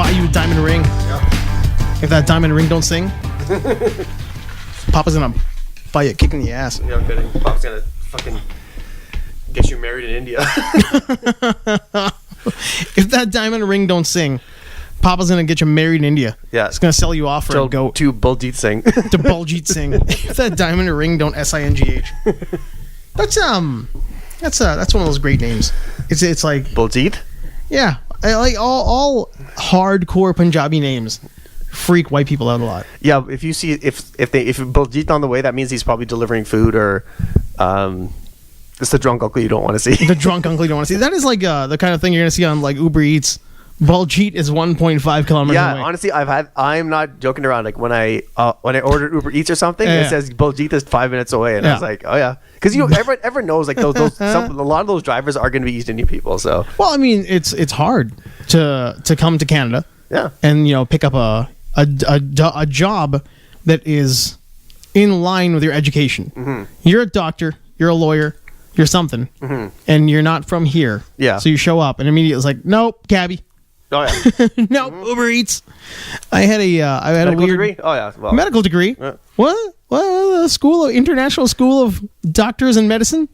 buy you a diamond ring. Yeah. If that diamond ring don't sing, Papa's gonna buy you a kick in the ass. No kidding. Pop's gonna fucking get you married in India. If that diamond ring don't sing, Papa's gonna get you married in India. Yeah. He's gonna sell you off for a goat. To Baljeet Singh. To Baljeet Singh. If that diamond ring don't SINGH. That's one of those great names. It's like Baljeet? Yeah. I like all hardcore Punjabi names freak white people out a lot. Yeah, if you see if Baljeet on the way, that means he's probably delivering food or it's the drunk uncle you don't want to see. The drunk uncle you don't want to see. That is like the kind of thing you're gonna see on like Uber Eats. Baljeet is 1.5 kilometers away. Yeah, honestly, I'm not joking around. Like when I ordered Uber Eats or something, Yeah. it says Baljeet is 5 minutes away, and I was like, oh yeah, because everyone knows like those a lot of those drivers are going to be East Indian people. So Well, I mean, it's hard to come to Canada. Yeah. And pick up a job that is in line with your education. Mm-hmm. You're a doctor. You're a lawyer. You're something, and you're not from here. Yeah. So you show up, and immediately it's like, nope, cabbie. oh yeah, Nope, Uber Eats. I had a medical weird degree. Oh yeah, well, medical degree. Yeah. What? International School of Doctors and Medicine?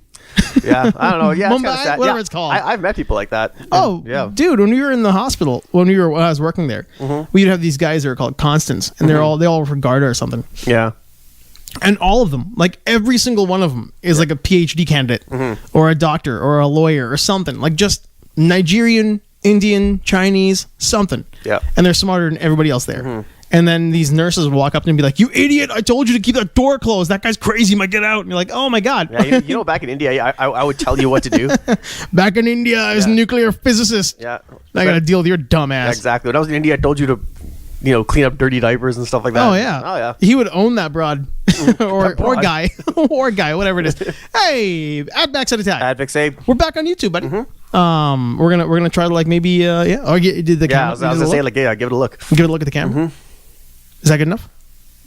yeah, I don't know. Yeah, it's Mumbai, kinda sad. whatever Yeah, it's called. I've met people like that. Oh, yeah. dude! When we were in the hospital, when I was working there, we'd have these guys that are called constants, and they all were from Garda or something. Yeah. And all of them, like every single one of them, is like a PhD candidate or a doctor or a lawyer or something. Like just Nigerian, Indian, Chinese, something. Yeah. And they're smarter than everybody else there. And then these nurses would walk up to them and be like, "You idiot! I told you to keep that door closed. That guy's crazy. You might get out." And you're like, "Oh my god!" Yeah, back in India, I would tell you what to do. Back in India, I was a nuclear physicist. Yeah. I got to deal with your dumb ass. Yeah, exactly. When I was in India, I told you to, clean up dirty diapers and stuff like that. Oh yeah. Oh yeah. He would own that broad, or broad. guy, or guy, whatever it is. Hey, at Backs at Attack. Advic Sabe. We're back on YouTube, buddy. We're gonna try to like maybe yeah. Oh, you did the Yeah, camera? I was gonna say like give it a look. Give it a look at the camera. Is that good enough?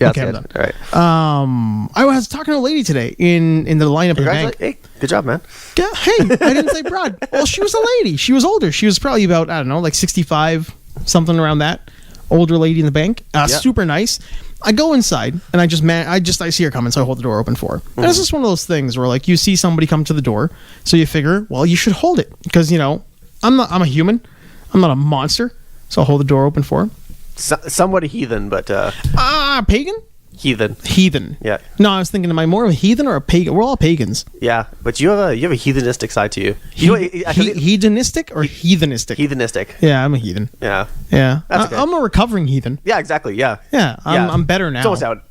Yeah. Okay, That's I'm good. done. All right. I was talking to a lady today in the lineup of the bank. Hey, good job, man. Yeah, hey, I didn't say broad. Well, she was a lady. She was older. She was probably about, I don't know, like 65, something around that. Older lady in the bank. Super nice. I go inside and I see her coming, so I hold the door open for her. And it's just one of those things where like you see somebody come to the door, so you figure, well, you should hold it because I'm a human. I'm not a monster, so I'll hold the door open for her. Somewhat a heathen, but Pagan? Heathen. Yeah. No, I was thinking, am I more of a heathen or a pagan? We're all pagans. Yeah, but you have a heathenistic side to you. Hedonistic or heathenistic? Heathenistic. Yeah, I'm a heathen. Yeah. Yeah. That's okay. I'm a recovering heathen. Yeah, exactly. Yeah. Yeah, I'm better now. It's almost out.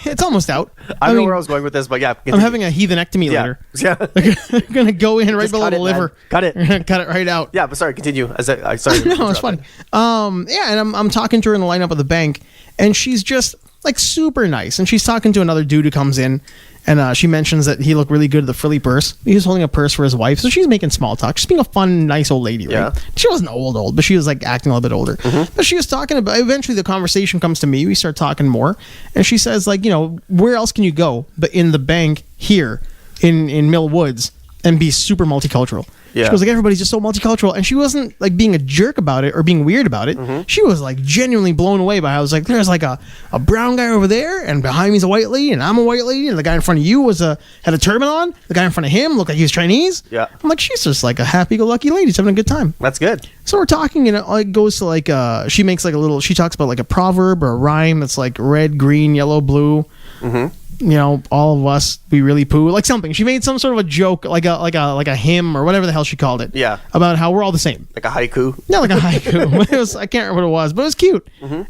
It's almost out. I don't know where I was going with this, but yeah. I'm having a heathenectomy later. Yeah. I'm going to go in right Just below cut the it, liver. man. Cut it. Cut it right out. Yeah, but sorry, continue. Sorry. No, it's funny. Yeah, and I'm talking to her in the lineup of the bank, and she's just like super nice. And she's talking to another dude who comes in, and she mentions that he looked really good at the frilly purse. He was holding a purse for his wife, so she's making small talk. She's being a fun, nice old lady, right? Yeah. She wasn't old, but she was like acting a little bit older. But she was talking about. Eventually, the conversation comes to me. We start talking more, and she says like, where else can you go but in the bank here in Mill Woods and be super multicultural? Yeah. She was like, everybody's just so multicultural. And she wasn't like being a jerk about it or being weird about it. She was like genuinely blown away by how I was like, there's like a brown guy over there, and behind me's a white lady, and I'm a white lady, and the guy in front of you had a turban on. The guy in front of him looked like he was Chinese. Yeah. I'm like, she's just like a happy-go-lucky lady. She's having a good time. That's good. So we're talking, and it like goes to like she makes like she talks about like a proverb or a rhyme that's like red, green, yellow, blue. All of us, we really poo, like something. She made some sort of a joke, like a hymn or whatever the hell she called it. Yeah. About how we're all the same. Like a haiku. Not like a haiku. I can't remember what it was, but it was cute.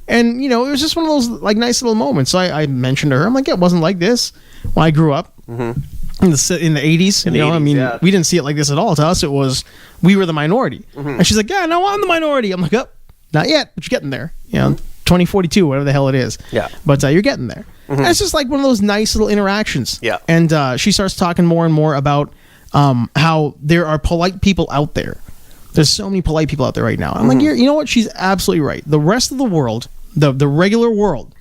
And it was just one of those like nice little moments. So I mentioned to her, I'm like, yeah, it wasn't like this when I grew up in the 80s. Yeah. We didn't see it like this at all. To us, it was we were the minority. And she's like, yeah, no, I'm the minority. I'm like, oh, not yet, but you're getting there. 2042, whatever the hell it is. Yeah. But you're getting there. And it's just like one of those nice little interactions. Yeah. And she starts talking more and more about how there are polite people out there. There's so many polite people out there right now. I'm like, you know what? She's absolutely right. The rest of the world, the regular world,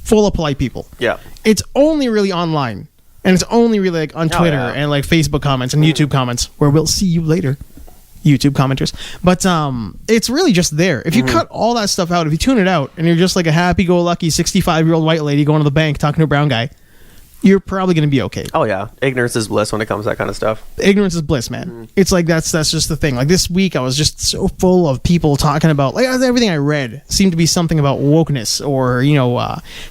full of polite people. Yeah. It's only really online. And it's only really like on Twitter and like Facebook comments and YouTube comments where we'll see you later. YouTube commenters. But it's really just there. If you cut all that stuff out, if you tune it out, and you're just like a happy-go-lucky 65-year-old white lady going to the bank talking to a brown guy, you're probably going to be okay. Oh yeah, ignorance is bliss when it comes to that kind of stuff. Ignorance is bliss, man. It's like that's just the thing. Like this week, I was just so full of people talking about like everything I read seemed to be something about wokeness or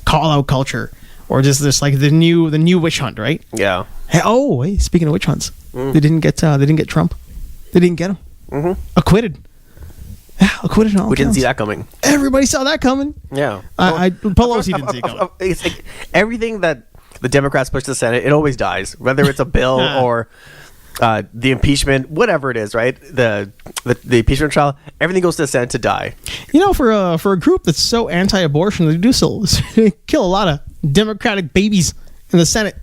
call out culture or just like the new witch hunt, right? Yeah. Hey, speaking of witch hunts, they didn't get Trump. They didn't get him. Acquitted. Yeah, acquitted on all We didn't counts. see that coming. Everybody saw that coming. Yeah. Pelosi didn't see it coming. It's like everything that the Democrats push to the Senate, it always dies. Whether it's a bill or the impeachment, whatever it is, right? The impeachment trial, everything goes to the Senate to die. For a group that's so anti-abortion, they do so kill a lot of Democratic babies in the Senate.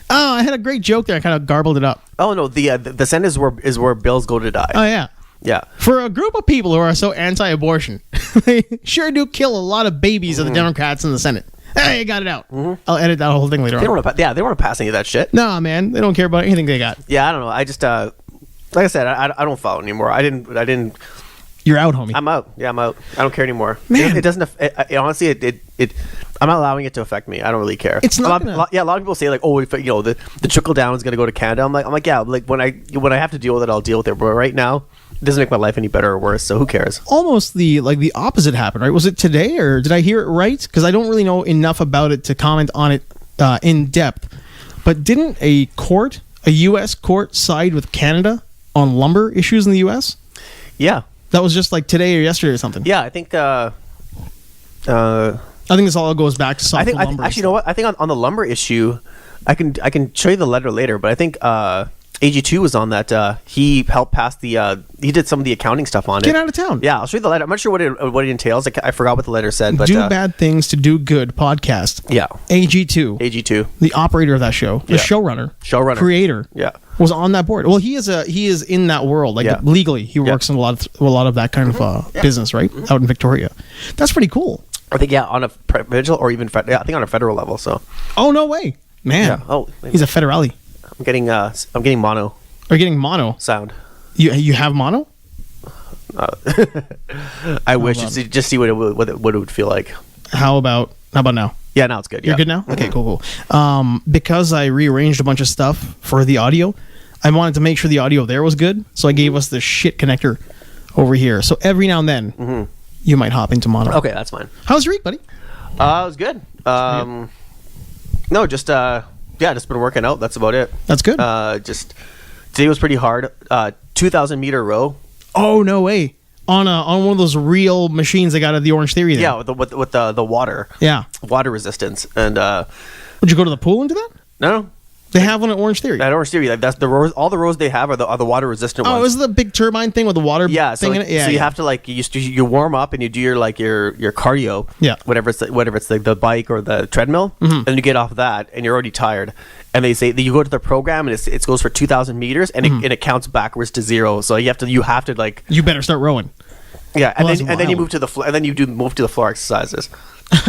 Oh, I had a great joke there. I kind of garbled it up. Oh no, the Senate is where bills go to die. Oh yeah. Yeah. For a group of people who are so anti-abortion, they sure do kill a lot of babies of the Democrats in the Senate. Hey, you got it out. I'll edit that whole thing later on. They don't want to pass any of that shit. Nah, man, they don't care about anything they got. Yeah, I don't know. I just like I said, I don't follow anymore. I didn't. You're out, homie. I'm out. Yeah, I'm out. I don't care anymore. Man. It doesn't. Honestly, it. I'm not allowing it to affect me. I don't really care. It's not. A lot of people say like, oh, if the trickle down is going to go to Canada. I'm like, yeah. Like when I have to deal with it, I'll deal with it. But right now, it doesn't make my life any better or worse. So who cares? Almost the opposite happened, right? Was it today or did I hear it right? Because I don't really know enough about it to comment on it in depth. But didn't a U.S. court side with Canada on lumber issues in the U.S.? Yeah. That was just like today or yesterday or something. Yeah, I think. I think this all goes back to softwood lumber. Actually, you know what? I think on the lumber issue, I can show you the letter later. But I think AG2 was on that. He helped pass the. He did some of the accounting stuff on it. Get out of town. Yeah, I'll show you the letter. I'm not sure what it entails. I forgot what the letter said. But do bad things to do good podcast. Yeah. AG2, the operator of that show, the showrunner, creator. Yeah. Was on that board. Well, he is in that world. Like legally, he works in a lot of that kind of business, right? Out in Victoria. That's pretty cool. I think on a provincial or even I think on a federal level. So. Oh no way, man! Yeah. Oh, he's a federale. I'm getting mono. Are you getting mono sound? You have mono? I wish just see what it would feel like. How about now? Yeah, now it's good. You're good now? Okay, cool. Because I rearranged a bunch of stuff for the audio, I wanted to make sure the audio there was good, so I gave us the shit connector over here. So every now and then, you might hop into mono. Okay, that's fine. How's your week, buddy? It was good. No, just just been working out. That's about it. That's good. Just today was pretty hard. 2,000 meter row. Oh no way! On one of those real machines they got at the Orange Theory. There. Yeah, with the water. Yeah, water resistance. And would you go to the pool and do that? No. They have one at Orange Theory. At Orange Theory, like that's the rows. All the rows they have are the water resistant ones. Oh, is it the big turbine thing with the water thing in it? Yeah. So you have to you warm up and you do your cardio. Yeah. Whatever it's like the bike or the treadmill, and you get off that and you're already tired. And they say that you go to the program and it goes for 2,000 meters and it counts backwards to 0. So you have to like. You better start rowing. Yeah, and then you move to the floor, and then you move to the floor exercises.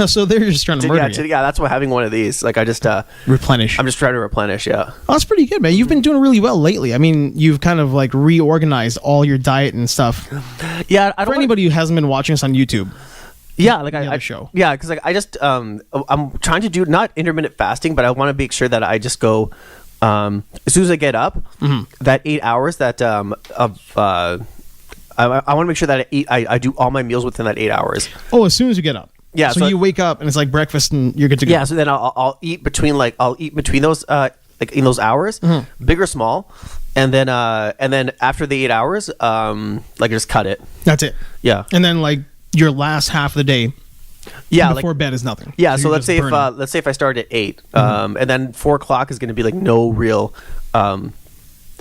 So they're just trying to murder you. Yeah, that's what having one of these. Like I just replenish. I'm just trying to replenish. Yeah. Oh, that's pretty good, man. You've been doing really well lately. I mean, you've kind of like reorganized all your diet and stuff. Yeah. For anybody who hasn't been watching us on YouTube. Yeah, like I show. Yeah, because like I just I'm trying to do not intermittent fasting, but I want to make sure that I just go as soon as I get up, that 8 hours that I want to make sure that I do all my meals within that 8 hours. Oh, as soon as you get up. Yeah, so you wake up and it's like breakfast and you're good to go. Yeah, so then I'll eat between those like in those hours, big or small, and then after the 8 hours, like just cut it. That's it. Yeah, and then like your last half of the day. Yeah, before bed is nothing. Yeah, so let's say if I start at 8, and then 4 o'clock is going to be like no real.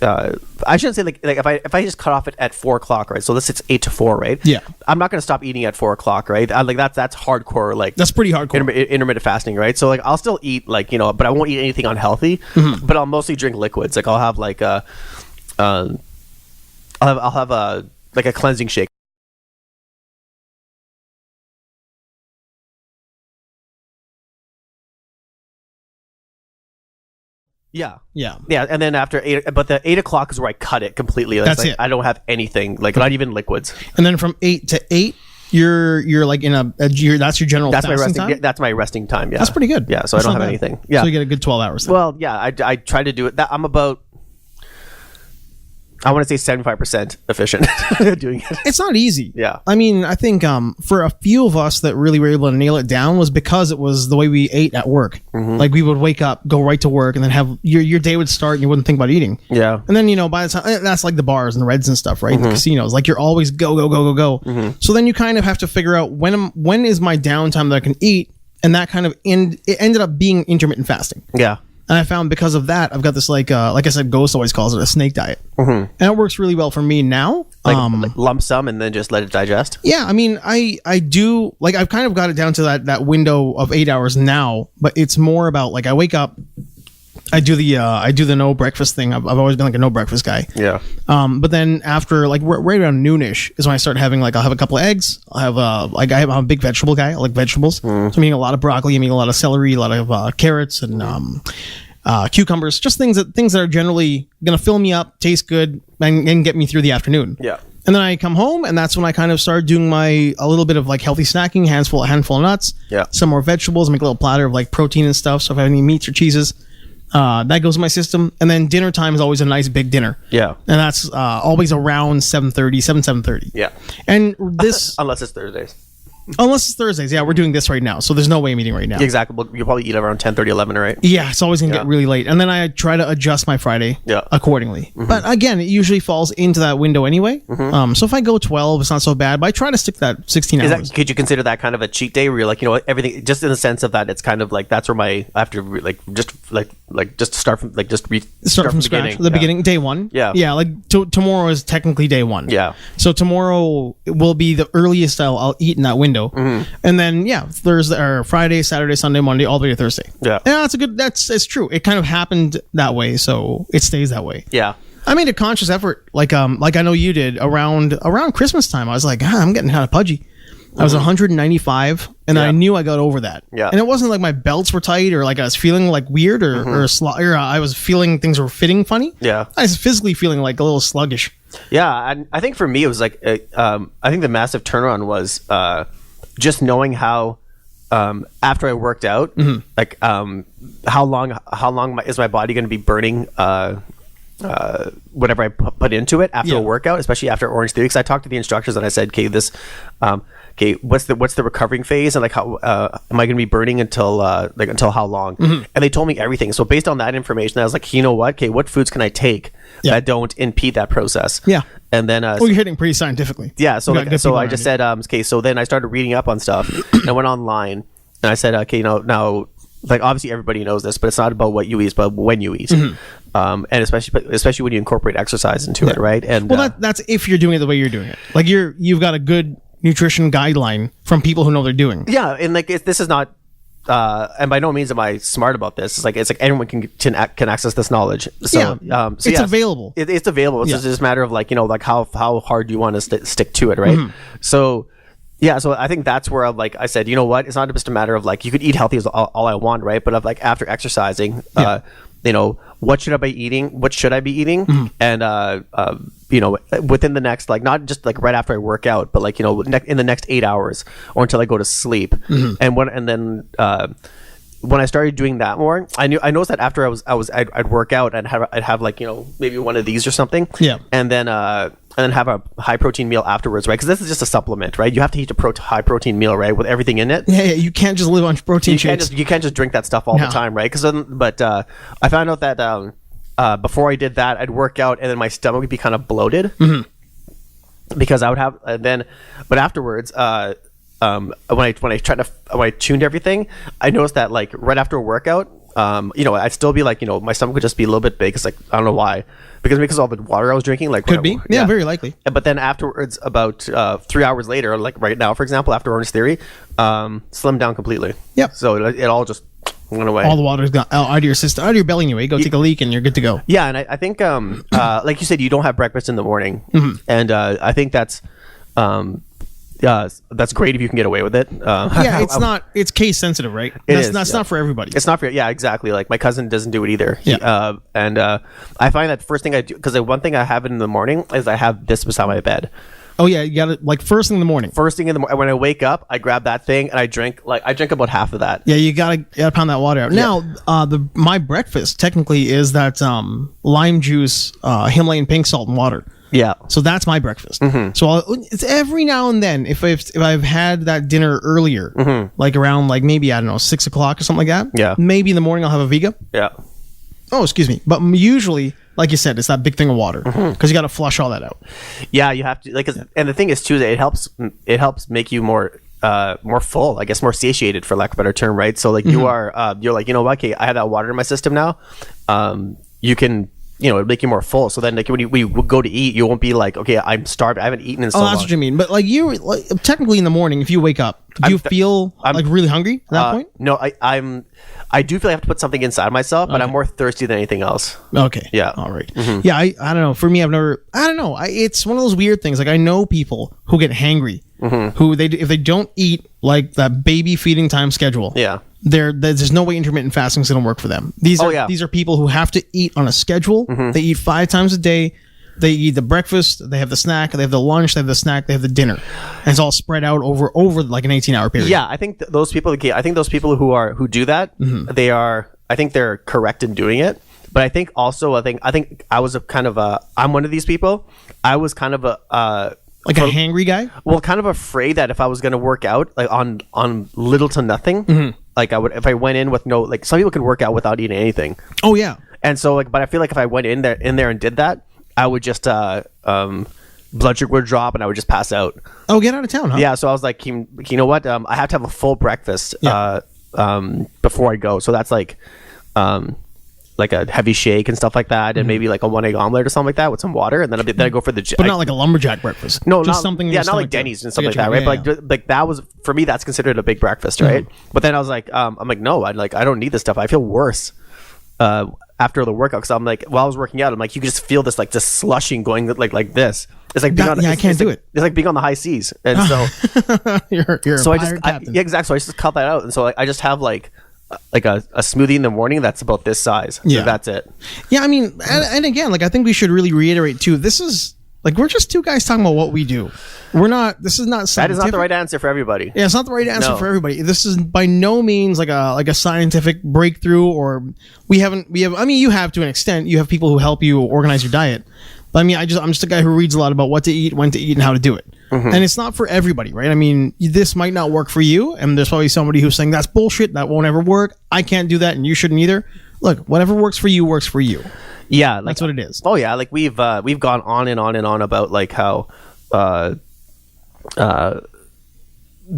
I shouldn't say like if I just cut off it at 4 o'clock, right? So this it's 8 to 4, right? Yeah. I'm not gonna stop eating at 4 o'clock, right? That's hardcore. Like that's pretty hardcore. Intermittent fasting, right? So like I'll still eat but I won't eat anything unhealthy. But I'll mostly drink liquids. Like I'll have I'll have a cleansing shake. Yeah. Yeah. Yeah, and then after 8, but the 8 o'clock is where I cut it completely. That's like, it. I don't have anything, like not even liquids. And then from 8 to 8, you're like in that's your general That's my fasting resting. time? Yeah, that's my resting time. Yeah, That's pretty good. Yeah, so That's I don't not have bad. anything. Yeah, So you get a good 12 hours. Then. well, yeah, I try to do it. I'm about, I want to say 75% efficient doing it. It's not easy. Yeah. I mean, I think for a few of us that really were able to nail it down was because it was the way we ate at work. Mm-hmm. Like we would wake up, go right to work, and then have your day would start and you wouldn't think about eating. Yeah. And then, by the time, that's like the bars and the Reds and stuff, right? Mm-hmm. The casinos. Like you're always go. So then you kind of have to figure out when is my downtime that I can eat. And that kind of it ended up being intermittent fasting. Yeah. And I found because of that, I've got this like I said, Ghost always calls it a snake diet. And it works really well for me now. Like lump sum and then just let it digest. Yeah, I mean, I do, like, I've kind of got it down to that window of 8 hours now, but it's more about, like, I wake up, I do the no breakfast thing. I've always been like a no breakfast guy. Yeah. But then after, like, right around noonish is when I start having, like, I'll have a couple of eggs. I'm a big vegetable guy. I like vegetables. So I'm eating a lot of broccoli. I'm eating a lot of celery, a lot of carrots and cucumbers. Just things that are generally going to fill me up, taste good, and get me through the afternoon. Yeah. And then I come home, and that's when I kind of start doing a little bit of like healthy snacking, handful of nuts, some more vegetables, make a little platter of like protein and stuff. So if I have any meats or cheeses, that goes in my system. And then dinner time is always a nice big dinner. Yeah. And that's always around 7:30. Yeah. And this, Unless it's Thursdays. unless it's Thursdays, yeah, we're doing this right now, so there's no way I'm eating right now. Exactly. Well, you'll probably eat around 10:30, 11, right? Yeah, it's always gonna get really late, and then I try to adjust my Friday accordingly. But again, it usually falls into that window anyway. So if I go 12, it's not so bad. But I try to stick to that 16 hours. Could you consider that kind of a cheat day where you're like, everything, just in the sense of that, it's kind of like that's where I have to just start from Start from scratch, the beginning, day one. Yeah. Like tomorrow is technically day one. Yeah. So tomorrow will be the earliest I'll eat in that window, and then Thursday or Friday, Saturday, Sunday, Monday, all the way to Thursday. Yeah. Yeah, it's true. It kind of happened that way, so it stays that way. Yeah. I made a conscious effort, like I know you did around Christmas time. I was like, I'm getting kind of pudgy. I was 195, and I knew I got over that. Yeah. And it wasn't like my belts were tight or like I was feeling like weird or I was feeling things were fitting funny. Yeah. I was physically feeling like a little sluggish. Yeah, and I think for me it was like I think the massive turnaround was just knowing how after I worked out, like how long is my body going to be burning whatever I put into it after a workout, especially after Orange Theory. Because I talked to the instructors and I said, okay, what's the recovering phase, and like how am I going to be burning until how long? And they told me everything. So based on that information, I was like, you know what? Okay, what foods can I take that don't impede that process? Yeah. And then you're hitting pretty scientifically. Yeah. So I just said, okay. So then I started reading up on stuff. And I went online and I said, okay, now. Like obviously everybody knows this, but it's not about what you eat, but when you eat, and especially when you incorporate exercise into it, right? And that's if you're doing it the way you're doing it. Like you've got a good nutrition guideline from people who know they're doing. Yeah, and like this is not, and by no means am I smart about this. It's like anyone can access this knowledge. So it's available. It's available. It's just a matter of like how hard you want to stick to it, right? So. Yeah, so I think that's where I said, you know what? It's not just a matter of like you could eat healthy as all I want, right? But of like after exercising, what should I be eating? What should I be eating? And within the next not just like right after I work out, but like in the next 8 hours or until I go to sleep. And then when I started doing that more, I noticed that after I'd work out and I'd have like maybe one of these or something. Yeah. And then have a high protein meal afterwards, right? Because this is just a supplement, right? You have to eat a high protein meal, right, with everything in it. Yeah, you can't just live on protein shakes. You can't just drink that stuff all the time, right? But I found out that before I did that, I'd work out and then my stomach would be kind of bloated because I would have but afterwards. When I tuned everything, I noticed that like right after a workout, I'd still be like, my stomach would just be a little bit big. It's like, I don't know why, because of all the water I was drinking, like could be, yeah, very likely. But then afterwards, about 3 hours later, like right now, for example, after Orange Theory, slimmed down completely. Yep. So it all just went away. All the water's gone out of your system, out of your belly anyway. Go take a leak and you're good to go. Yeah, and I think, like you said, you don't have breakfast in the morning, and I think that's. that's great if you can get away with it. Yeah, it's case sensitive, right? That's not for everybody. It's not for, yeah, exactly. Like my cousin doesn't do it either. I find that first thing I do, because one thing I have in the morning is I have this beside my bed. Oh yeah, you got it like first thing in the morning. First thing in the morning, when I wake up, I grab that thing and I drink about half of that. Yeah, you gotta pound that water out. Yeah. Now, my breakfast technically is that lime juice, Himalayan pink salt and water. Yeah. So that's my breakfast. Mm-hmm. So it's every now and then if I've had that dinner earlier, like around like maybe I don't know 6 o'clock or something like that. Yeah. Maybe in the morning I'll have a Vega. Yeah. Oh, excuse me. But usually, like you said, it's that big thing of water because you got to flush all that out. Yeah, you have to and the thing is too that it helps make you more full, I guess, more satiated, for lack of a better term, right? So like you're like, you know what, okay, I have that water in my system now. You can, it'll make you more full. So then like when we go to eat, you won't be like, okay, I'm starved, I haven't eaten in so long. Oh, that's what you mean. But like technically in the morning, if you wake up, do you feel like really hungry at that point? No, I do feel I have to put something inside myself, but I'm more thirsty than anything else. Okay. Yeah. All right. Yeah, I don't know. For me, I don't know. It's one of those weird things. Like I know people who get hangry, who if they don't eat like that baby feeding time schedule. Yeah. There's no way intermittent fasting is going to work for them. These are people who have to eat on a schedule. They eat 5 times a day. They eat the breakfast, they have the snack, they have the lunch, they have the snack, they have the dinner. And it's all spread out over like an 18-hour period. Yeah, I think those people who do that, I think they're correct in doing it. But I think also I think I was I'm one of these people. I was kind of a a hangry guy? Well, kind of afraid that if I was going to work out like on little to nothing, like I would, if I went in with no, like some people can work out without eating anything. Oh yeah. And so but I feel like if I went in there and did that, I would just blood sugar would drop and I would just pass out. Oh, get out of town, huh? Yeah, so I was like, you know what? I have to have a full breakfast before I go. So that's like a heavy shake and stuff like that, and maybe like a 1 egg omelet or something like that with some water, and then I go for the gym. But not like a lumberjack breakfast. No, just not something. Yeah, not like Denny's and stuff like that, right? But like that was for me. That's considered a big breakfast, right? But then I was like, I'm like, no, I don't need this stuff. I feel worse after the workout, because I'm like, while I was working out, I'm like, you can just feel this slushing going like this. It's like being I can't do it. It's like being on the high seas, and so you're so a I just captain. yeah, exactly. So I just cut that out, and so I just have like a smoothie in the morning that's about this size. Yeah, so that's it. Yeah, I mean, and again, like I think we should really reiterate too. This is like we're just two guys talking about what we do. We're not. This is not scientific. That is not the right answer for everybody. Yeah, it's not the right answer for everybody. This is by no means like a scientific breakthrough, or we have. I mean, you have to an extent. You have people who help you organize your diet. But I mean, I'm just a guy who reads a lot about what to eat, when to eat, and how to do it. And it's not for everybody, right? I mean, this might not work for you, and there's probably somebody who's saying that's bullshit, that won't ever work. I can't do that, and you shouldn't either. Look, whatever works for you works for you. Yeah, that's what it is. Oh yeah, like we've gone on and on and on about like how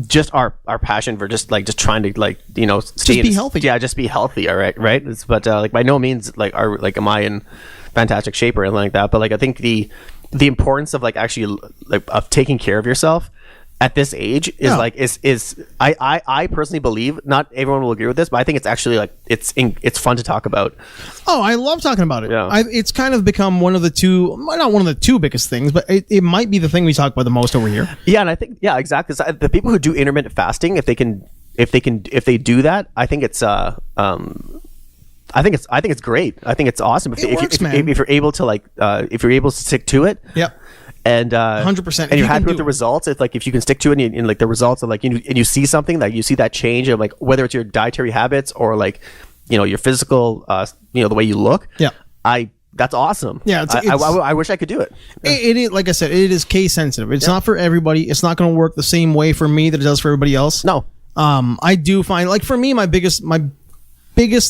just our passion for just trying to just be healthy. Yeah, just be healthy. All right. But like by no means am I in fantastic shape or anything like that. But like I think the importance of actually of taking care of yourself at this age is I personally believe, not everyone will agree with this, but I think it's actually it's fun to talk about. Oh, I love talking about it. Yeah. It's kind of become one of the two, not one of the two biggest things, but it might be the thing we talk about the most over here. Yeah, and I think exactly. So the people who do intermittent fasting, if they do that, I think it's I think it's great. I think it's awesome if you're able to stick to it. Yep. And 100%, and you're happy with the results. If you can stick to it, and the results of and you see something that you see that change of whether it's your dietary habits or your physical the way you look. Yeah. That's awesome. Yeah, I wish I could do it. It is, like I said, it is case sensitive. It's not for everybody. It's not going to work the same way for me that it does for everybody else. No. I do find for me my biggest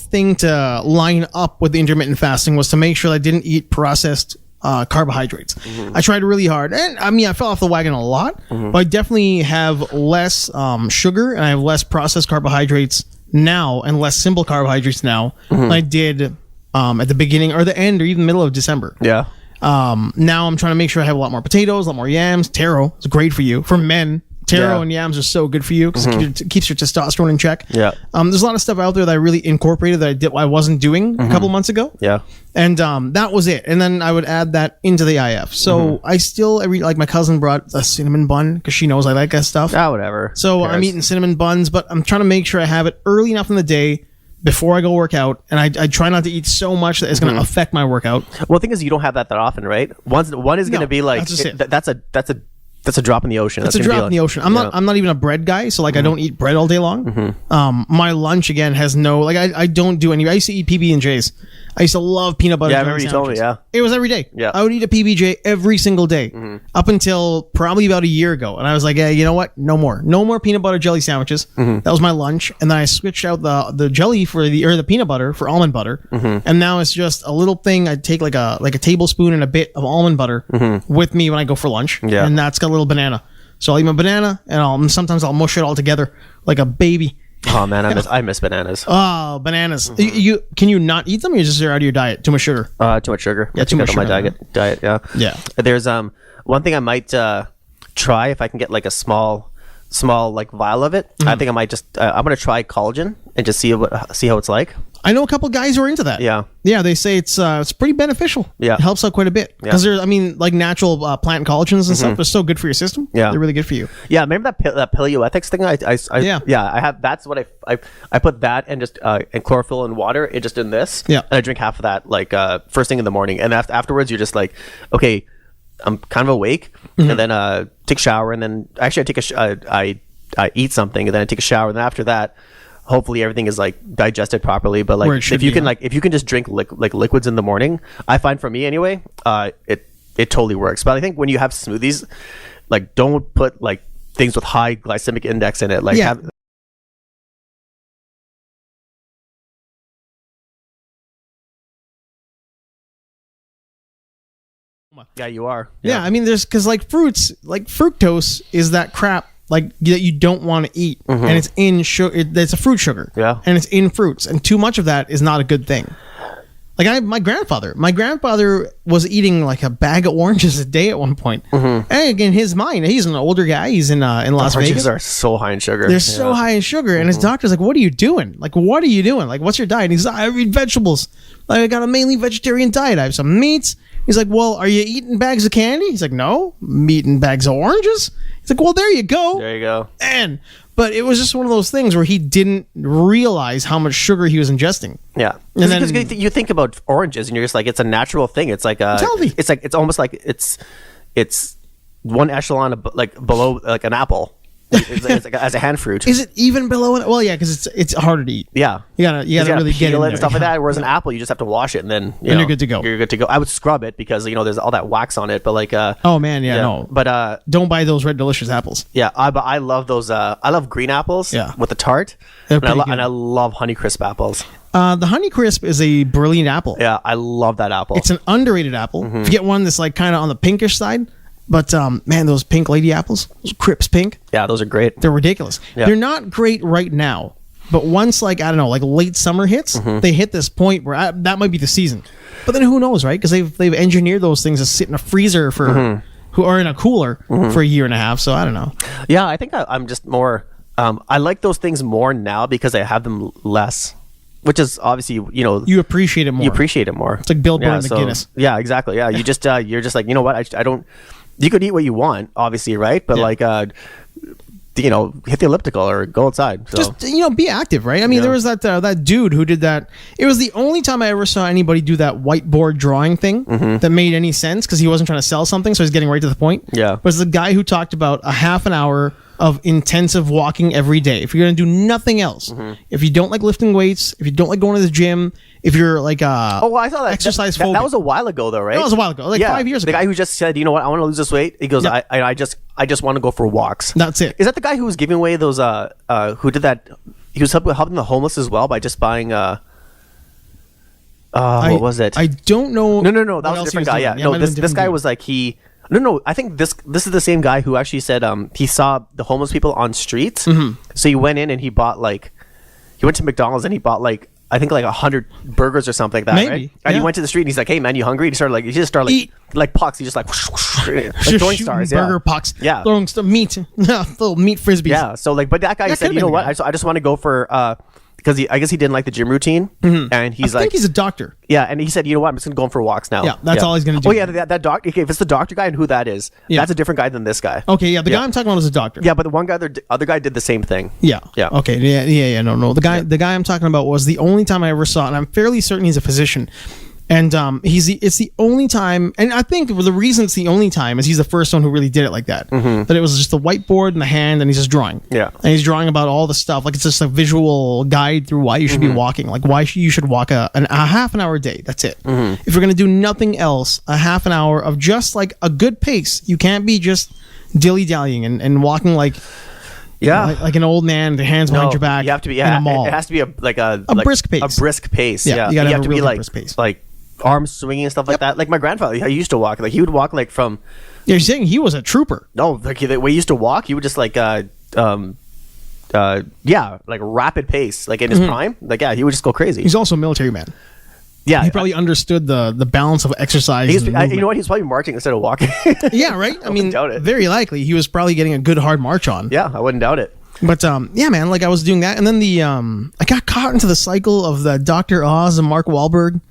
thing to line up with the intermittent fasting was to make sure I didn't eat processed carbohydrates. I tried really hard, and I mean I fell off the wagon a lot, but I definitely have less sugar and I have less processed carbohydrates now and less simple carbohydrates now than I did at the beginning or the end or even middle of December. Yeah. Now I'm trying to make sure I have a lot more potatoes, a lot more yams. Taro is great for you. For men, Taro Yeah. and yams are so good for you because it keeps your testosterone in check. Yeah. There's a lot of stuff out there that I really incorporated that I wasn't doing a couple months ago. Yeah. And that was it. And then I would add that into the IF. So I still like my cousin brought a cinnamon bun because she knows I like that stuff. Ah, whatever. So Who cares? I'm eating cinnamon buns, but I'm trying to make sure I have it early enough in the day before I go work out. And I try not to eat so much that it's going to affect my workout. Well, the thing is, you don't have that often, right? One is going to be like that's just it. That's a drop in the ocean. It's a drop in the ocean. I'm not even a bread guy, so like I don't eat bread all day long. My lunch again has no like I don't do any. I used to eat PB&Js. I used to love peanut butter. Yeah, I jelly remember you told me. sandwiches. Yeah, It was every day. Yeah. I would eat a PBJ every single day up until probably about a year ago, and I was like, yeah, you know what? No more peanut butter jelly sandwiches. That was my lunch, and then I switched out the jelly for the peanut butter for almond butter, and now it's just a little thing. I take like a tablespoon and a bit of almond butter with me when I go for lunch, Yeah. and that's got a little banana. So I'll eat my banana, and sometimes I'll mush it all together like a baby. Oh man, I miss bananas. Oh, bananas! You can you not eat them? Or just they're out of your diet? Too much sugar. Too much sugar. Yeah, too much on my sugar. diet. Yeah. Yeah. There's one thing I might try if I can get like a small like vial of it. I think I might just I'm gonna try collagen and just see how it's like. I know a couple guys who are into that. Yeah. Yeah, they say it's pretty beneficial. Yeah. It helps out quite a bit. Because there's, I mean, like natural plant collagens and stuff are so good for your system. Yeah. They're really good for you. Yeah, remember that paleoethics thing? I have. That's what I put that and just and chlorophyll and water and just in this. Yeah. And I drink half of that like first thing in the morning, and afterwards you're just like, okay, I'm kind of awake, and then take a shower, and then actually I eat something, and then I take a shower, and then after that, hopefully everything is like digested properly. But Where it like should if you be, can if you can just drink liquids in the morning, I find for me anyway, it totally works. But I think when you have smoothies, like don't put like things with high glycemic index in it. Like Yeah. Yeah, you are. Yeah, I mean, there's because like fruits, like fructose is that crap like that you don't want to eat, and it's in sugar. It's a fruit sugar. Yeah. And it's in fruits, and too much of that is not a good thing. Like my grandfather was eating like a bag of oranges a day at one point. And in his mind, he's an older guy. He's in Las Oranges Vegas. are so high in sugar. They're so high in sugar, and his doctor's like, "What are you doing? Like, what are you doing? Like, what's your diet?" And he's like, "I eat vegetables. Like, I got a mainly vegetarian diet. I have some meats." He's like, "Well, are you eating bags of candy?" He's like, "No, I'm eating bags of oranges." He's like, "Well, there you go." There you go. But it was just one of those things where he didn't realize how much sugar he was ingesting. Yeah, And then- because you think about oranges and you're just like, it's a natural thing. It's like It's healthy. It's almost like it's one echelon below like an apple. It's like as a hand fruit. Is it even below it? Well, yeah, because it's harder to eat. Yeah, You gotta really get peel in it and there. stuff like Yeah. that. Whereas an apple, you just have to wash it and then you're good to go. You're good to go. I would scrub it because there's all that wax on it. But like, Oh man, yeah, no. But Don't buy those Red Delicious apples. yeah, but I love those. I love green apples. Yeah. with the tart. They're And pretty good. and I love Honeycrisp apples. The Honeycrisp is a brilliant apple. Yeah, I love that apple. It's an underrated apple. Mm-hmm. If you get one that's like kind of on the pinkish side, but man, those pink lady apples, those Crips pink, yeah, those are great. they're ridiculous. Yeah. They're not great right now, but once like I don't know, like late summer hits, Mm-hmm. they hit this point where that might be the season. But then who knows, right? Because they've engineered those things to sit in a freezer for Mm-hmm. or in a cooler for a year and a half. So I don't know. Yeah, I think I'm just more. I like those things more now because I have them less, which is obviously You appreciate it more. you appreciate it more. It's like Bill Burr and the so- Guinness. Yeah, exactly. Yeah, you just you're just like, you know what? I don't. You could eat what you want, obviously, right? But Yeah. like, hit the elliptical or go outside. So. Just be active, right? I mean, Yeah. there was that dude who did that. It was the only time I ever saw anybody do that whiteboard drawing thing that made any sense because he wasn't trying to sell something, so he's getting right to the point. Yeah. Was the guy who talked about a half an hour of intensive walking every day. If you're going to do nothing else, if you don't like lifting weights, if you don't like going to the gym, if you're like Oh, well, I saw that. exercise that phobic. was a while ago, though, right? That was a while ago, like 5 years The ago. guy who just said, you know what, I want to lose this weight. He goes, Yeah. I just want to go for walks. That's it. Is that the guy who was giving away those? Who did that? He was helping the homeless as well by just buying. What was it? I don't know. No. That what was a else he different guy. doing. Yeah. it No, might have this been guy different was like he. No. I think this is the same guy who actually said he saw the homeless people on streets. So he went in and he bought he went to McDonald's and he bought I think like 100 burgers or something like that, Maybe, right? And he yeah. went to the street and he's like, "Hey man, you hungry?" And he just started Eat. like pucks. He just like, like Just throwing shooting stars, burger pucks. Yeah. Throwing some meat. Little meat frisbees. Yeah. So like, but that guy That said, could've you know been what? the guy. I just want to go for because I guess he didn't like the gym routine, and he's I like, think he's a doctor. yeah, and he said, you know what? I'm just gonna go in for walks now. Yeah, that's all he's gonna do. Oh yeah, that doctor. Okay, if it's the doctor guy and who that is, Yeah. that's a different guy than this guy. Okay, yeah, the guy I'm talking about is a doctor. Yeah, but the one guy, the other guy did the same thing. Yeah. Yeah. Okay. Yeah. No. The guy I'm talking about was the only time I ever saw, and I'm fairly certain he's a physician. And it's the only time, and I think the reason it's the only time is he's the first one who really did it like that. That it was just the whiteboard and the hand, and he's just drawing. Yeah. And he's drawing about all the stuff, like it's just a visual guide through why you should be walking, like why you should walk a half an hour a day. That's it. If you're gonna do nothing else, a half an hour of just like a good pace. You can't be just dilly dallying and walking like. Yeah. Like an old man, the hands behind your back. You have to be in a mall. It has to be a brisk pace. A brisk pace. Yeah, Yeah. you gotta You have have a to be real like brisk pace. like arms swinging and stuff like that. Like my grandfather, he used to walk. Like he would walk like from Yeah, you're saying he was a trooper. no, like the way he used to walk, he would just like like rapid pace, like in his prime. Like he would just go crazy. He's also a military man. Yeah, He probably understood the balance of exercise. He's, and you movement. know what? He's probably marching instead of walking. Yeah, right. I mean, doubt it. very likely he was probably getting a good hard march on. Yeah, I wouldn't doubt it. But yeah, man, like I was doing that, and then I got caught into the cycle of the Dr. Oz and Mark Wahlberg.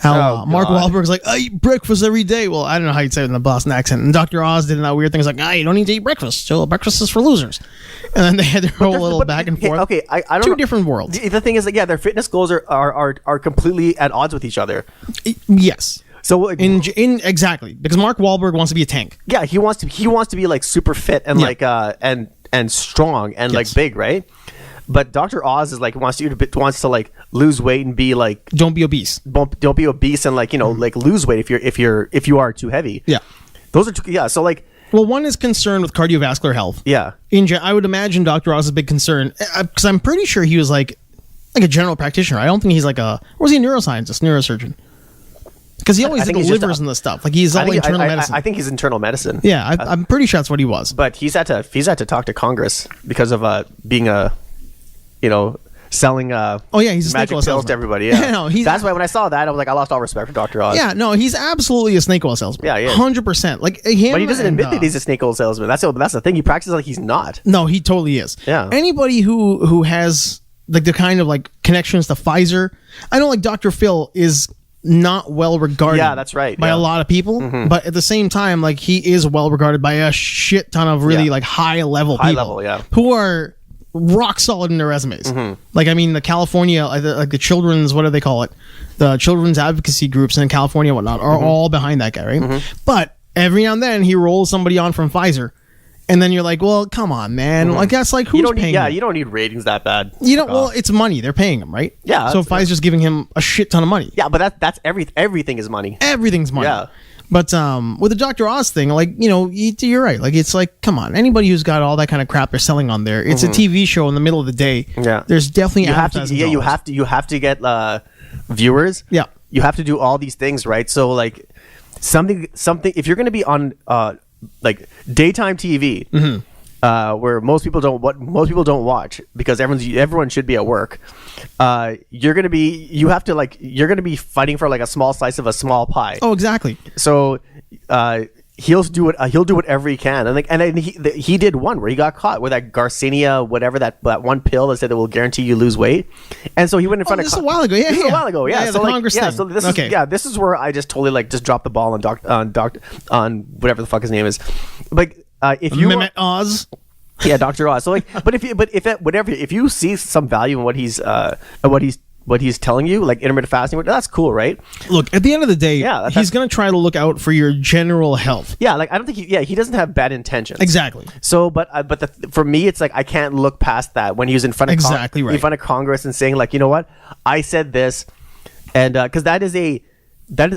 How Oh, Mark God. Wahlberg's like, I eat breakfast every day. Well, I don't know how you'd say it in the Boston accent. And Dr. Oz did that weird thing. He's like, you don't need to eat breakfast. So breakfast is for losers. And then they had their whole little back and forth. Okay, I don't Two know. different worlds. The thing is that their fitness goals are completely at odds with each other. Yes. So like, In exactly, because Mark Wahlberg wants to be a tank. yeah, he wants to be like super fit and Yeah. like and strong and like Yes. big, right? But Dr. Oz is like wants to like lose weight and be like Don't be obese. don't be obese and like like lose weight if you are too heavy. Yeah. Those are two, yeah. So like Well, one is concerned with cardiovascular health. yeah. I would imagine Dr. Oz's big concern, because I'm pretty sure he was like a general practitioner. I don't think he's like or was he a neuroscientist, neurosurgeon? Because he always did think the he's just livers a- and the stuff. Like he's all internal medicine. I think he's internal medicine. Yeah, I'm pretty sure that's what he was. But he's had to talk to Congress because of being a selling Oh yeah, he's a snake magic oil pills salesman. to everybody. Yeah, no, that's why when I saw that I was like, I lost all respect for Dr. Oz. Yeah, no, he's absolutely a snake oil salesman. Yeah, he is. 100%. Like him, But he doesn't and, admit that he's a snake oil salesman. That's the thing. He practices like he's not. No, he totally is. Yeah. Anybody who has like the kind of like connections to Pfizer, I know like Dr. Phil is not well regarded. Yeah, that's right, By yeah. a lot of people, but at the same time, like he is well regarded by a shit ton of really Yeah. like high level High people, level, yeah. who are rock solid in their resumes. Like I mean, the California, like the children's, what do they call it? The children's advocacy groups in California and whatnot are all behind that guy, right? But every now and then he rolls somebody on from Pfizer. And then you're like, well, come on, man. Like that's like who's You don't paying need him? you don't need ratings that bad. You know, Fuck well, off. it's money. They're paying him, right? Yeah, So that's- Pfizer's giving him a shit ton of money. Yeah, but that's everything is money. Everything's money. Yeah. But with the Dr. Oz thing, like, you're right. Like, it's like, come on. Anybody who's got all that kind of crap they're selling on there, it's a TV show in the middle of the day. Yeah. There's definitely You have to advertising you dollars. have to get viewers. Yeah. You have to do all these things, right? So like something if you're going to be on like daytime TV, where most people don't watch because everyone should be at work. You're going to be fighting for like a small slice of a small pie. Oh, exactly. So he'll do whatever he can, and then he did one where he got caught with that Garcinia, whatever that one pill that said that will guarantee you lose weight, and so he went in front of This is a while ago. Yeah, this is yeah. a while ago, yeah. Yeah, so the like, Congress yeah, thing. so this Okay. this is where I just totally like just dropped the ball on whatever the fuck his name is, like if you Mehmet Oz. yeah, Dr. Oz. So like, if you see some value in what he's telling you, like intermittent fasting, that's cool, right? Look, at the end of the day, Yeah, he's going to try to look out for your general health. Yeah, like I don't think he doesn't have bad intentions. Exactly. So, but for me, it's like I can't look past that when he was in front of Exactly right. in front of Congress and saying like, you know what, I said this, and because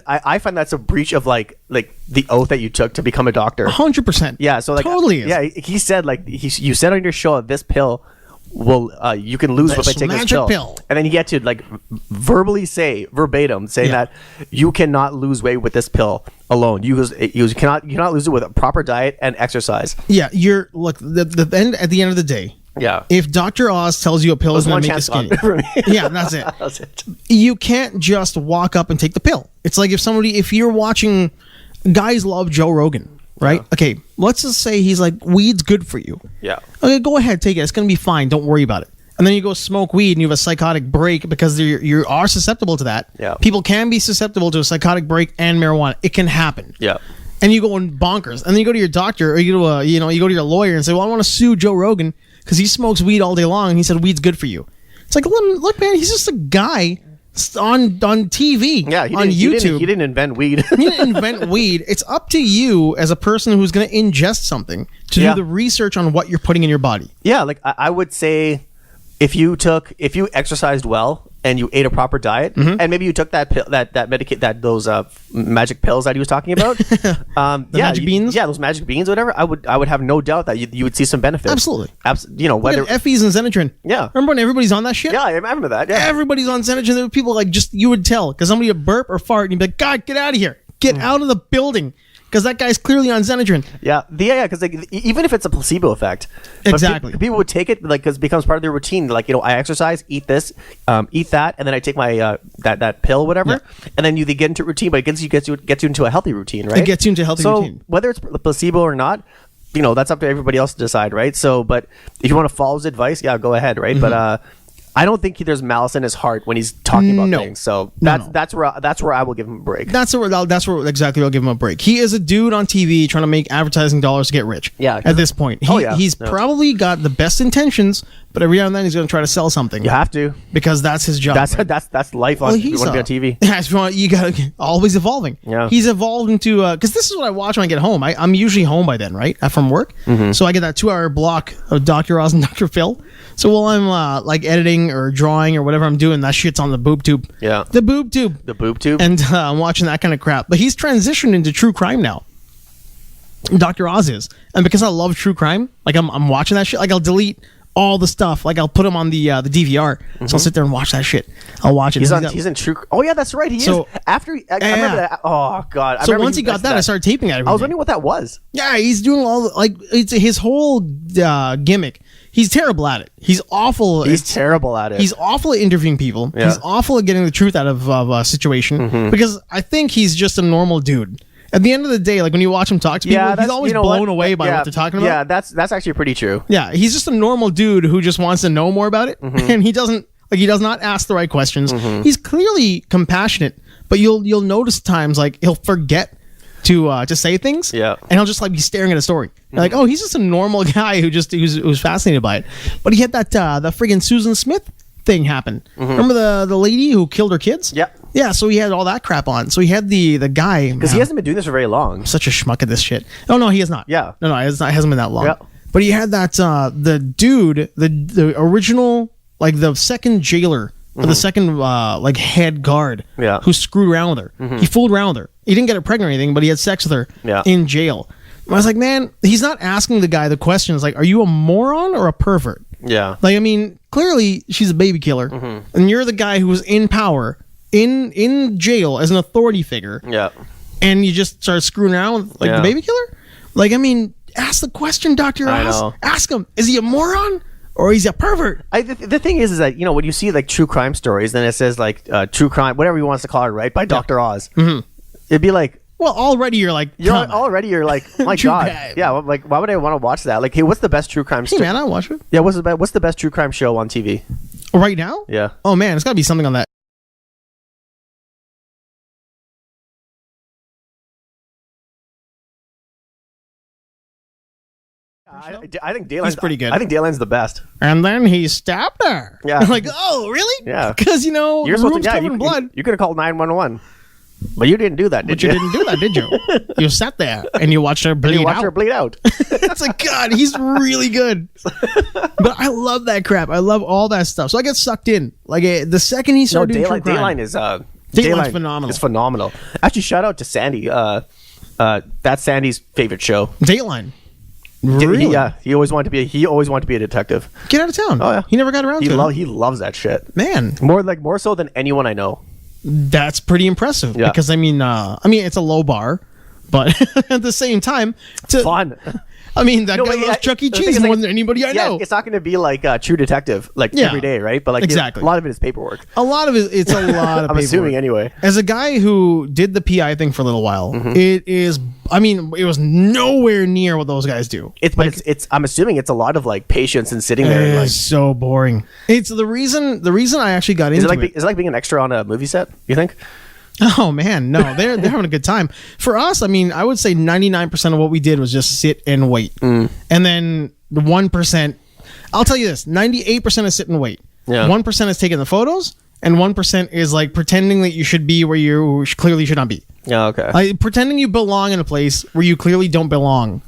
I find that's a breach of like the oath that you took to become a doctor. 100%. Yeah, so like Totally is. yeah, he said like you said on your show that this pill will you can lose weight by This taking this magic pill. pill. And then you get to like verbally say verbatim saying Yeah. that you cannot lose weight with this pill alone. You cannot lose it with a proper diet and exercise. Yeah, at the end of the day, Yeah. If Dr. Oz tells you a pill is going to make you skinny, yeah, that's it. That's it. You can't just walk up and take the pill. It's like if you're watching, guys love Joe Rogan, right? Yeah. Okay, let's just say he's like, weed's good for you. Yeah. Okay, go ahead, take it. It's going to be fine. Don't worry about it. And then you go smoke weed and you have a psychotic break because you are susceptible to that. Yeah. People can be susceptible to a psychotic break and marijuana. It can happen. Yeah. And you go in bonkers. And then you go to your doctor or you go to you go to your lawyer and say, well, I want to sue Joe Rogan because he smokes weed all day long and he said weed's good for you. It's like, look, man, he's just a guy on TV, Yeah, on YouTube. He didn't invent weed. He didn't invent weed. It's up to you as a person who's going to ingest something to do the research on what you're putting in your body. Yeah, like I would say if you exercised well and you ate a proper diet and maybe you took that pill, those magic pills that he was talking about, magic beans? Yeah, those magic beans, whatever, I would have no doubt that you would see some benefits. Absolutely. You know, whether Look at Effie's and Xenotrin. Yeah. Remember when everybody's on that shit? Yeah, I remember that. Yeah. Everybody's on Xenotrin. There were people like you would tell because somebody would burp or fart and you'd be like, God, get out of here. Get out of the building. Because that guy's clearly on Xenotrin. Yeah, because even if it's a placebo effect, exactly, people would take it like because it becomes part of their routine. Like, you know, I exercise, eat this, eat that, and then I take my that pill, whatever, and then they get into routine. But it gets you into a healthy routine, right? It gets you into a healthy routine. So whether it's placebo or not, you know, that's up to everybody else to decide, right? So, but if you want to follow his advice, yeah, go ahead, right? But I don't think there's malice in his heart when he's talking about things. So that's where I will give him a break. That's where exactly I'll give him a break. He is a dude on TV trying to make advertising dollars to get rich. Yeah. At this point, he's probably got the best intentions, but every now and then he's going to try to sell something. You have to, because that's his job. That's life on. You want to be on TV. Yeah, you got to always evolving. Yeah. He's evolved into because this is what I watch when I get home. I'm usually home by then, right, from work. So I get that 2-hour block of Dr. Oz and Dr. Phil. So while I'm like editing or drawing or whatever I'm doing, that shit's on the boob tube. Yeah. The boob tube. The boob tube. And I'm watching that kind of crap. But he's transitioned into true crime now. Dr. Oz is. And because I love true crime, like I'm watching that shit, like I'll delete all the stuff. Like I'll put him on the DVR. So I'll sit there and watch that shit. I'll watch it. He's in true. Oh yeah, that's right. He is. After I remember that. Oh god. So once he got that, I started taping it. I was wondering what that was. Yeah, he's doing it's his whole gimmick. He's terrible at it. He's awful. He's terrible at it. He's awful at interviewing people. Yeah. He's awful at getting the truth out of a situation. Because I think he's just a normal dude. At the end of the day, like when you watch him talk to people, he's always blown away by what they're talking about. Yeah, that's actually pretty true. Yeah, he's just a normal dude who just wants to know more about it, and he does not ask the right questions. He's clearly compassionate, but you'll notice times like he'll forget to say things. Yeah, and he'll just like be staring at a story. Like, oh, he's just a normal guy who's fascinated by it. But he had that friggin' Susan Smith thing happen. Remember the lady who killed her kids? Yeah. Yeah, so he had all that crap on. So he had the guy, because he hasn't been doing this for very long. Such a schmuck at this shit. Oh no, he has not. Yeah. No, it hasn't been that long. Yeah. But he had that the dude, the original, like the second jailer or the second like head guard, who screwed around with her. He fooled around with her. He didn't get her pregnant or anything, but he had sex with her in jail. I was like, man, he's not asking the guy the questions like, are you a moron or a pervert? Yeah. Like, I mean, clearly she's a baby killer, and you're the guy who was in power, in jail as an authority figure. Yeah. And you just start screwing around with the baby killer? Like, I mean, ask the question, Dr. Oz. Ask him, is he a moron or is he a pervert? The thing is that, you know, when you see like true crime stories, then it says like true crime, whatever he wants to call it, right? By Dr. Oz. It'd be like, well, already you're like, my god, crime. yeah. Like, why would I want to watch that? Like, hey, what's the best true crime? Hey, man, I'll watch it. Yeah, what's the best true crime show on TV right now? Yeah. Oh man, it's got to be something on that. I think Dayline's pretty good. I think Dayline's the best. And then he stabbed her. Yeah. Like, oh, really? Yeah. Because you're supposed room's covered in blood. You could have called 911. But you didn't do that, did you? But you didn't do that, did you? You sat there and you watched her bleed out. It's like, God, he's really good. But I love that crap. I love all that stuff. So I get sucked in. Like the second he started doing true crime. Dayline's phenomenal. It's phenomenal. Actually, shout out to Sandy. That's Sandy's favorite show. Dateline. Really? Yeah, he always wanted to be a detective. Get out of town. Oh yeah, he never got around to it. He loves that shit. Man, more so than anyone I know. That's pretty impressive. Yeah. Because I mean, it's a low bar, but at the same time, fun. I mean, that No, guy but loves Chuck E. the thing Cheese is, more like, than anybody I know. It's not going to be like True Detective, like Yeah, every day, right? But like exactly. a lot of it is paperwork. A lot of it's a lot of I'm assuming paperwork. anyway. As a guy who did the PI thing for a little while, it is. I mean, it was nowhere near what those guys do. It's. I'm assuming it's a lot of like patience and sitting there. And, like, It's so boring. It's the reason. The reason I actually got into it. Is it like being an extra on a movie set? You think? Oh man, no, they're having a good time. For us, I mean, I would say 99% of what we did was just sit and wait, and then the 1%. I'll tell you this: 98% is sit and wait. Yeah. 1% is taking the photos, and 1% is like pretending that you should be where you clearly should not be. Yeah. Okay. Like pretending you belong in a place where you clearly don't belong,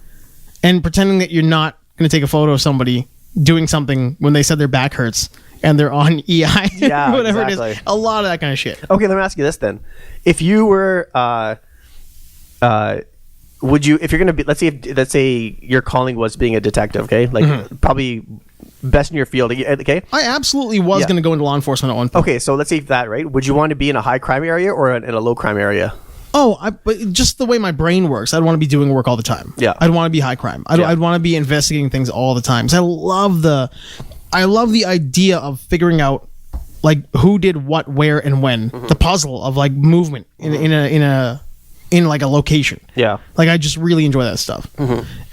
and pretending that you're not going to take a photo of somebody doing something when they said their back hurts and they're on EI, Yeah, whatever it exactly. is. A lot of that kind of shit. Okay, let me ask you this then: if you were, would you, if you're gonna be, let's say your calling was being a detective, okay, like probably best in your field, okay? I absolutely was Yeah. going to go into law enforcement at one point. Okay, so let's say that, right? Would you want to be in a high crime area or in a low crime area? Oh, but just the way my brain works, I'd want to be doing work all the time. Yeah. I'd want to be high crime. Yeah. I'd want to be investigating things all the time. So I love the idea of figuring out like who did what, where, and when. The puzzle of like movement in like a location. Yeah. Like I just really enjoy that stuff,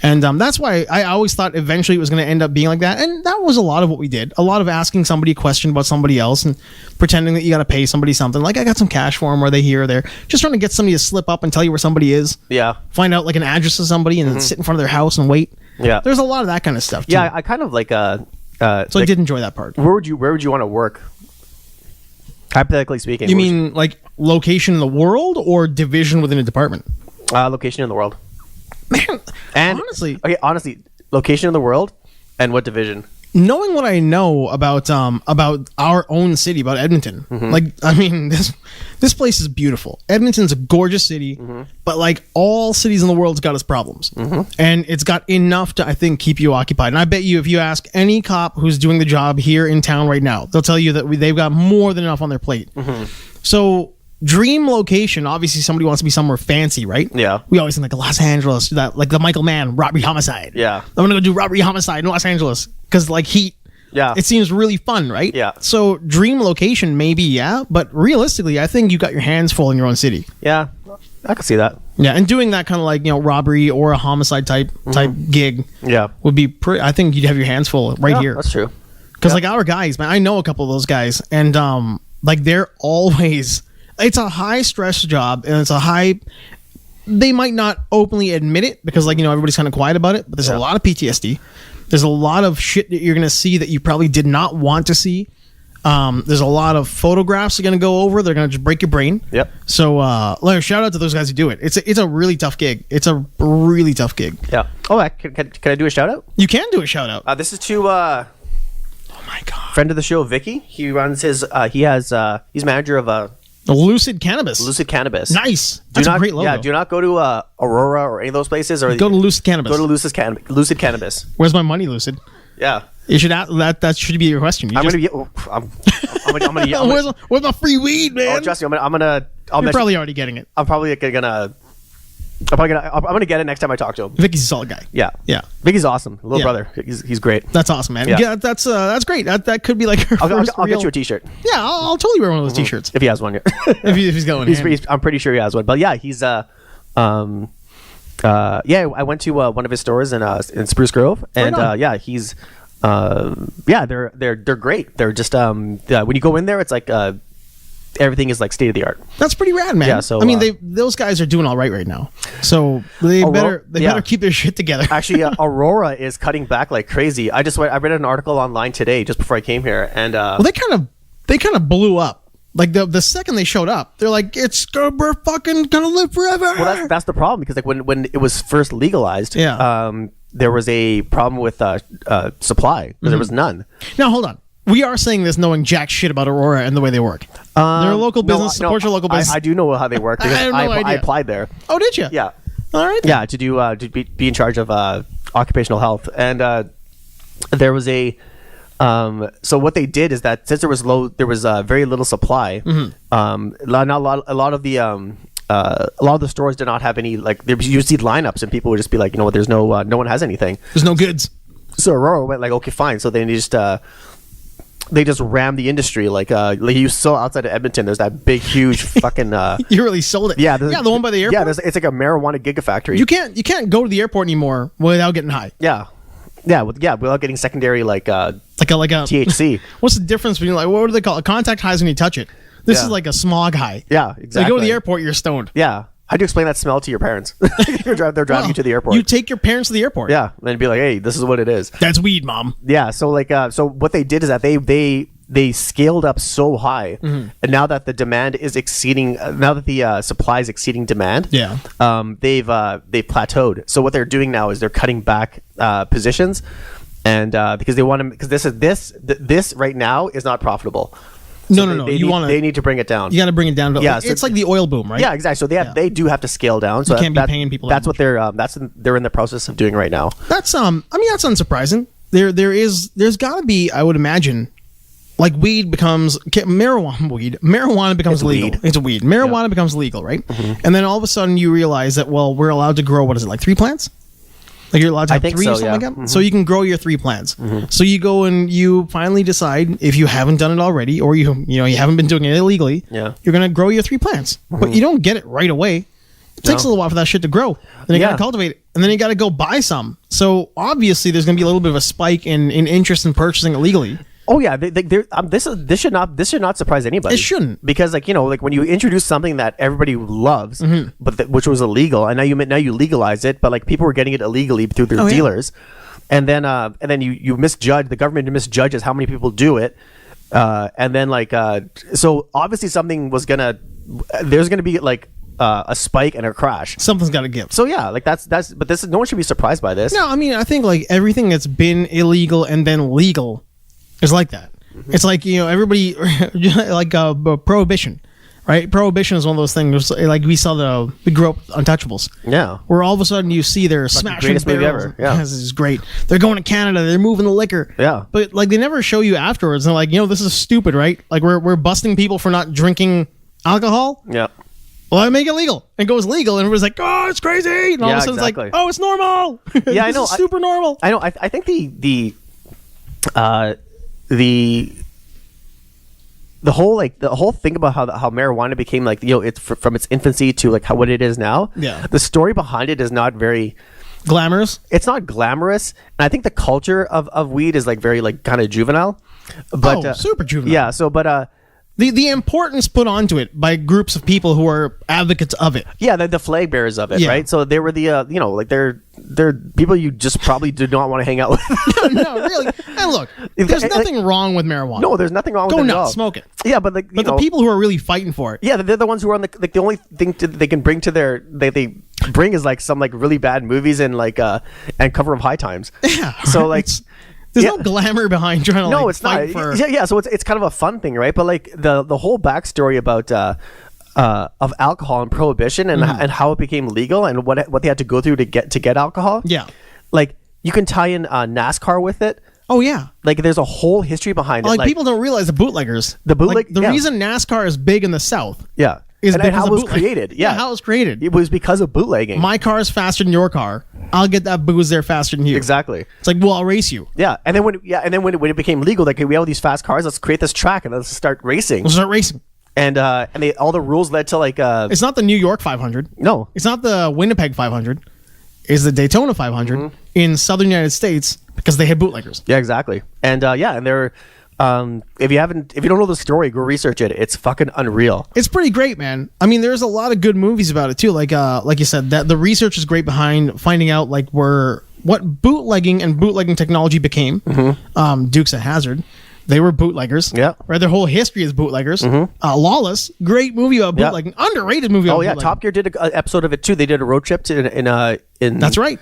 and that's why I always thought eventually it was going to end up being like that. And that was a lot of what we did. A lot of asking somebody a question about somebody else and pretending that you got to pay somebody something. Like I got some cash for them, or they here or there. Just trying to get somebody to slip up and tell you where somebody is. Yeah. Find out like an address of somebody and then sit in front of their house and wait. Yeah. There's a lot of that kind of stuff too. Yeah, I kind of like So I did enjoy that part. Where would you want to work? Hypothetically speaking. You mean like location in the world or division within a department? Location in the world? Man, And honestly, location in the world and what division? knowing what I know about our own city, about Edmonton, like I mean this place is beautiful. Edmonton's a gorgeous city, but like all cities in the world's got its problems, and it's got enough to I think keep you occupied. And I bet you if you ask any cop who's doing the job here in town right now, they'll tell you that they've got more than enough on their plate. So. Dream location, obviously somebody wants to be somewhere fancy, right? Yeah. We always think like Los Angeles, that like the Michael Mann robbery homicide. Yeah. I'm gonna go do robbery homicide in Los Angeles because like heat. Yeah. It seems really fun, right? Yeah. So dream location, maybe, yeah, but realistically, I think you got your hands full in your own city. Yeah. I could see that. Yeah, and doing that kind of like robbery or a homicide type gig. Yeah. Would be pretty. I think you'd have your hands full right here. That's true. Because like our guys, man, I know a couple of those guys, and like they're always. It's a high stress job, and it's a high. They might not openly admit it because, like everybody's kind of quiet about it. But there's a lot of PTSD. There's a lot of shit that you're gonna see that you probably did not want to see. There's a lot of photographs you're gonna go over. They're gonna just break your brain. Yep. So, shout out to those guys who do it. It's a really tough gig. It's a really tough gig. Yeah. Oh, can I do a shout out? You can do a shout out. This is to Oh my god. friend of the show, Vicky. He runs his. He's manager of Lucid Cannabis. Lucid Cannabis. Nice. That's a great logo. Yeah. Do not go to Aurora or any of those places, or Go to Lucid Cannabis. Go to Lucid Cannabis. Where's my money, Lucid? Yeah. You should ask, that should be your question. I'm gonna. Where's my free weed, man? Oh, trust me. I'm gonna. You're probably already getting it. I'm probably gonna get it next time I talk to him. Vicky's a solid guy. Yeah. Yeah. Vicky's awesome. Little Yeah. brother. He's great. That's awesome, man. Yeah. Yeah, that's great. That could be like her first I'll real... get you a T-shirt Yeah, I'll totally wear one of those T-shirts if he has one. if he's going. I'm pretty sure he has one. But yeah, he's I went to one of his stores in Spruce Grove, and he's they're great. They're just when you go in there, it's like everything is like state of the art. That's pretty rad, man. Yeah, so I mean, those guys are doing all right now. So they better keep their shit together. Actually, Aurora is cutting back like crazy. I read an article online today just before I came here, and well, they kind of blew up. Like the second they showed up, they're like, we're fucking gonna live forever. Well, that's the problem, because like when it was first legalized, there was a problem with supply because there was none. Now hold on. We are saying this knowing jack shit about Aurora and the way they work. They're a local business. Support your local business. I do know how they work because I have no idea. I applied there. Oh, did you? Yeah. All right. Yeah, to be in charge of occupational health, and there was a. So what they did is that since there was very little supply, a lot of the a lot of the stores did not have any, like, you see lineups and people would just be like, you know what, there's no one has anything. There's no goods. So Aurora went like, okay, fine. So then they just rammed the industry. Like you saw outside of Edmonton, there's that big, huge fucking. You really sold it. Yeah, the one by the airport. Yeah, it's like a marijuana gigafactory. You can't go to the airport anymore without getting high. Without getting secondary like a THC. What's the difference between, like, what do they call it? A contact high is when you touch it. This is like a smog high. Yeah, exactly. So you go to the airport, you're stoned. Yeah. How do you explain that smell to your parents? They're driving you to the airport. You take your parents to the airport. Yeah, and then be like, hey, this is what it is. That's weed, Mom. Yeah, so like, so what they did is that they scaled up so high, and now that the demand is exceeding, now that the supply is exceeding demand, they've plateaued. So what they're doing now is they're cutting back positions, and because they want to, because this right now is not profitable. So no. They need to bring it down. You got to bring it down. Yeah, it's like the oil boom, right? Yeah, exactly. So they do have to scale down. So you can't be paying people. That's what they're in the process of doing right now. That's I mean, that's unsurprising. There's got to be, I would imagine, like marijuana becomes legal. It's a weed. Marijuana becomes legal, right? Mm-hmm. And then all of a sudden you realize that, well, we're allowed to grow, what is it, like 3 plants? Like you're allowed to have 3 or something like that? Mm-hmm. So you can grow your 3 plants. Mm-hmm. So you go and you finally decide, if you haven't done it already, or you haven't been doing it illegally, you're going to grow your 3 plants. Mm-hmm. But you don't get it right away. It takes a little while for that shit to grow. Then you got to cultivate it. And then you got to go buy some. So obviously there's going to be a little bit of a spike in interest in purchasing illegally. Oh yeah, this should not surprise anybody. It shouldn't, because like when you introduce something that everybody loves, but which was illegal, and now you legalize it, but like people were getting it illegally through their dealers, and then you misjudge, the government misjudges how many people do it, and then so obviously there's gonna be like a spike and a crash. Something's got to give. So yeah, like that's but no one should be surprised by this. No, I mean, I think like everything that's been illegal and then legal is like that. Mm-hmm. It's like, everybody like prohibition, right? Prohibition is one of those things. Like we grew up Untouchables. Yeah. Where all of a sudden you see they're smashing greatest movie ever. Yeah. This is great. They're going to Canada. They're moving the liquor. Yeah. But like they never show you afterwards. They're like, this is stupid, right? Like we're busting people for not drinking alcohol. Yeah. Well, I make it legal. It goes legal, and everyone's like, "Oh, it's crazy!" And all of a sudden, it's like, "Oh, it's normal." Yeah, I know. It's super normal. I know. I think the whole thing about how marijuana became like it's from its infancy to like what it is now. Yeah. The story behind it is not very glamorous. It's not glamorous, and I think the culture of weed is like very like kind of juvenile. But super juvenile. Yeah. So, but the importance put onto it by groups of people who are advocates of it. Yeah, the flag bearers of it, right? So they were the they're people you just probably do not want to hang out with. No, really. And look, there's nothing wrong with marijuana. No, there's nothing wrong with it at all. Go nuts, smoke it. Yeah, but the people who are really fighting for it. Yeah, they're the ones who are on the only thing they can bring to they bring is like some like really bad movies and like and cover of High Times. Yeah. So like. There's no glamour behind trying to it's fight not. for... Yeah, so it's kind of a fun thing, right? But like the whole backstory about of alcohol and prohibition and how it became legal and what they had to go through to get alcohol. Yeah. Like you can tie in NASCAR with it. Oh yeah. Like there's a whole history behind it. Like people don't realize the bootleggers. The reason NASCAR is big in the South. Yeah. Is and how it was created. Yeah. How it was created. It was because of bootlegging. My car is faster than your car. I'll get that booze there faster than you. Exactly. It's like, well, I'll race you. Yeah. And then when it became legal, like we have all these fast cars, let's create this track and let's start racing. Let's start racing. And all the rules led to like it's not the New York 500. No. It's not the Winnipeg 500. It's the Daytona 500 in Southern United States because they had bootleggers. Yeah, exactly. And and they're if you don't know the story, go research it. It's fucking unreal. It's pretty great, man. I mean, there's a lot of good movies about it too. Like you said, that the research is great behind finding out like what bootlegging and bootlegging technology became. Dukes of Hazzard, they were bootleggers. Yeah, right. Their whole history is bootleggers. Lawless, great movie about bootlegging, underrated movie. Oh yeah, Top Gear did an episode of it too. They did a road trip in that's right.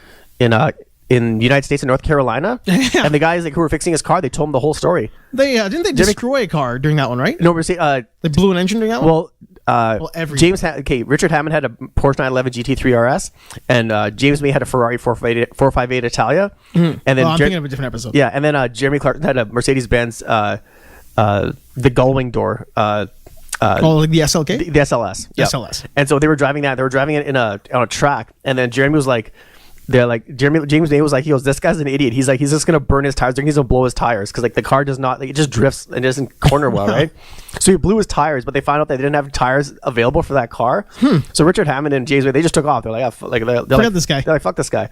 In the United States and North Carolina, and the guys who were fixing his car, they told him the whole story. They didn't they destroy a car during that one, right? No, they blew an engine during that one. Well, Richard Hammond had a Porsche 911 GT3 RS, and James May had a Ferrari 458 Italia, and then I'm thinking of a different episode. Yeah, and then Jeremy Clarkson had a Mercedes Benz the gull wing door. like the SLK, the SLS. Yep. SLS. And so they were driving that. They were driving it on a track, and then Jeremy was like, James May was like, he goes, this guy's an idiot. He's like, he's just gonna burn his tires. He's gonna blow his tires because like the car does not, like, it just drifts and doesn't corner well, right? So he blew his tires, but they found out that they didn't have tires available for that car. So Richard Hammond and James May, they just took off. They're like, Forget this guy. They're like, fuck this guy.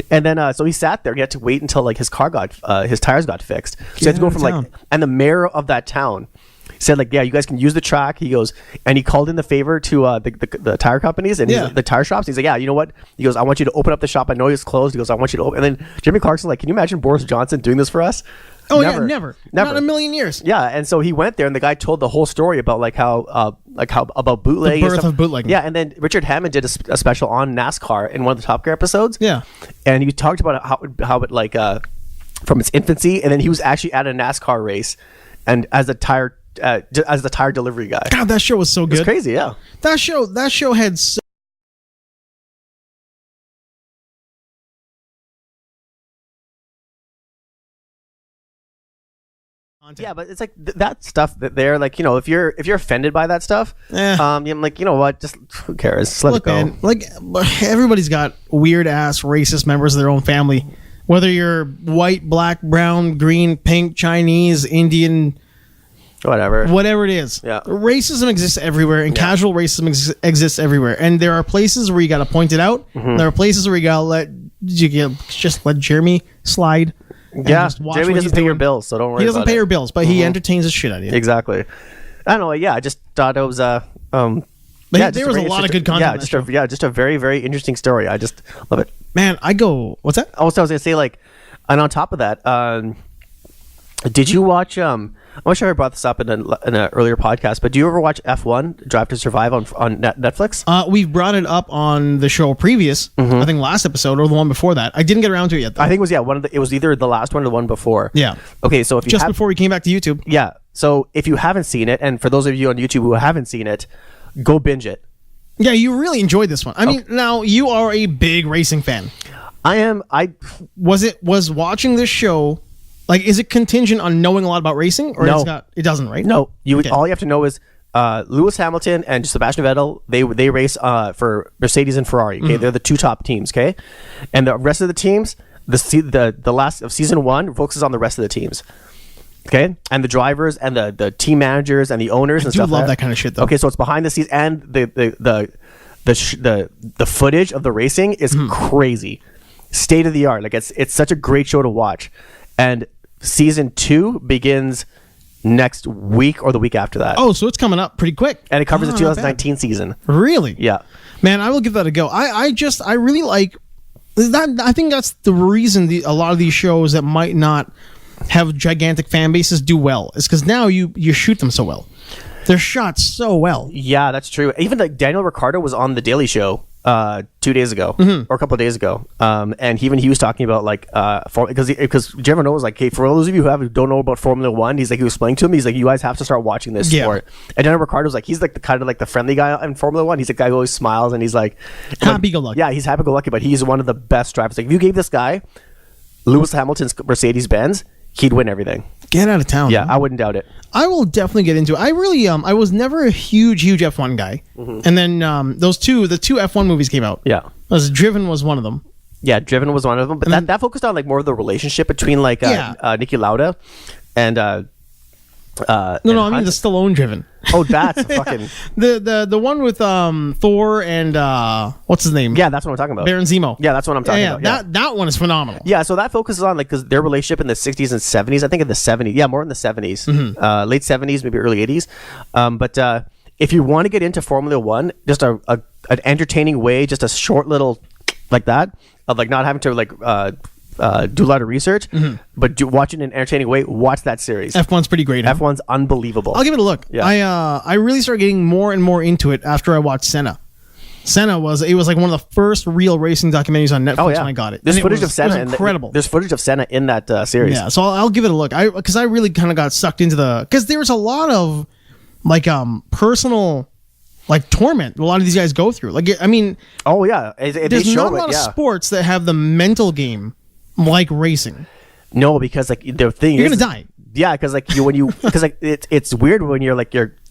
And then so he sat there. He had to wait until like his tires got fixed. So he had to go from like, and the mayor of that town said like, yeah, you guys can use the track. He goes, and he called in the favor to the tire companies and the tire shops. He's like, yeah, you know what? He goes, I want you to open up the shop. I know it's closed. He goes, I want you to open. And then Jimmy Clarkson like, can you imagine Boris Johnson doing this for us? Oh, never. Not in a million years. Yeah, and so he went there, and the guy told the whole story about how about bootlegging, the birth of bootlegging. Yeah, and then Richard Hammond did a special on NASCAR in one of the Top Gear episodes. Yeah, and he talked about how it like from its infancy, and then he was actually at a NASCAR race, and as the tire delivery guy. God, that show was so good. It's crazy, yeah. That show had so yeah, but it's like that stuff that they're like, you know, if you're offended by that stuff, I'm like, you know what, just who cares? Just let it go. Man, like everybody's got weird ass racist members of their own family, whether you're white, black, brown, green, pink, Chinese, Indian, whatever it is. Yeah, racism exists everywhere, and casual racism exists everywhere. And there are places where you got to point it out. There are places where you got to just let Jeremy slide. Yeah, Jeremy doesn't pay your bills, so don't worry. He doesn't pay your bills, but he entertains the shit out of you. Exactly. I don't know. Yeah, I just thought it was there was a lot of good content. Just a very, very interesting story. I just love it. Man, what's that? Also, I was gonna say, like, and on top of that, did you watch? I'm not sure I brought this up in an earlier podcast, but do you ever watch F1 Drive to Survive on Netflix? We've brought it up on the show previous, I think last episode or the one before that. I didn't get around to it yet, though. I think it was it was either the last one or the one before. Yeah. Okay, so if you before we came back to YouTube. Yeah. So if you haven't seen it, and for those of you on YouTube who haven't seen it, go binge it. Yeah, you really enjoyed this one. I mean, now you are a big racing fan. I am. Was watching this show. Like, is it contingent on knowing a lot about racing, or no? It doesn't, right? No, all you have to know is Lewis Hamilton and Sebastian Vettel. They race for Mercedes and Ferrari. Okay, they're the two top teams. Okay, and the rest of the teams, the last of season one focuses on the rest of the teams. Okay, and the drivers and the team managers and the owners and stuff. I love that kind of shit, though. Okay, so it's behind the scenes, and the footage of the racing is crazy, state of the art. Like it's such a great show to watch, and season 2 begins next week or the week after that. Oh, so it's coming up pretty quick. And it covers the 2019 season. Really? Yeah. Man, I will give that a go. I really like that. I think that's the reason a lot of these shows that might not have gigantic fan bases do well, is because now you shoot them so well. They're shot so well. Yeah, that's true. Even like Daniel Ricciardo was on The Daily Show 2 days ago or a couple of days ago, and he was talking about like because Jeremy knows, like, hey, for those of you who don't know about Formula One, he was explaining to him, he's like, you guys have to start watching this sport. And Daniel Ricciardo's like, he's like the kind of like the friendly guy in Formula One. He's the guy who always smiles, and he's like happy-go-lucky. Yeah, he's happy-go-lucky, but he's one of the best drivers. Like, if you gave this guy Lewis Hamilton's Mercedes-Benz, he'd win everything. Get out of town. Yeah, I wouldn't doubt it. I will definitely get into it. I really I was never a huge F1 guy. And then the two F1 movies came out. Yeah. Driven was one of them. Yeah, Driven was one of them. But that focused on like more of the relationship between like Niki Lauda and No, I mean the Stallone Driven. Oh, that's fucking the one with Thor and what's his name? Yeah, that's what I'm talking about. Baron Zemo. Yeah, that's what I'm talking about. Yeah. That one is phenomenal. Yeah, so that focuses on like because their relationship in the 60s and 70s. I think in the 70s. Yeah, more in the 70s, late 70s, maybe early 80s. But if you want to get into Formula One, just an entertaining way, just a short little like that of like not having to like do a lot of research, but watch it in an entertaining way. Watch that series. F1's pretty great. F1's unbelievable. I'll give it a look. Yeah. I really started getting more and more into it after I watched Senna. Senna was like one of the first real racing documentaries on Netflix when I got it. There's footage of Senna. Incredible. There's footage of Senna in that series. Yeah, so I'll give it a look. Because I really kind of got sucked into because there was a lot of like personal like torment a lot of these guys go through. Like, I mean, there's not a lot of sports that have the mental game like racing. No, because like the thing you're gonna die. Yeah, because like because like it's weird when you're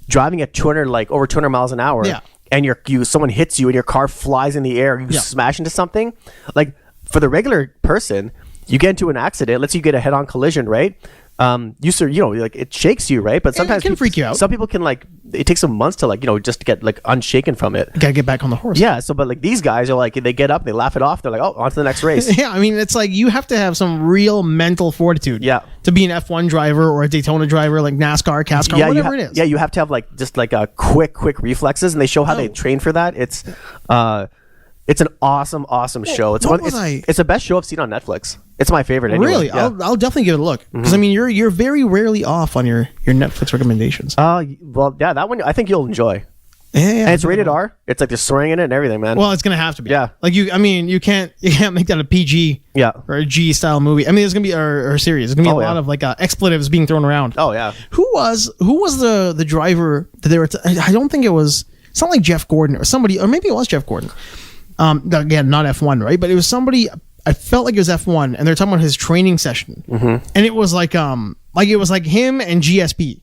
driving at 200 like over 200 miles an hour. Yeah. And someone hits you and your car flies in the air. You smash into something. Like for the regular person, you get into an accident. Let's say you get a head-on collision, right? Like it shakes you, right? But sometimes it can freak you out. Some people can like it takes some months to like just to get like unshaken from it. You gotta get back on the horse. Yeah. So, but like these guys are like they get up, they laugh it off. They're like, oh, on to the next race. Yeah, I mean, it's like you have to have some real mental fortitude. Yeah. To be an F1 driver or a Daytona driver, like NASCAR, CASCAR, whatever it is. Yeah, you have to have like just like a quick reflexes, and they show how they train for that. It's an awesome show. It's it's the best show I've seen on Netflix. It's my favorite. Anyway. Really, yeah. I'll definitely give it a look because I mean you're very rarely off on your Netflix recommendations. Well, yeah, that one I think you'll enjoy. Yeah, and it's rated R. It's like there's swearing in it and everything, man. Well, it's gonna have to be. Yeah. Like you can't make that a PG. Yeah. Or a G style movie. I mean, there's gonna be or series. There's gonna be a lot of like expletives being thrown around. Oh yeah. Who was the driver that they were? I don't think it was. It's not like Jeff Gordon or somebody, or maybe it was Jeff Gordon. Again, not F1, right? But it was somebody. I felt like it was F1, and they're talking about his training session, and it was like it was like him and GSP.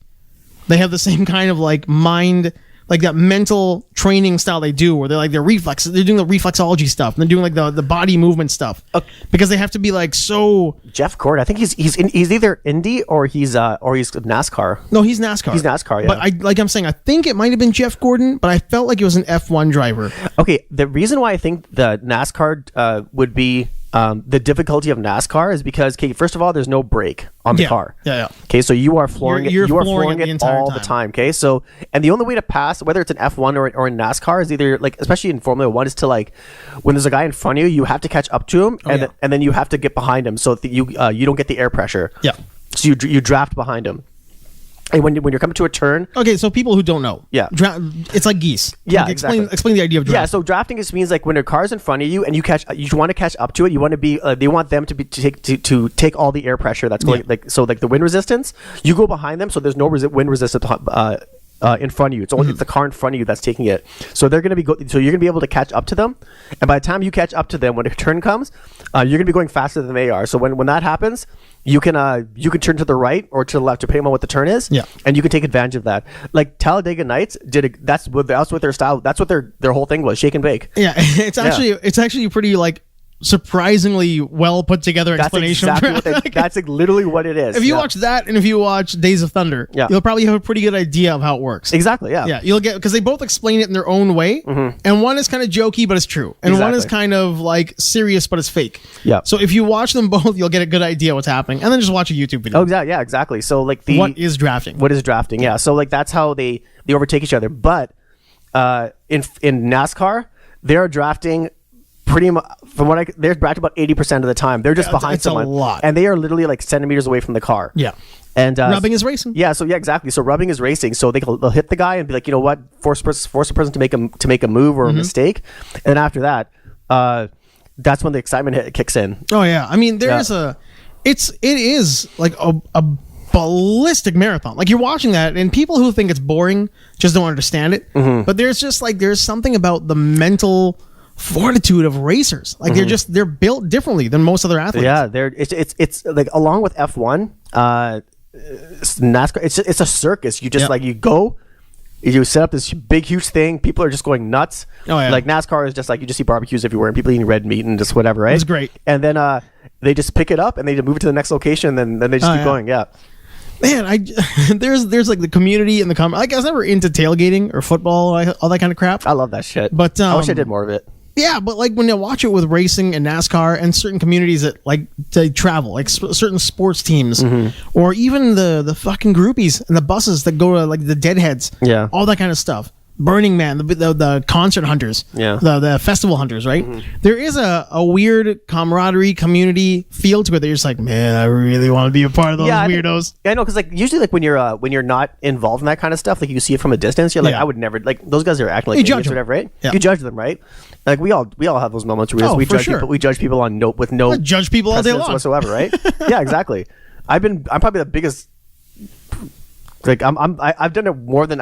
They have the same kind of like mind, like that mental training style they do, where they're doing the reflexology stuff, and they're doing like the body movement stuff, because they have to be like so. Jeff Gordon, I think he's either Indy or he's NASCAR. No, he's NASCAR. He's NASCAR, yeah. But I'm saying, I think it might have been Jeff Gordon, but I felt like it was an F1 driver. Okay, the reason why I think the NASCAR would be the difficulty of NASCAR is because, okay, first of all, there's no brake on the car. Yeah. Okay, so you are flooring it. You are flooring it all the time. Okay, so and the only way to pass, whether it's an F1 or in NASCAR, is either like, especially in Formula One, is to like when there's a guy in front of you, you have to catch up to him, and then you have to get behind him so that you don't get the air pressure. Yeah. So you draft behind him. And when you're coming to a turn, okay, so people who don't know, it's like geese. Yeah, like exactly. Explain the idea of drafting. Yeah, so drafting just means like when a car's in front of you and you want to catch up to it. You want to be, they want them to take all the air pressure that's going like the wind resistance. You go behind them, so there's no wind resistance in front of you. It's only it's the car in front of you that's taking it. So they're going to be so you're going to be able to catch up to them, and by the time you catch up to them, when a turn comes, you're going to be going faster than they are. So when that happens, you can turn to the right or to the left depending on what the turn is. Yeah. And you can take advantage of that. Like Talladega Nights that's what their style. That's what their whole thing was. Shake and bake. Yeah, it's actually pretty like surprisingly well put together explanation. That's like literally what it is. If you watch that, and if you watch Days of Thunder, you'll probably have a pretty good idea of how it works. Exactly. Yeah. Yeah, you'll get, because they both explain it in their own way, and one is kind of jokey but it's true, and one is kind of like serious but it's fake. Yeah. So if you watch them both, you'll get a good idea what's happening, and then just watch a YouTube video. Oh, exactly. Yeah, exactly. So like what is drafting? Yeah. So like that's how they overtake each other. But in NASCAR, they're drafting pretty much they're drafting about 80% of the time. They're just behind someone, a lot, and they are literally like centimeters away from the car. Yeah. And rubbing is racing. Yeah. So yeah, exactly. So rubbing is racing. So they'll hit the guy and be like, you know what, force a person to make a move or a mistake, and after that, that's when the excitement kicks in. Oh yeah. I mean, it is like a ballistic marathon. Like you're watching that, and people who think it's boring just don't understand it. But there's something about the mental fortitude of racers. Like they're built differently than most other athletes. Yeah, it's like, along with F1, NASCAR, it's a circus. You just you go, you set up this big huge thing, people are just going nuts. Oh yeah. Like NASCAR is just like you just see barbecues everywhere and people eating red meat and just whatever, right? It's great. And then they just pick it up and they move it to the next location, and then they just keep going. Yeah. Man, there's like the community and the like I was never into tailgating or football, all that kind of crap. I love that shit. But I wish I did more of it. Yeah, but like when you watch it with racing and NASCAR and certain communities that like to travel, like certain sports teams, or even the fucking groupies and the buses that go to like the Deadheads, all that kind of stuff. Burning Man, the concert hunters, the festival hunters, right? There is a weird camaraderie, community feel to it that you're just like, man, I really want to be a part of those weirdos. I know, because like usually like when you're not involved in that kind of stuff, like you see it from a distance, you're like, I would never, like those guys are acting like idiots or whatever, right? Yeah. You judge them, right? Like we all have those moments where we judge people on with no judge people all day long whatsoever, right? Yeah, exactly. I'm probably the biggest. Like I've done it more than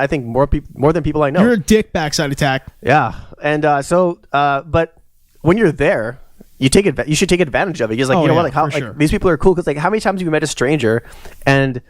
people I know. You're a dick backside attack. Yeah, and but when you're there, you should take advantage of it. Because like what, like how like these people are cool. Because like how many times have you met a stranger, and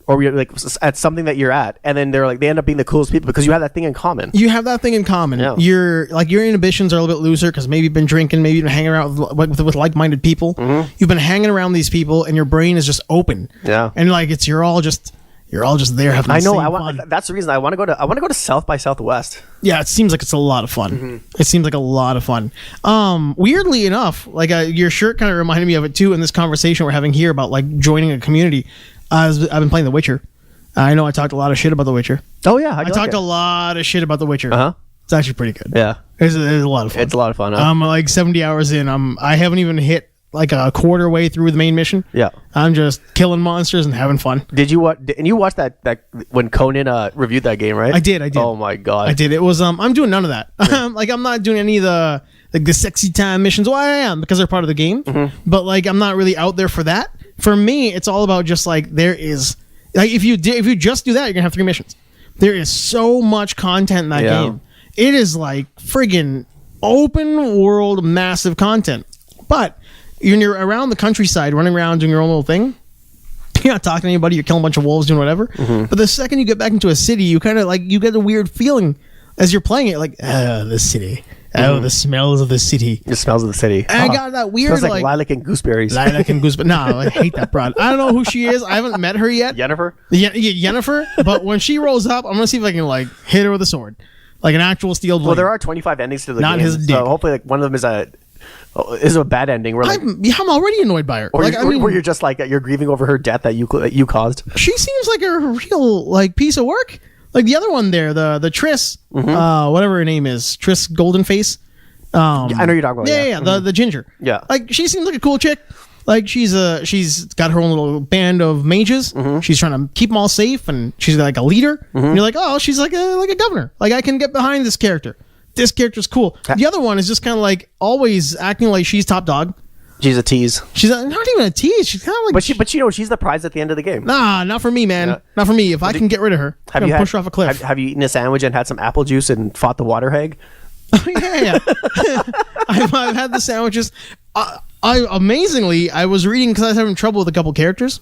or you're like at something that you're at, and then they end up being the coolest people because you have that thing in common. You have that thing in common. Yeah. Your inhibitions are a little bit looser because maybe you've been drinking, maybe you've been hanging around with like-minded people. Mm-hmm. You've been hanging around these people, and your brain is just open. Yeah, and like you're all just there having. I know. Fun. That's the reason I want to go to South by Southwest. Yeah, it seems like it's a lot of fun. Mm-hmm. It seems like a lot of fun. Weirdly enough, like your shirt kind of reminded me of it too in this conversation we're having here about like joining a community. I've been playing The Witcher. I know I talked a lot of shit about The Witcher. Oh yeah, I talked a lot of shit about The Witcher. It's actually pretty good. Yeah, it's a lot of fun. It's a lot of fun. Huh? I'm like 70 hours in. I haven't even hit like a quarter way through the main mission. Yeah, I'm just killing monsters and having fun. Did you watch? And you watched that when Conan reviewed that game, right? I did. Oh my god, I did. It was I'm doing none of that. Yeah. Like I'm not doing any of the sexy time missions. Well, I am because they're part of the game. Mm-hmm. But like I'm not really out there for that. For me, it's all about just like there is like if you just do that, you're gonna have 3 missions. There is so much content in that game. It is like friggin' open world, massive content. But you're around the countryside, running around doing your own little thing. You're not talking to anybody. You're killing a bunch of wolves, doing whatever. Mm-hmm. But the second you get back into a city, you kind of like you get a weird feeling as you're playing it, like the city. Oh, the smells of the city. The smells of the city. And I got that weird smells like lilac and gooseberries. Lilac and gooseberries. No, I hate that broad. I don't know who she is. I haven't met her yet. Yennefer? Yennefer. But when she rolls up, I'm going to see if I can like hit her with a sword. Like an actual steel blade. Well, there are 25 endings to the game. Not his dick. So hopefully like, one of them is a bad ending. Where, like, I'm already annoyed by her. Or where you're just like, you're grieving over her death that you caused. She seems like a real like piece of work. Like the other one there, the Triss, whatever her name is, Triss Goldenface. I know you're talking about. Yeah. The ginger. Yeah. Like she seems like a cool chick. Like she's got her own little band of mages. Mm-hmm. She's trying to keep them all safe, and she's like a leader. Mm-hmm. And you're like, oh, she's like a governor. Like I can get behind this character. This character's cool. The other one is just kind of like always acting like she's top dog. She's a tease. She's not even a tease. She's kind of like. But she's the prize at the end of the game. Nah, not for me, man. Yeah. Not for me. If I can get rid of her, I'm gonna push her off a cliff. Have you eaten a sandwich and had some apple juice and fought the water hag? Yeah. I've had the sandwiches. Amazingly, I was reading because I was having trouble with a couple characters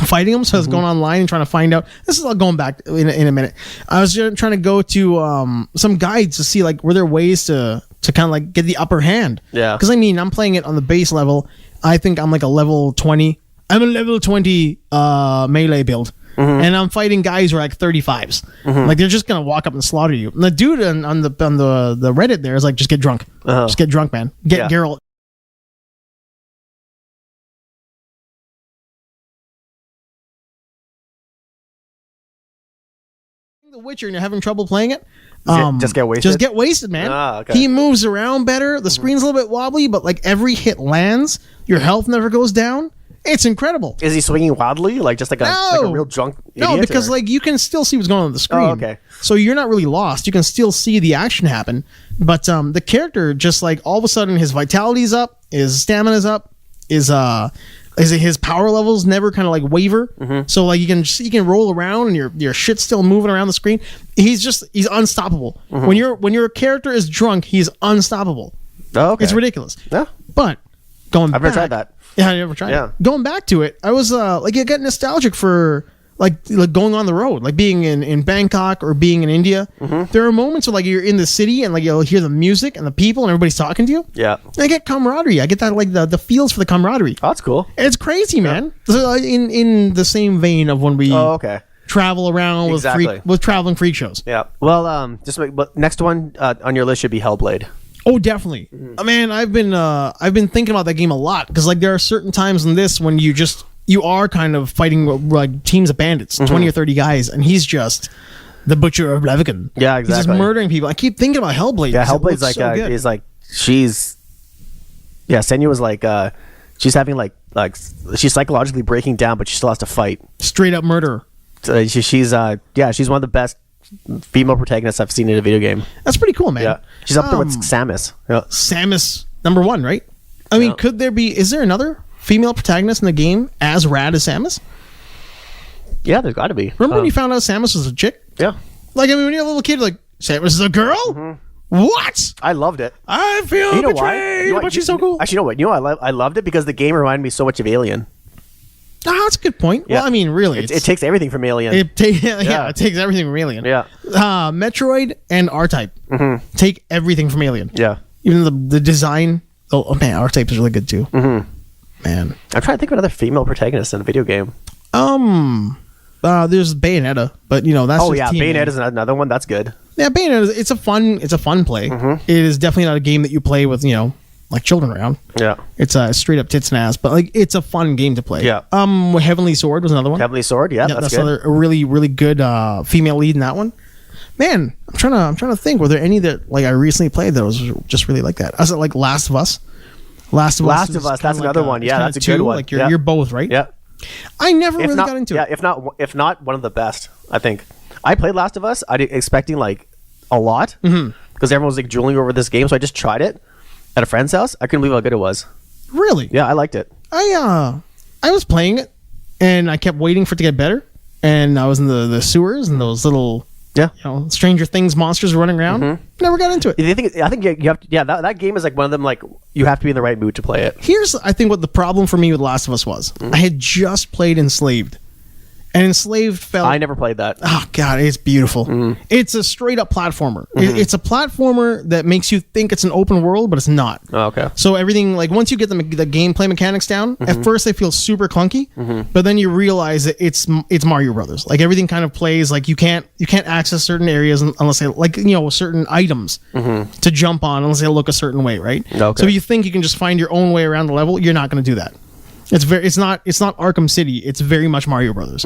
fighting them, so I was going online and trying to find out. This is all going back in a minute. I was just trying to go to some guides to see like were there ways to kind of like get the upper hand. Yeah. Because I mean, I'm playing it on the base level. I think I'm like a level 20. I'm a level 20 melee build. Mm-hmm. And I'm fighting guys who are like 35s. Mm-hmm. Like they're just gonna walk up and slaughter you. And the dude on the Reddit there is like, just get drunk. Just get drunk, man. Get Geralt. The Witcher and you're having trouble playing it. Just get wasted. Just get wasted, man. Okay. He moves around better. The screen's a little bit wobbly, but like every hit lands. Your health never goes down. It's incredible. Is he swinging wildly, like just like a real drunk idiot? No, because like you can still see what's going on the screen. Oh, okay. So you're not really lost. You can still see the action happen. But the character just like all of a sudden his vitality's up, his stamina's up, his power levels never kind of like waver. Mm-hmm. So like you can roll around and your shit's still moving around the screen. He's unstoppable. Mm-hmm. When your character is drunk, he's unstoppable. Oh, okay. It's ridiculous. Yeah. But I've never tried that. Yeah, I never tried it. Going back to it, I was like, I got nostalgic for like going on the road, like being in Bangkok or being in India. Mm-hmm. There are moments where like you're in the city and like you'll hear the music and the people and everybody's talking to you. Yeah, and I get camaraderie. I get that like the feels for the camaraderie. Oh, that's cool. It's crazy, man. So, in the same vein of when we travel around with traveling freak shows. Yeah. Well, but next one on your list should be Hellblade. Oh, definitely. Mm-hmm. Man, I've been thinking about that game a lot because like there are certain times in this when you are kind of fighting like teams of bandits, 20 or 30 guys, and he's just the butcher of Levigan. Yeah, exactly. He's just murdering people. I keep thinking about Hellblade. Yeah, Hellblade's like is like Senya was like she's having like she's psychologically breaking down, but she still has to fight. Straight up murderer. So she's one of the best female protagonists I've seen in a video game. That's pretty cool, man. Yeah, she's up there with Samus. Yeah. Samus #1, right? I mean, is there another female protagonist in the game as rad as Samus? Yeah, there's got to be. Remember when you found out Samus was a chick? Yeah. Like, I mean, when you're a little kid, like, Samus is a girl? Mm-hmm. What? I loved it. I feel betrayed, but she's so cool. Actually, you know what? I loved it because the game reminded me so much of Alien. That's a good point. Yeah. Well, I mean, really, It takes everything from Alien. it takes everything from Alien. Yeah. Metroid and R-Type take everything from Alien. Yeah. Even the design. Oh man, R-Type is really good too. Man, I'm trying to think of another female protagonist in a video game. there's Bayonetta, but that's Oh just yeah, team Bayonetta game. is another one. That's good. Yeah, Bayonetta. It's a fun play. It is definitely not a game that you play with like children around. Yeah. It's straight up tits and ass, but like it's a fun game to play. Yeah. Heavenly Sword was another one. Heavenly Sword. Yeah, that's good. another a really really good female lead in that one. Man, I'm trying to think. Were there any that like I recently played that was just really like that? I was like Last of Us. Last of Us. That's another one. Yeah, that's a good one. Like you're both right. Yeah. I never really not, got into yeah, it. if not one of the best, I think. I played Last of Us. I did expecting like a lot because everyone was like drooling over this game, so I just tried it at a friend's house. I couldn't believe how good it was. Really? Yeah, I liked it. I was playing it and I kept waiting for it to get better, and I was in the sewers and those little Stranger Things monsters were running around. Never got into it. I think you have to, that game is like one of them, like you have to be in the right mood to play it. Here's I think what the problem for me with Last of Us was. I had just played Enslaved. And Enslaved felt... I never played that. Oh, God, it's beautiful. It's a straight-up platformer. It's a platformer that makes you think it's an open world, but it's not. Oh, okay. So everything, like, once you get the gameplay mechanics down, at first they feel super clunky, but then you realize that it's Mario Brothers. Like, everything kind of plays, like, you can't access certain areas unless they, like, certain items to jump on unless they look a certain way, right? Okay. So if you think you can just find your own way around the level, you're not going to do that. It's not Arkham City. It's very much Mario Brothers.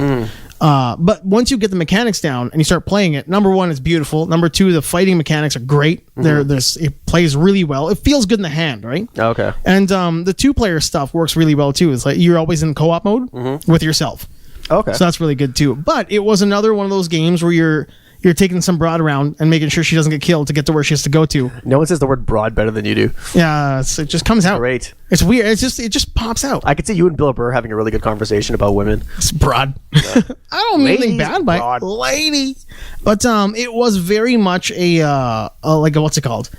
But once you get the mechanics down and you start playing it, number one, it's beautiful. Number two, the fighting mechanics are great. It plays really well. It feels good in the hand, right? Okay. And the 2-player stuff works really well too. It's like you're always in co-op mode with yourself. Okay. So that's really good too. But it was another one of those games where you're taking some broad around and making sure she doesn't get killed to get to where she has to go to. No one says the word broad better than you do. Yeah, it just comes out. Great. It's weird. It just pops out. I could see you and Bill Burr having a really good conversation about women. It's broad. I don't mean anything bad by broad. lady, but it was very much a like what's it called?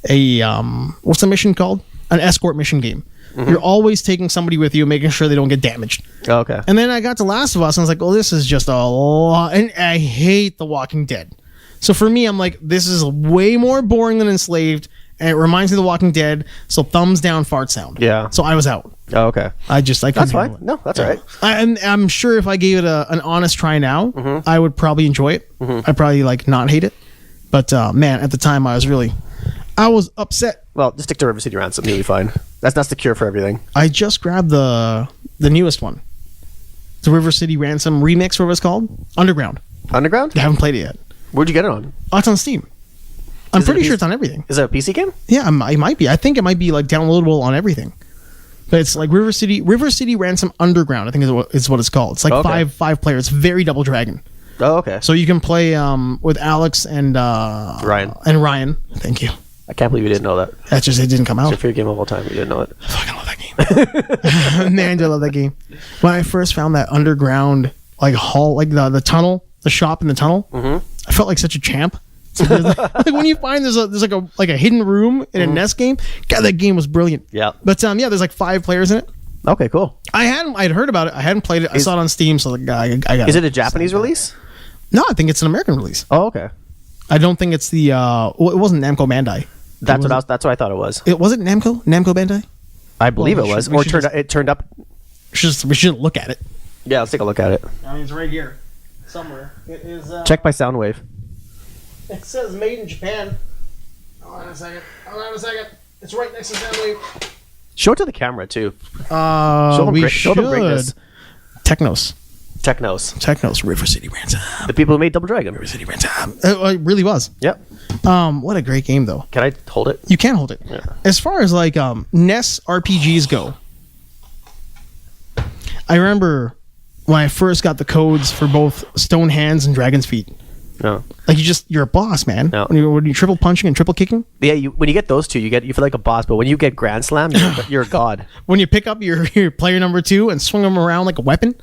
What's the mission called? An escort mission game. You're always taking somebody with you, making sure they don't get damaged. Oh, okay. And then I got to Last of Us, and I was like, "Oh, this is just a lot." And I hate The Walking Dead. So for me, I'm like, "This is way more boring than Enslaved." And it reminds me of The Walking Dead, so thumbs down, fart sound. Yeah. So I was out. Oh, okay. I couldn't That's handle fine. it. No, that's all right. And I'm sure if I gave it an honest try now, I would probably enjoy it. I'd probably like not hate it. But man, at the time, I was upset. Well, just stick to River City Ransom. You'll be fine. That's the cure for everything. I just grabbed the newest one, the River City Ransom remix. What was it called? Underground. Underground? I haven't played it yet. Where'd you get it on? Oh, it's on Steam. I'm Is it pretty a sure it's on everything. Is it a PC game? Yeah, it might be. I think it might be like downloadable on everything. But it's like River City Ransom Underground. I think is what it's called. It's like five players. It's very Double Dragon. Oh, okay. So you can play with Alex and Ryan. Thank you. I can't believe you didn't know that. That's just it didn't come It's out. your favorite game of all time. You didn't know it. I fucking love that game. Man, do I love that game. When I first found that underground like hall, like the tunnel, the shop in the tunnel, I felt like such a champ. So like when you find there's like a hidden room in a NES game, God, that game was brilliant. Yeah. But there's like 5 players in it. Okay, cool. I'd heard about it. I hadn't played it. I saw it on Steam, so like I got. Is it a Japanese release? No, I think it's an American release. Oh, okay. I don't think it's the. Well, it wasn't Namco Bandai. That's what I thought it was. It wasn't Namco Bandai. I believe it was, or it turned up. We should look at it. Yeah, let's take a look at it. I mean, it's right here, somewhere. It is. Check by Soundwave. It says made in Japan. Hold on a second. It's right next to Soundwave. Show it to the camera too. Show them greatness. Technos, River City Ransom. The people who made Double Dragon. River City Ransom. It really was. Yep. What a great game, though. Can I hold it? You can hold it. Yeah. As far as like NES RPGs go, I remember when I first got the codes for both Stone Hands and Dragon's Feet. No. Like you're a boss, man. No. When you triple punching and triple kicking. Yeah, when you get those two, you feel like a boss. But when you get Grand Slam, you're a god. When you pick up your player number 2 and swing them around like a weapon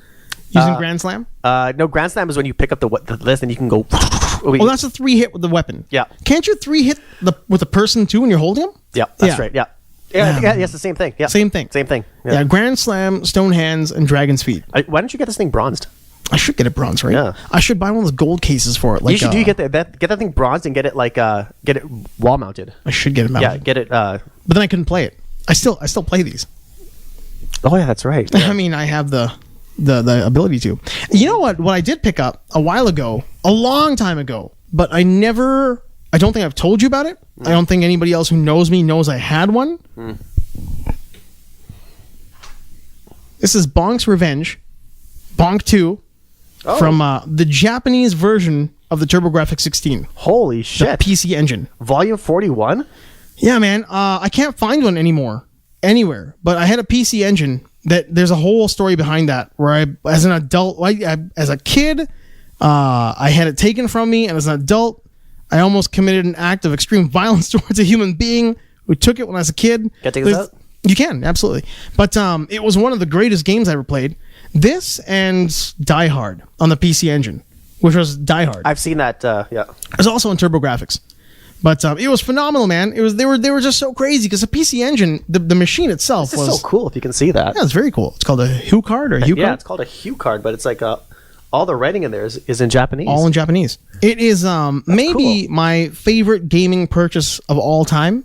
using Grand Slam. No, Grand Slam is when you pick up the list and you can go. Oh, that's a 3-hit with the weapon. Yeah. Can't you 3-hit with the person too when you're holding them? Yeah, that's right. Yeah. Yeah, it's the same thing. Yeah, Same thing. Same thing. Yeah, Grand Slam, Stone Hands, and Dragon's Feet. Why don't you get this thing bronzed? I should get it bronze, right? Yeah. I should buy one of those gold cases for it. Like, You get that thing bronzed and get it get it wall mounted. I should get it mounted. Yeah, get it. But then I couldn't play it. I still play these. Oh yeah, that's right. Yeah. I mean, I have the ability to. You know what? What I did pick up a while ago, a long time ago, but I don't think I've told you about it. I don't think anybody else who knows me knows I had one. This is Bonk's Revenge, Bonk 2, from the Japanese version of the TurboGrafx 16. Holy The shit! PC Engine. Volume 41. Yeah, man. I can't find one anymore anywhere. But I had a PC Engine that there's a whole story behind that where I, as an adult, as a kid, I had it taken from me, and as an adult, I almost committed an act of extreme violence towards a human being who took it when I was a kid. Can I take this out? You can, absolutely. But it was one of the greatest games I ever played. This and Die Hard on the PC Engine, which was Die Hard. I've seen that. Yeah. It was also on TurboGrafx. But it was phenomenal, man. It was they were just so crazy because the PC Engine, the machine itself This was is so cool if you can see that. Yeah, it's very cool. It's called a Hue card or Hue Yeah, card. it's called a Hue card, but it's like all the writing in there is in Japanese. All in Japanese. It is maybe cool. my favorite gaming purchase of all time.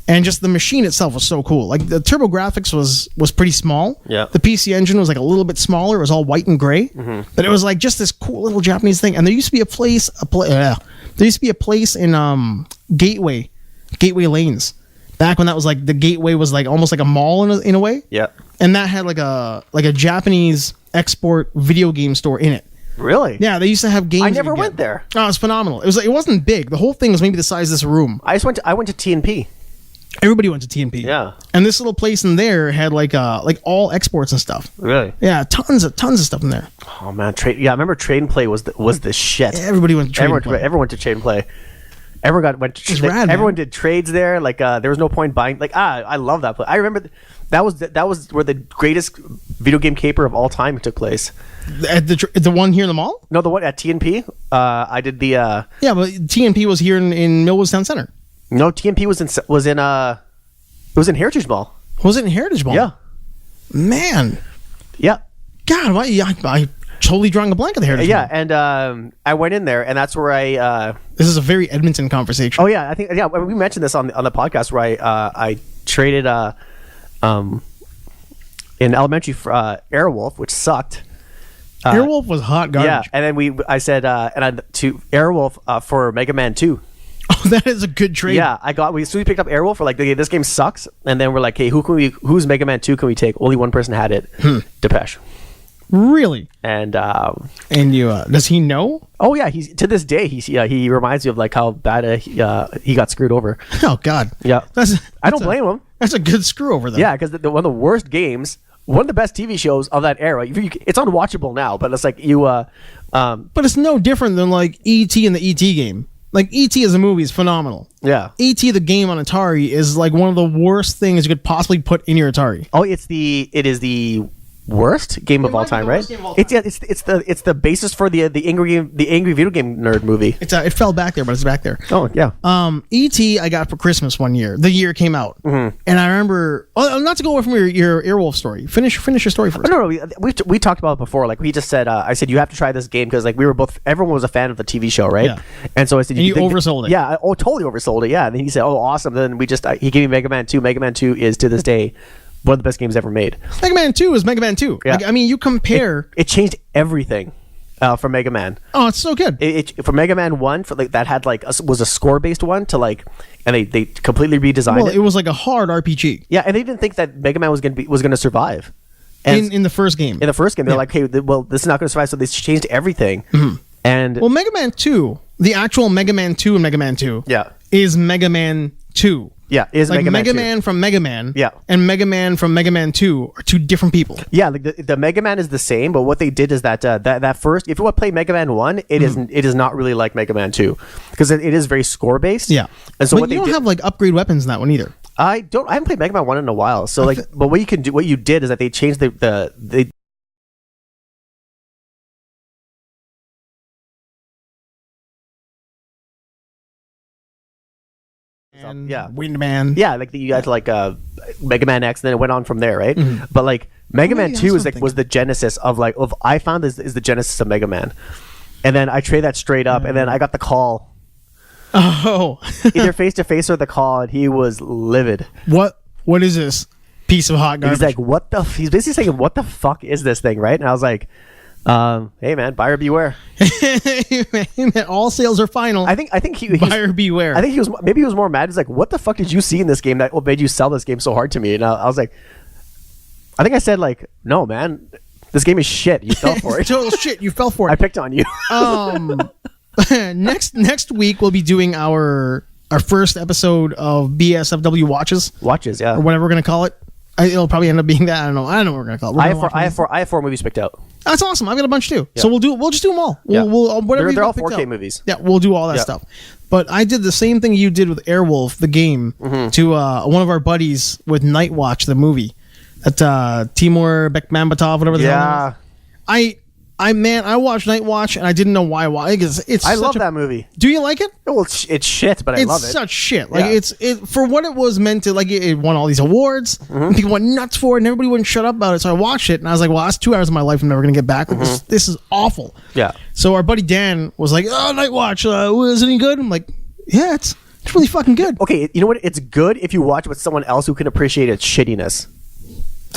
And just the machine itself was so cool. Like the TurboGrafx was pretty small. Yeah. The PC Engine was like a little bit smaller. It was all white and gray. But it was like just this cool little Japanese thing. And there used to be a place in Gateway Lanes, back when that was like the Gateway was like almost like a mall in a way. Yeah. And that had like a Japanese export video game store in it. Really? Yeah, they used to have games. I that never you went get. there. Oh, it was phenomenal. It wasn't big. The whole thing was maybe the size of this room. I went to TNP. Everybody went to TNP. Yeah. And this little place in there had like all exports and stuff. Really? Yeah, tons of stuff in there. Oh man, trade. Yeah, I remember Trade and Play was the shit. Everybody went to Trade and Play. Everyone went to Trade and Play. Everyone rad, did trades there. Like there was no point buying. Like I love that place. I remember that was where the greatest video game caper of all time took place. At the one here in the mall? No, the one at TNP. I did the. Yeah, but TNP was here in Millwoods Town Center. No, TNP was in Heritage Mall. Was it in Heritage Mall? Yeah. Man. Yeah. God, I totally drawing a blank of the Heritage Mall. Yeah, and I went in there, and that's where I. This is a very Edmonton conversation. Oh yeah, I think we mentioned this on the podcast where I traded in elementary for Airwolf, which sucked. Airwolf was hot garbage. Yeah, and then I said to Airwolf for Mega Man 2. Oh, that is a good trade. Yeah, we picked up Airwolf. We're like, okay, this game sucks, and then we're like, hey, who's Mega Man 2 can we take? Only one person had it. Depeche. Really? And you does he know? Oh yeah, he's to this day he reminds me of like how bad he got screwed over. Oh God. Yeah. I don't blame him. That's a good screw over though. Yeah, because one of the worst games, one of the best TV shows of that era. It's unwatchable now, but it's like But it's no different than like E.T. and the E.T. game. Like E.T. as a movie is phenomenal. Yeah. E.T. the game on Atari is like one of the worst things you could possibly put in your Atari. Oh, it is the worst game of all time, right? It's the basis for the angry video game nerd movie. It fell back there, but it's back there. Oh yeah. E.T. I got for Christmas one year. The year it came out, and I remember. Oh, not to go away from your Airwolf story. Finish your story first. No. We talked about it before. Like we just said, I said you have to try this game because like everyone was a fan of the TV show, right? Yeah. And so I said you oversold it. Yeah. Totally oversold it. Yeah. And then he said, oh, awesome. Then he gave me Mega Man 2. Mega Man 2 is to this day one of the best games ever made. Mega Man 2 is Mega Man 2. Yeah. Like, I mean, you compare. It changed everything for Mega Man. Oh, it's so good. For Mega Man 1, for like that had like was a score based one to like, and they completely redesigned it. It was like a hard RPG. Yeah, and they didn't think that Mega Man was gonna survive. And in the first game. In the first game, they're like, hey, well, this is not going to survive, so they changed everything. And Mega Man 2, the actual Mega Man 2 and Mega Man 2, is Mega Man 2. Yeah, is like Mega Man 2. from Mega Man, Yeah. and Mega Man from Mega Man 2 are two different people. Yeah, like the Mega Man is the same, but what they did is that that first, if you want to play Mega Man 1, it is not really like Mega Man 2 because it is very score based. Yeah, and so but you don't have like upgrade weapons in that one either. I haven't played Mega Man 1 in a while. So like, but what you did is that they changed the stuff. Yeah. Windman. Yeah, like you had like Mega Man X, and then it went on from there, right? Mm-hmm. But like Mega Man maybe 2 that's is like something. was the genesis of like I found this is the genesis of Mega Man, and then I traded that straight up, and then I got the call, Oh. either face to face or the call, and he was livid. What is this piece of hot garbage? He's like, "What the?" He's basically saying, "What the fuck is this thing?" Right? And I was like, "Hey man, buyer beware." All sales are final. I think he Buyer beware. I think he was more mad. He's like, "What the fuck did you see in this game that made you sell this game so hard to me?" And I was like, I think I said like, "No man, this game is shit. You fell for it. Total shit. You fell for I it. picked on you." Next week we'll be doing our first episode of BSFW watches Watches, yeah. or whatever we're gonna call it. It'll probably end up being that. I don't know what we're gonna call it. We're I gonna have watch four movies picked out. That's awesome. I've got a bunch too. Yeah. So we'll just do them all. Yeah. We'll whatever They're all you've got 4K picked out. movies. Yeah, we'll do all that Yeah. stuff. But I did the same thing you did with Airwolf, the game, to one of our buddies with Night Watch, the movie. That Timur Bekmambetov, whatever the hell. Yeah. I watched Night Watch and I didn't know why. It's I such love a- that movie. Do you like it? Well, it's shit, but I It's love it. such shit. Like Yeah. it for what it was meant to. Like it won all these awards. Mm-hmm. And people went nuts for it, and everybody wouldn't shut up about it. So I watched it, and I was like, "Well, that's 2 hours of my life I'm never gonna get back. Like, this is awful." Yeah. So our buddy Dan was like, "Oh, Night Watch, was it any good?" I'm like, "Yeah, it's really fucking good." Okay, you know what? It's good if you watch it with someone else who can appreciate its shittiness.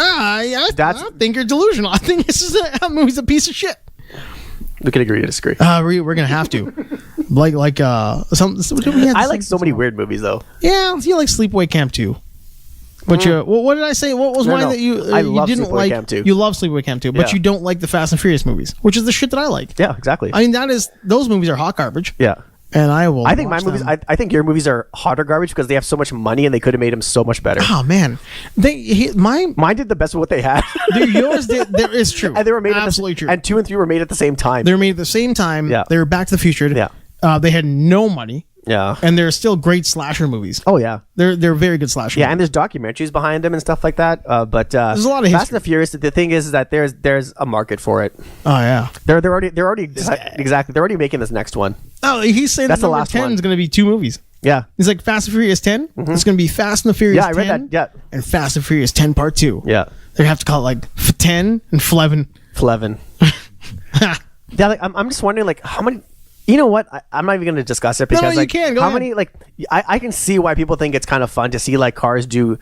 I That's- think you're delusional. I think that movie's a piece of shit. We can agree to disagree. We're gonna have to, I like so many weird movies though. Yeah, you like Sleepaway Camp 2. But what did I say? What was mine No. that you I you love didn't Sleepaway like? Camp 2. You love Sleepaway Camp 2, but Yeah. you don't like the Fast and Furious movies, which is the shit that I like. Yeah, exactly. I mean, those movies are hot garbage. Yeah. And I will. I think my watch movies. them. I think your movies are hotter garbage because they have so much money and they could have made them so much better. Oh man, Mine did the best of what they had, yours did. There is true. and they were made absolutely at the, true. And 2 and 3 were made at the same time. They were made at the same time. Yeah. They were Back to the Future. Yeah. They had no money, Yeah. and they're still great slasher movies. Oh yeah. They're very good slasher. Yeah, movies. and there's documentaries behind them and stuff like that. But There's a lot of Fast history. and the Furious. The thing is that there's a market for it. Oh yeah. They're already exactly. They're already making this next one. Oh, he's saying That's that the number last 10 one. is going to be 2 movies. Yeah. He's like Fast and Furious 10. It's going to be Fast and the Furious Yeah, I 10. read that. Yeah. And Fast and Furious 10 Part 2. Yeah. They're going to have to call it like 10 and 11. Flevin. Yeah, like I'm just wondering like how many. You know what? I'm not even going to discuss it because no, you like can. Go how ahead. many like I can see why people think it's kind of fun to see like cars do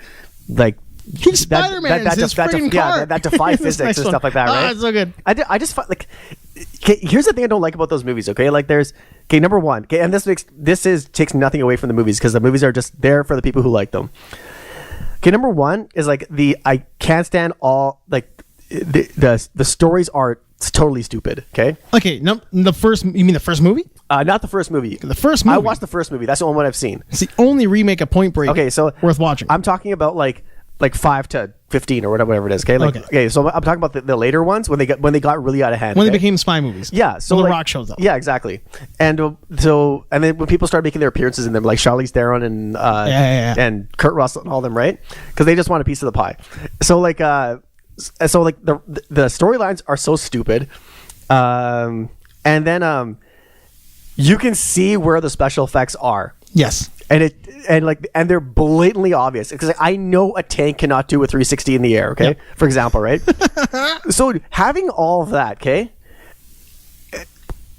like He's Spider-Man. It's his friggin' car. that defy This physics next and one. stuff like that, right? Oh, it's so good. I just find like okay, here's the thing I don't like about those movies. Okay, like there's number one. Okay, and this takes nothing away from the movies because the movies are just there for the people who like them. Okay, number one is like I can't stand all like the stories are totally stupid. Okay, Okay, no, you mean the first movie? not the first movie. The first movie. I watched the first movie. That's the only one I've seen. It's the only remake of Point Break. Okay, so worth watching. I'm talking about like 5 to 15 or whatever it is. Okay, like, Okay. okay. So I'm talking about the later ones when they got really out of hand. when okay? they became spy movies. Yeah, so when The like- Rock shows up. Yeah, exactly. And and then when people start making their appearances in them, like Charlize Theron and Yeah. and Kurt Russell and all them, right? Because they just want a piece of the pie. So like the storylines are so stupid, and then you can see where the special effects are. Yes. And they're blatantly obvious because I know a tank cannot do a 360 in the air. Okay, Yep. for example, right? So having all of that, okay,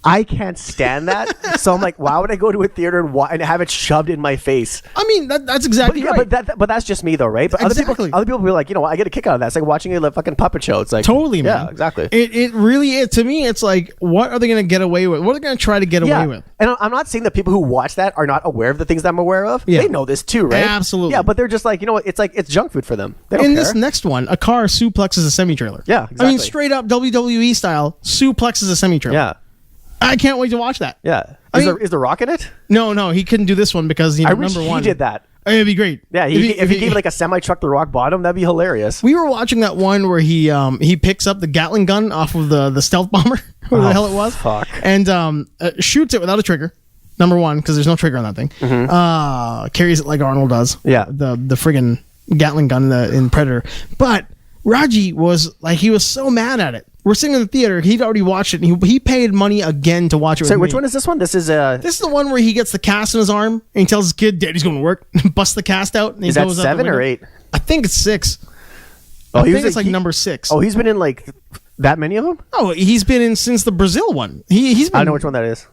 I can't stand that. So I'm like, why would I go to a theater and have it shoved in my face? I mean, that's exactly Yeah, right. but that's just me though, right? But Exactly. other people be like, you know, I get a kick out of that. It's like watching a fucking puppet show. It's like Totally, man. Yeah, exactly. It really is. To me, it's like, what are they going to get away with? What are they going to try to get away with? And I'm not saying that people who watch that are not aware of the things that I'm aware of. Yeah. They know this too, right? Absolutely. Yeah, but they're just like, you know what? It's like it's junk food for them. They don't In care. this next one, a car suplexes a semi-trailer. Yeah, I mean, exactly. straight up WWE style, suplexes a semi-trailer. Yeah. I can't wait to watch that. Yeah. I mean- Is the Rock in it? No, he couldn't do this one because, I wish number one. he did that. It'd be great. Yeah, if he gave like a semi truck the Rock bottom, that'd be hilarious. We were watching that one where he picks up the Gatling gun off of the stealth bomber, whatever the hell it was. Fuck. And shoots it without a trigger. Number one, because there's no trigger on that thing. Carries it like Arnold does. Yeah. The friggin' Gatling gun in Predator. But Raji was like, he was so mad at it. We're sitting in the theater. He'd already watched it. And he paid money again to watch it. So with which me. one is this one? This is the one where he gets the cast in his arm and he tells his kid, "Daddy's going to work," and busts the cast out. And he is that goes out the 7 or window. 8? I think it's 6. Oh, I think it's like number 6. Oh, he's been in like that many of them? Oh, he's been in since the Brazil one. He's been, I don't know which one that is.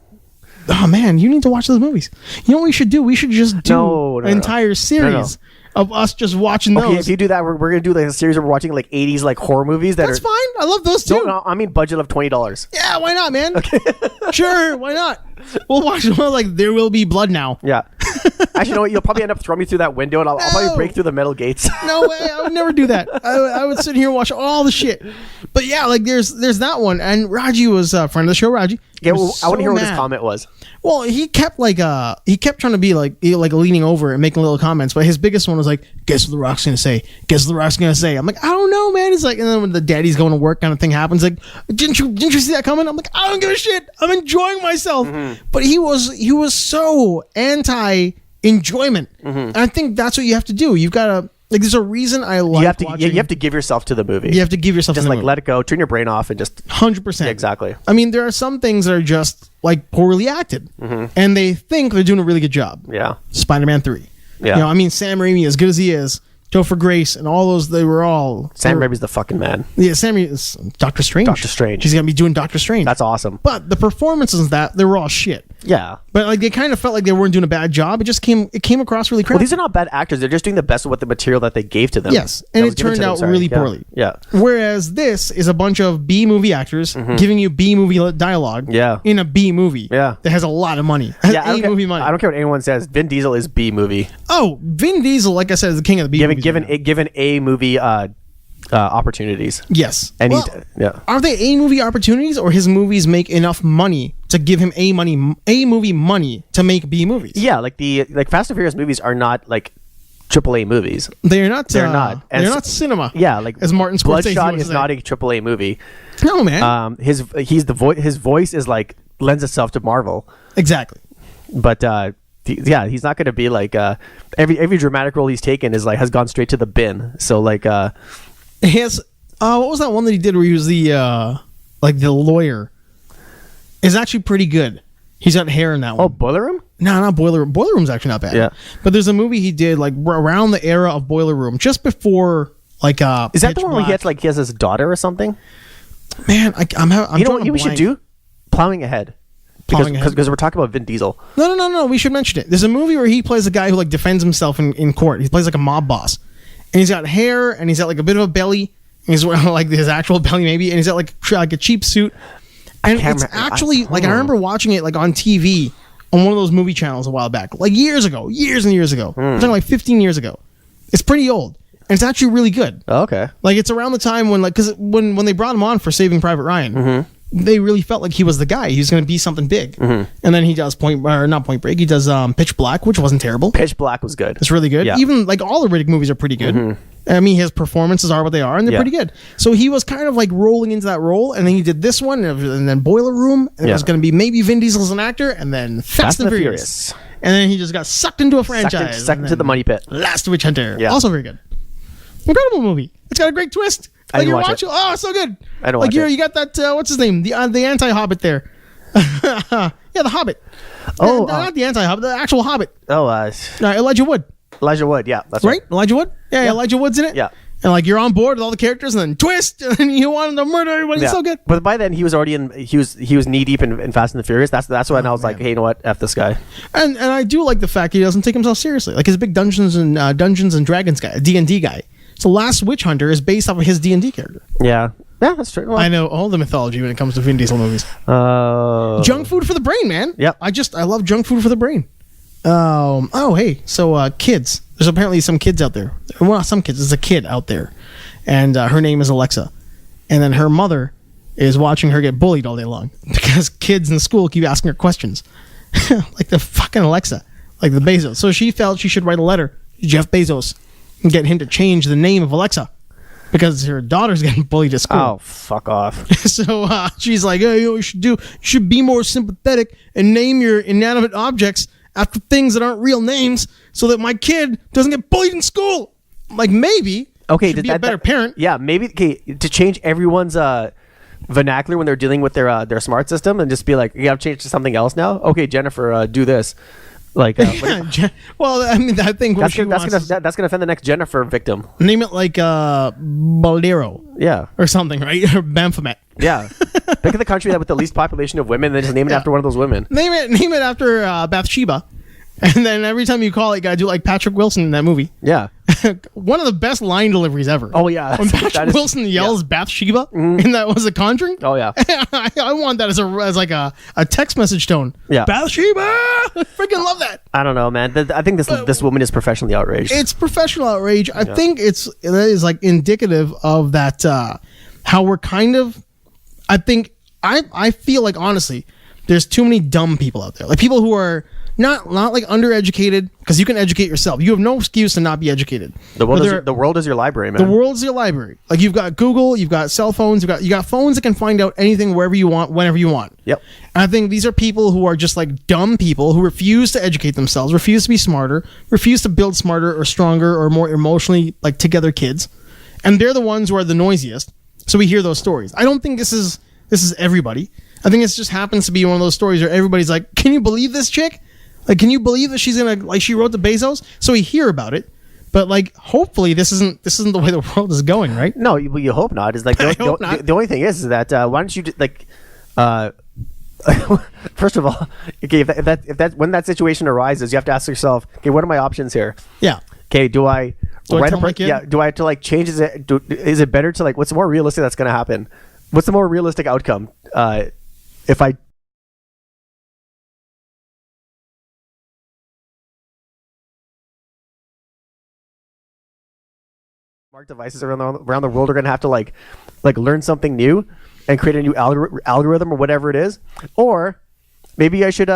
Oh man, you need to watch those movies. You know what we should do? We should just do an entire series of us just watching those. Okay, if you do that, we're gonna do like a series where we're watching like 80s like horror movies that That's fine. I love those too. No, I mean budget of $20. Yeah, why not, man? Okay. Sure, why not? We'll watch like There Will Be Blood Now. Yeah. Actually, you know what? You'll probably end up throwing me through that window, and I'll probably break through the metal gates. No way! I would never do that. I would sit here and watch all the shit. But yeah, like there's that one, and Raji was a friend of the show. Raji. Yeah, well, I want to hear what his comment was. Well, he kept trying to be like leaning over and making little comments, but his biggest one was like, "Guess what The Rock's gonna say? Guess what The Rock's gonna say?" I'm like, I don't know, man. It's like, and then when the daddy's going to work kind of thing happens, like, didn't you see that coming? I'm like, I don't give a shit. I'm enjoying myself. But he was so anti enjoyment. And I think that's what you have to do. You've got to like. There's a reason I like. You have to give yourself to the movie. You have to give yourself just to the like movie. let it go, turn your brain off, and just 100%. Yeah, exactly. I mean, there are some things that are just like poorly acted, and they think they're doing a really good job. Yeah. Spider-Man 3. Yeah. You know, I mean, Sam Raimi, as good as he is, Topher Grace, and all those, they were all... Sam Raimi's the fucking man. Yeah, Sam Raimi is Doctor Strange. Doctor Strange. He's going to be doing Doctor Strange. That's awesome. But the performances that, they were all shit. Yeah. But like they kind of felt like they weren't doing a bad job. It came across really crappy. Well, these are not bad actors. They're just doing the best with the material that they gave to them. Yes, and it turned out really poorly. Yeah. Whereas this is a bunch of B movie actors giving you B movie dialogue. Yeah. In a B movie. Yeah. That has a lot of money. Has Yeah. movie money. I don't care what anyone says. Vin Diesel is B movie. Oh, Vin Diesel, like I said, is the king of the B movies. Given A movie opportunities. Yes. And well, are they A movie opportunities, or his movies make enough money to give him A movie money to make B movies? Yeah, like Fast and Furious movies are not like AAA movies. They're not. They're not. And they're not cinema. Yeah, like as Martin Scorsese Bloodshot would is say. not a AAA movie. No, man. His voice is like lends itself to Marvel. Exactly. But he's not going to be like every dramatic role he's taken is like has gone straight to the bin. So like he has what was that one that he did where he was the lawyer? Is actually pretty good. He's got hair in that one. Oh, Boiler Room? No, not Boiler Room. Boiler Room's actually not bad. Yeah. But there's a movie he did like around the era of Boiler Room, just before like is that the one where he has his daughter or something? Man, I'm you know what we should do? Plowing ahead. Because we're talking about Vin Diesel. No. We should mention it. There's a movie where he plays a guy who like defends himself in court. He plays like a mob boss, and he's got hair, and he's got like a bit of a belly. And he's wearing like his actual belly maybe, and he's got like a cheap suit. And it's actually like I remember watching it like on TV on one of those movie channels a while back, like years and years ago. I'm talking like 15 years ago. It's pretty old, and it's actually really good. Oh, okay. Like it's around the time when because when they brought him on for Saving Private Ryan. They really felt like he was the guy. He was going to be something big. And then he does not Point Break. He does Pitch Black, which wasn't terrible. Pitch Black was good. It's really good. Yeah. Even like all the Riddick movies are pretty good. I mean, his performances are what they are, and they're pretty good. So he was kind of like rolling into that role, and then he did this one, and then Boiler Room, and it was going to be maybe Vin Diesel as an actor, and then Fast and Furious. And then he just got sucked into a franchise. Sucked into the money pit. Last Witch Hunter. Yeah. Also very good. Incredible movie. It's got a great twist. Like you're watching. Oh, it's so good. I don't watch it. You got that. What's his name? The anti-Hobbit there. Yeah, the Hobbit. Oh, not the anti-Hobbit. The actual Hobbit. Oh, Elijah Wood. Elijah Wood. Yeah, that's right. Elijah Wood. Yeah, Elijah Wood's in it. Yeah. And like you're on board with all the characters, and then twist, and then you want him to murder everybody. Yeah. It's so good. But by then he was already in. He was knee deep in Fast and the Furious. That's when I was like, hey, you know what? F this guy. And I do like the fact he doesn't take himself seriously. Like his big Dungeons and Dragons guy, D&D guy. So Last Witch Hunter is based off of his D&D character. Yeah, that's true. Well, I know all the mythology when it comes to Vin Diesel movies. Junk food for the brain, man. Yep. I love junk food for the brain. Hey, so kids. There's apparently some kids out there. Well, not some kids. There's a kid out there, and her name is Alexa, and then her mother is watching her get bullied all day long because kids in school keep asking her questions, like the fucking Alexa, like the Bezos. So she felt she should write a letter to Jeff Bezos and get him to change the name of Alexa because her daughter's getting bullied at school. Oh, fuck off. So she's like, hey, you know what you should be more sympathetic and name your inanimate objects after things that aren't real names so that my kid doesn't get bullied in school. Like, maybe. Okay, should be a better parent. Yeah, maybe. Okay, to change everyone's vernacular when they're dealing with their smart system, and just be like, "Yeah, I've changed to something else now." Okay, Jennifer, do this. Like, well, I mean, I think that's gonna offend the next Jennifer victim. Name it like Bolero. Yeah, or something, right? Or Baphomet. Yeah. Pick the country that with the least population of women, and then just name it after one of those women. Name it after Bathsheba. And then every time you call it, you gotta do like Patrick Wilson in that movie. Yeah. One of the best line deliveries ever. Oh, yeah. When Patrick Wilson yells Bathsheba, and that was The Conjuring. Oh, yeah. I want that as like a text message tone. Yeah. Bathsheba! Freaking love that. I don't know, man. I think this woman is professionally outraged. It's professional outrage. I think it is like indicative of that, how we're kind of, I feel like, honestly, there's too many dumb people out there. Like people who are not like undereducated, because you can educate yourself. You have no excuse to not be educated. The world is your library, man. The world's your library. Like you've got Google, you've got cell phones, you got phones that can find out anything wherever you want, whenever you want. Yep. And I think these are people who are just like dumb people who refuse to educate themselves, refuse to be smarter, refuse to build smarter or stronger or more emotionally like together kids. And they're the ones who are the noisiest. So we hear those stories. I don't think this is everybody. I think it just happens to be one of those stories where everybody's like, can you believe this chick? Like, can you believe that she's gonna, like, she wrote to Bezos? So we hear about it, but like, hopefully this isn't the way the world is going, right? No, you hope not. It's like the only thing is that why don't you like, first of all, okay, if that when that situation arises, you have to ask yourself, okay, what are my options here? Yeah. Okay, do I tell my kid? Yeah, do I have to like change? Is it better to like, what's more realistic that's gonna happen? What's the more realistic outcome? If I smart devices around the world are going to have to like learn something new and create a new algorithm or whatever it is, or maybe I should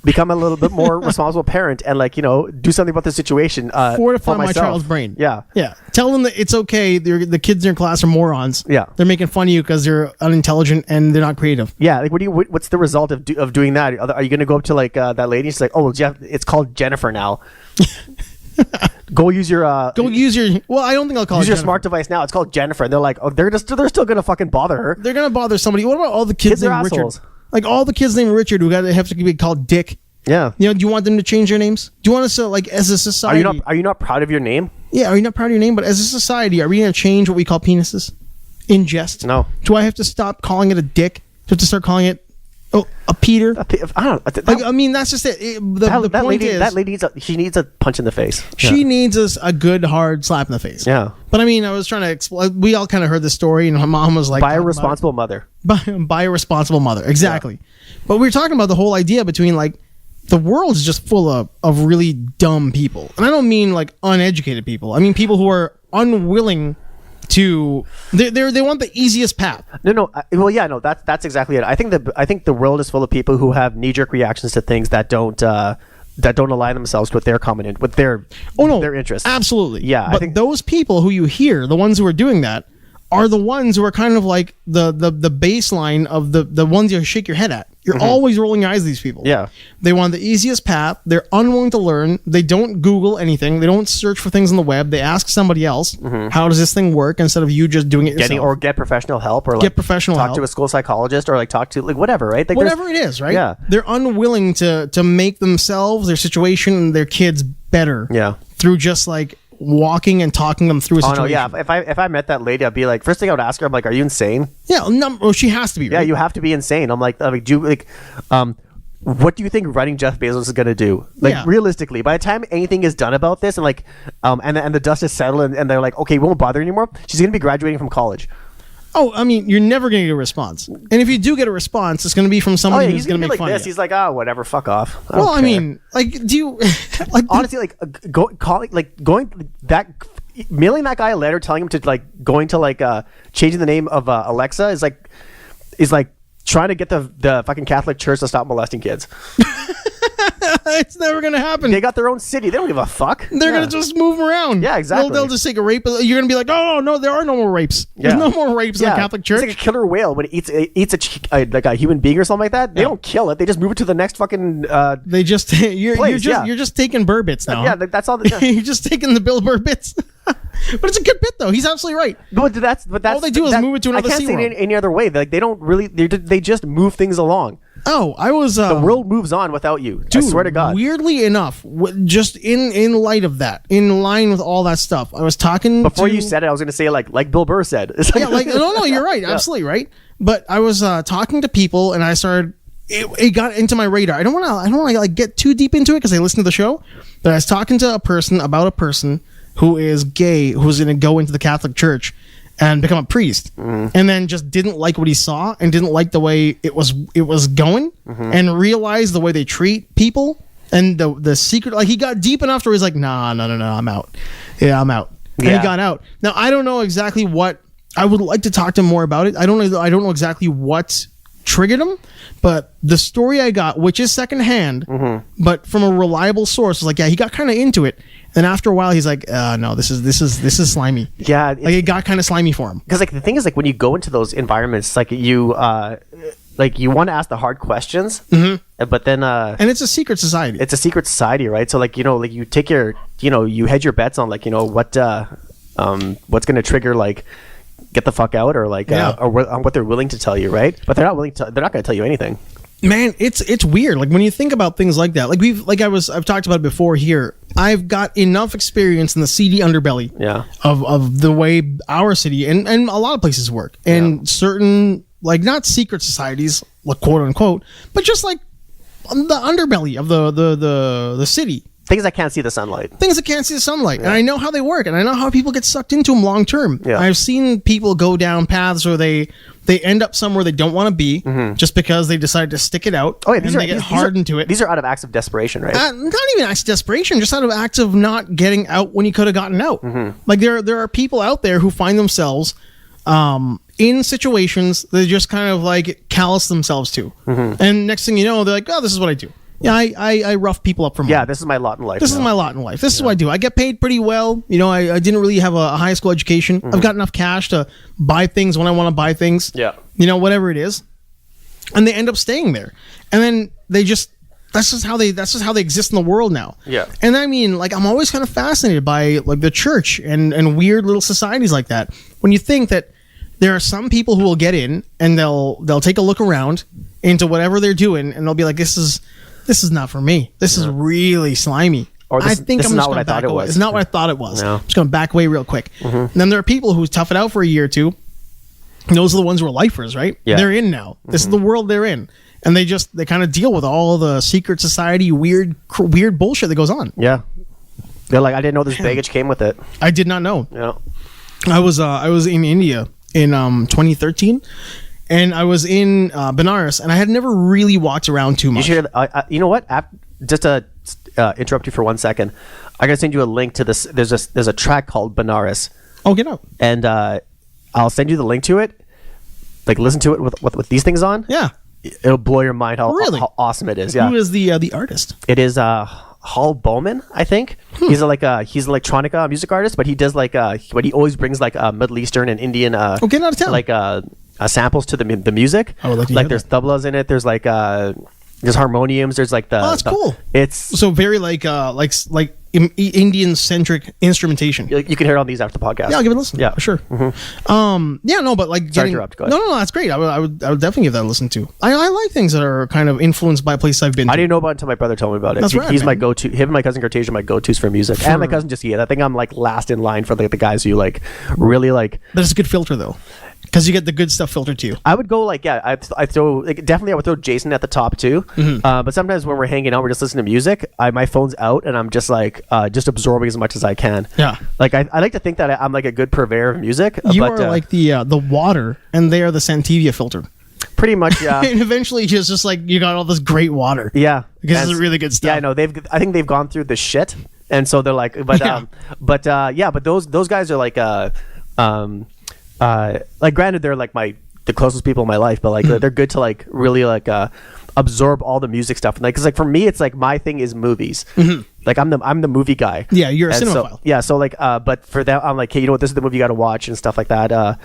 become a little bit more responsible parent and do something about the situation. Fortify my child's brain. Yeah. Tell them that it's okay. The kids in your class are morons. Yeah. They're making fun of you because they're unintelligent and they're not creative. Yeah. Like, what's the result of doing that? Are you going to go up to that lady? She's like, oh, Jeff, it's called Jennifer now. Go use your. Well, I don't think I'll call it. Use your Jennifer. Smart device now. It's called Jennifer. And they're like, oh, they're still gonna fucking bother her. They're gonna bother somebody. What about all the kids named Richard? Assholes. Like all the kids named Richard who have to be called Dick. Yeah. Do you want them to change their names? Do you want us to, like, as a society? Are you not proud of your name? Yeah. Are you not proud of your name? But as a society, are we gonna change what we call penises? In jest? No. Do I have to stop calling it a dick? Do I have to start calling it a Peter? I don't. That's just it. The point is that lady needs a punch in the face. She needs us a good hard slap in the face. Yeah. But I mean, I was trying to explain. We all kind of heard the story, and her mom was like, "Buy a responsible mother." Buy a responsible mother. Exactly. Yeah. But we were talking about the whole idea between like the world is just full of really dumb people, and I don't mean like uneducated people. I mean people who are unwilling to they want the easiest path. That's exactly it. I think the world is full of people who have knee-jerk reactions to things that don't align themselves with their their interests. Absolutely. Yeah. But I think those people who you hear, the ones who are doing that, are the ones who are kind of like the baseline of the ones you shake your head at. You're always rolling your eyes at these people. Yeah. They want the easiest path. They're unwilling to learn. They don't Google anything. They don't search for things on the web. They ask somebody else, how does this thing work, instead of you just doing it yourself. Get professional help, or get professional help. Talk to a school psychologist, or talk to whatever, right? Like whatever it is, right? Yeah. They're unwilling to make themselves, their situation, and their kids better. Yeah. Through just like walking and talking them through a situation. Oh no, yeah. If I met that lady, I'd be like, first thing I would ask her, I'm like, are you insane? Yeah, she has to be. Right? Yeah, you have to be insane. I'm like, do you what do you think writing Jeff Bezos is gonna do? Like realistically, by the time anything is done about this, and and the dust is settled, and they're like, okay, we won't bother anymore. She's gonna be graduating from college. Oh, I mean, you're never going to get a response. And if you do get a response, it's going to be from somebody who's going to make fun of you. He's like, whatever, fuck off. I mean, like, do you... like, honestly, mailing that guy a letter telling him to, going to, changing the name of Alexa is like trying to get the fucking Catholic Church to stop molesting kids. It's never going to happen. They got their own city. They don't give a fuck. They're going to just move around. Yeah, exactly. They'll just take a rape. You're going to be like, oh, no, there are no more rapes. There's no more rapes in the Catholic Church. It's like a killer whale when it eats a human being or something like that. They don't kill it. They just move it to the next fucking you're just taking Burr bits now. Yeah, that's all. You're just taking the Bill Burr bits. But it's a good bit though. He's absolutely right. But that's all they do is move it to another I can't say SeaWorld. it any other way. Like they don't really. They just move things along. Oh, I was. The world moves on without you. Dude, I swear to God. Weirdly enough, just in light of that, in line with all that stuff, I was talking. Before you said it, I was going to say like Bill Burr said. It's Yeah, like no, you're right, absolutely right. But I was talking to people, and I started. It got into my radar. I don't want to like get too deep into it because I listen to the show. But I was talking to a person who is gay, who's going to go into the Catholic Church and become a priest, and then just didn't like what he saw and didn't like the way it was going, and realized the way they treat people and the secret. Like he got deep enough where he's like, no, I'm out. Yeah, I'm out. And he got out. Now I don't know exactly what. I would like to talk to him more about it. I don't know exactly what triggered him, but the story I got, which is secondhand, but from a reliable source, was like, yeah, he got kind of into it. And after a while, he's like, no, this is slimy. Yeah, like it got kind of slimy for him. Because like the thing is, like when you go into those environments, like you want to ask the hard questions, but then and it's a secret society. It's a secret society, right? So like like you take your you hedge your bets on like what's going to trigger like get the fuck out or like or on what they're willing to tell you, right? But they're not going to tell you anything. Man, it's weird. Like when you think about things like that, I've talked about it before here. I've got enough experience in the seedy underbelly of the way our city and a lot of places work, and certain like not secret societies, like quote unquote, but just like the underbelly of the city. Things that can't see the sunlight. And I know how they work, and I know how people get sucked into them long term. I've seen people go down paths where they end up somewhere they don't want to be just because they decide to stick it out. Oh, yeah, they get hardened to it. These are out of acts of desperation, right? Not even acts of desperation, just out of acts of not getting out when you could have gotten out. Like there are people out there who find themselves in situations they just kind of like callous themselves to, and next thing you know, they're like, oh, this is what I do. Yeah, I rough people up for money. Yeah, this is my lot in life. This is what I do. I get paid pretty well. I didn't really have a high school education. I've got enough cash to buy things when I want to buy things. Yeah. Whatever it is. And they end up staying there. And then that's just how they exist in the world now. Yeah. And I mean, like, I'm always kind of fascinated by like the church and weird little societies like that. When you think that there are some people who will get in and they'll take a look around into whatever they're doing and they'll be like, this is not for me. This is really slimy. Or I think this I'm is just not what I thought it was. It's not what I thought it was. No. I'm just going to back away real quick. And then there are people who tough it out for a year or two. And those are the ones who are lifers, right? Yeah. They're in now. This is the world they're in. And they kind of deal with all the secret society weird bullshit that goes on. Yeah. They're like, I didn't know this baggage came with it. I did not know. Yeah. I was in India in 2013. And I was in Benares, and I had never really walked around too much. You know what? Just to interrupt you for 1 second, I gotta send you a link to this. There's a track called Benares. Oh, get out! And I'll send you the link to it. Like, listen to it with these things on. Yeah, it'll blow your mind how awesome it is. Yeah. Who is the artist? It is Hal Bowman, I think. He's an electronica music artist, but he does but he always brings like Middle Eastern and Indian. Get out of town! Like samples to the music. I would like to like hear there's that. tablas in it. There's like there's harmoniums. There's like that's cool. It's so very like Indian centric instrumentation. You can hear it on these after the podcast. Yeah, I'll give it a listen. Yeah, for sure. But like Sorry to interrupt. Go ahead. No, that's great. I would definitely give that a listen to. I like things that are kind of influenced by places I've been to. I didn't know about it until my brother told me about it. That's right, He's my man. go-to. Him and my cousin Cartasia are my go-tos for music, and my cousin Jessica. I think I'm like last in line for like the guys who like really like. But it's a good filter though, because you get the good stuff filtered to you. I would go like I throw like, definitely I would throw Jason at the top too. But sometimes when we're hanging out, we're just listening to music. My phone's out and I'm just like just absorbing as much as I can. Yeah. Like I like to think that I'm like a good purveyor of music. You are like the water, and they are the Santivia filter. Pretty much, yeah. And eventually, it's just like you got all this great water. Yeah, because it's really good stuff. Yeah, I know. I think they've gone through the shit, and so they're like, but those guys are like like granted they're like the closest people in my life, but like they're good to like really like absorb all the music stuff. Like, cause like for me, it's like my thing is movies. Like I'm the movie guy. Yeah, you're a and cinephile. So like but for that I'm like, hey, you know what? This is the movie you got to watch and stuff like that.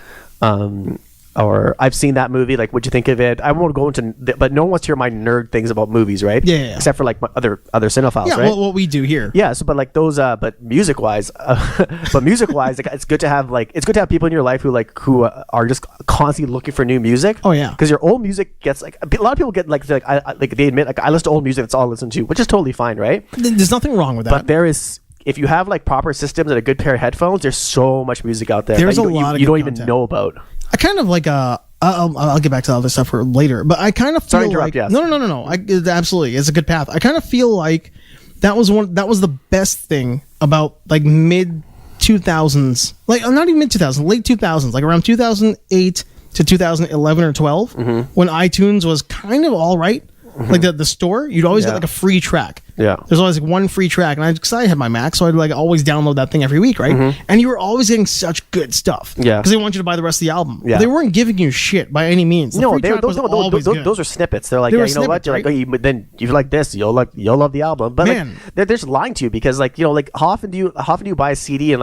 or I've seen that movie. Like, what'd you think of it? I won't go into, but no one wants to hear my nerd things about movies, right? Yeah. Except for like my other cinephiles, right? What we do here. Yeah. So, but like those, but music wise, like, it's good to have people in your life who are just constantly looking for new music. Oh, yeah. Because your old music gets like a lot of people get like they admit like I listen to old music. That's all I listen to, which is totally fine, right? There's nothing wrong with that. But there is. If you have like proper systems and a good pair of headphones, there's so much music out there. There's that a lot of you good don't even content. know about. I kind of like I'll get back to the other stuff for later, but I kind of feel Sorry to interrupt, like yes. no. Absolutely, it's a good path. I kind of feel like that was the best thing about like mid 2000s, like not even mid 2000s, late 2000s, like around 2008 to 2011 or 12, when iTunes was kind of all right. Like the store, you'd always get like a free track. Yeah. There's always like one free track, and because I had my Mac, so I'd like always download that thing every week, right? And you were always getting such good stuff. Yeah. Because they want you to buy the rest of the album. Yeah. They weren't giving you shit by any means. The free track was always good. Those are snippets. They're like, They were you know what? snippets, You're like, right? oh, but then you like this, you'll love the album. But Man. like, they're just lying to you because like like how often do you buy a CD and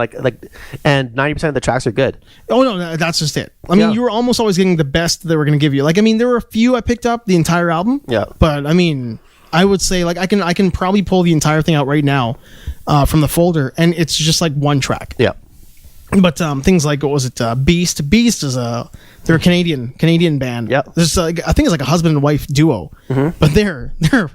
and 90% of the tracks are good. Oh no, that's just it. I mean, you were almost always getting the best they were going to give you. Like, I mean, there were a few I picked up the entire album. Yeah. But I mean, I would say like I can probably pull the entire thing out right now from the folder, and it's just like one track. Yeah. But things like, what was it? Beast. Beast is they're a Canadian band. Yeah. There's I think it's like a husband and wife duo. But they're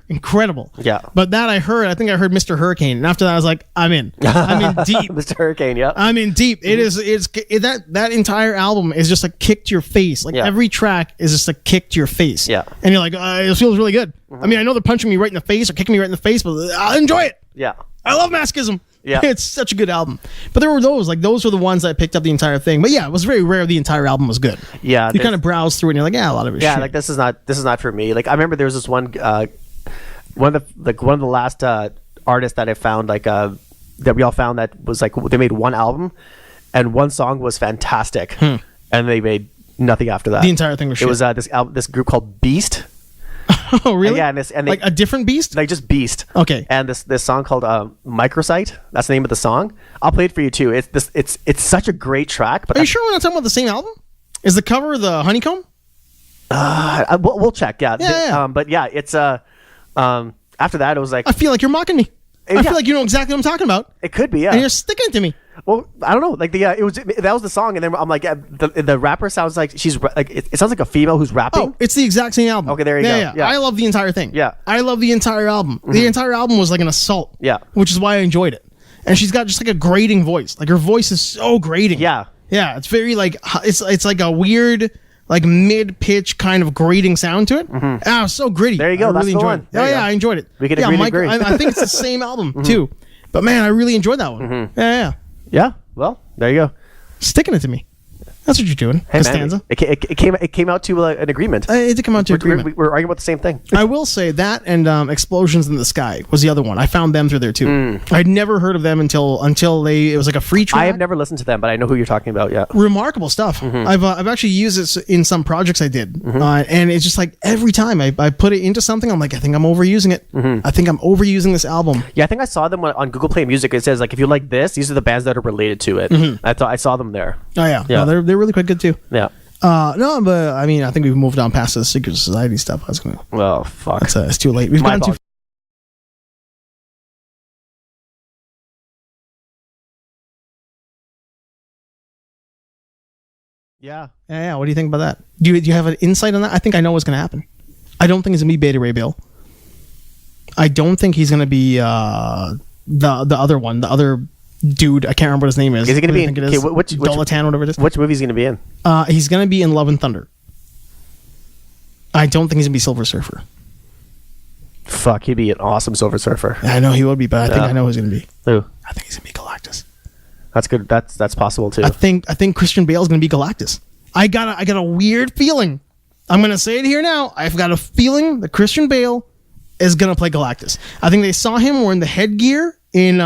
incredible. Yeah. But that I think I heard Mr. Hurricane, and after that I was like, I'm in deep. Mr. Hurricane. Yeah. I'm in deep. It's that entire album is just a kick to your face. Like every track is just a kick to your face. Yeah. And you're like, it feels really good. I mean, I know they're punching me right in the face or kicking me right in the face, but I enjoy it. Yeah. I love Masochism. Yeah. It's such a good album. But there were those were the ones that I picked up the entire thing. But yeah, it was very rare the entire album was good. Yeah. You kind of browse through and you're like, a lot of it. Yeah, shit. like this is not for me. Like I remember there was this one of the last artists that I found that we all found that was like they made one album and one song was fantastic and they made nothing after that. The entire thing was shit. It was this group called Beast. Oh really? Yeah, and like a different Beast? Like just Beast. Okay. And this song called Microsite. That's the name of the song. I'll play it for you too. It's such a great track. But are you sure we're not talking about the same album? Is the cover the honeycomb? We'll check. Yeah. Yeah. But yeah, it's after that it was like I feel like you're mocking me. I feel like you know exactly what I'm talking about. it could be, yeah. And you're sticking it to me. Well, I don't know. Like that was the song, and then I'm like, the rapper sounds like she's like it sounds like a female who's rapping. Oh, it's the exact same album. Okay, there you go. Yeah. I love the entire thing. Yeah. I love the entire album. The entire album was like an assault. Yeah. Which is why I enjoyed it. And she's got just like a grating voice. Like her voice is so grating. Yeah. Yeah. It's very like it's like a weird like mid pitch kind of grating sound to it. So gritty. There you go. I That's really the enjoyed one. it. There you go. I enjoyed it. We can agree to agree. I think it's the same album too. But man, I really enjoyed that one. Yeah. Yeah. Well, there you go. Sticking it to me. That's what you're doing, Hey, Costanza. man, it came out to an agreement. It did come out to agreement. We're arguing about the same thing. I will say that and Explosions in the Sky was the other one. I found them through there too. I'd never heard of them until it was like a free track. I have never listened to them, but I know who you're talking about. Yeah. Remarkable stuff. I've actually used it in some projects I did, and it's just like every time I put it into something, I'm like, I think I'm overusing it. I think I'm overusing this album. Yeah, I think I saw them on Google Play Music. It says like if you like this, these are the bands that are related to it. I thought I saw them there. Oh yeah, Yeah. No, they're really quite good too. Yeah. No, but I mean, I think we've moved on past the Secret Society stuff. I was gonna. Well, fuck. It's too late. We've My gone too. apologies. Yeah. Yeah. What do you think about that? Do you have an insight on that? I think I know what's gonna happen. I don't think it's gonna be Beta Ray Bill. I don't think he's gonna be the other one, the other dude. I can't remember what his name is. Is he gonna What do be you in? think it is? Okay, which Dolatan, whatever it is. which movie is he gonna be in? He's gonna be in Love and Thunder. I don't think he's gonna be Silver Surfer. Fuck, he'd be an awesome Silver Surfer. I know he would be, but I think I know who he's gonna be. Who? I think he's gonna be Galactus. That's good. That's possible too. I think Christian Bale's gonna be Galactus. I got a weird feeling. I'm gonna say it here now. I've got a feeling that Christian Bale is gonna play Galactus. I think they saw him wearing the headgear in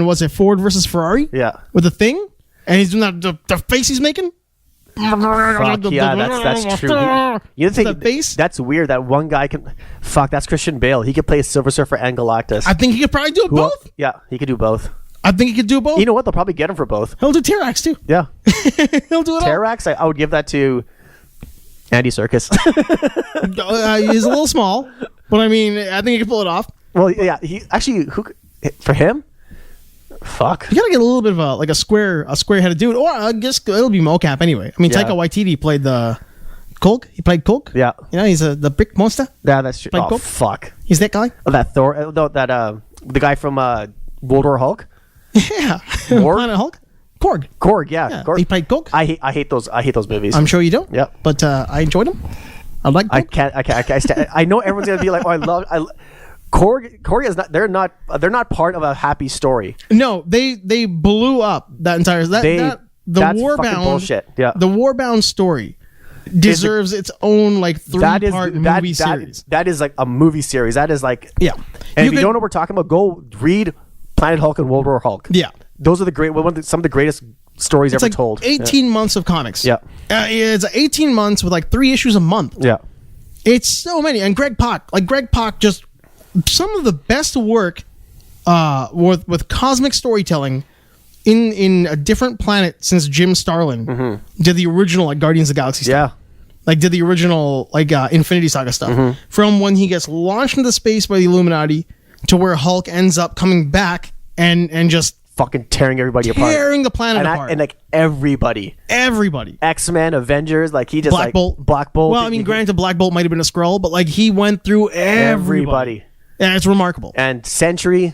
was it Ford versus Ferrari? Yeah. With the thing, and he's doing the face he's making. Fuck, yeah, that's true. You think The bass? that's weird that one guy can. Fuck, that's Christian Bale. He could play Silver Surfer and Galactus. I think he could probably do it both. Yeah, he could do both. I think he could do both. You know what? They'll probably get him for both. He'll do Terrax too. Yeah. He'll do it all. Terrax, I would give that to Andy Serkis. He's a little small, but I mean, I think he can pull it off. Well, yeah. He actually, for him, fuck. You gotta get a little bit of a square-headed dude, or I guess it'll be mocap anyway. I mean, Yeah. Taika Waititi played the Kulk. He played Kulk. Yeah. You know, he's the big monster. Yeah, that's true. Like Oh, Coke? fuck. He's that guy. Oh, that Thor. No, the guy from World War Hulk. Yeah. Korg? Planet Hulk. Korg. Korg. Yeah. Yeah. Korg. He played Kulk. I hate those movies. I'm sure you don't. Yep. But I enjoyed him. I like Kulk. I can't. I know everyone's gonna be like, oh, Korg is not. They're not part of a happy story. No, they blew up that entire the that's Warbound fucking bullshit. Yeah. The Warbound story deserves its own like 3-part movie series. That is like a movie series. That is like Yeah. And if you don't know what we're talking about, go read Planet Hulk and World War Hulk. Yeah. Those are some of the greatest stories It's ever like told. 18 months of comics. Yeah. It's 18 months with like 3 issues a month. Yeah. It's so many. And Greg Pak just some of the best work with cosmic storytelling in a different planet since Jim Starlin did the original like Guardians of the Galaxy stuff. Yeah. Like did the original like Infinity Saga stuff. From when he gets launched into space by the Illuminati to where Hulk ends up coming back and just Fucking tearing everybody apart. tearing the planet apart. And like everybody. X-Men, Avengers, like he just Black Bolt. Black Bolt. Well, I mean, granted, Black Bolt might have been a Skrull, but like he went through everybody. Yeah, it's remarkable. And Sentry,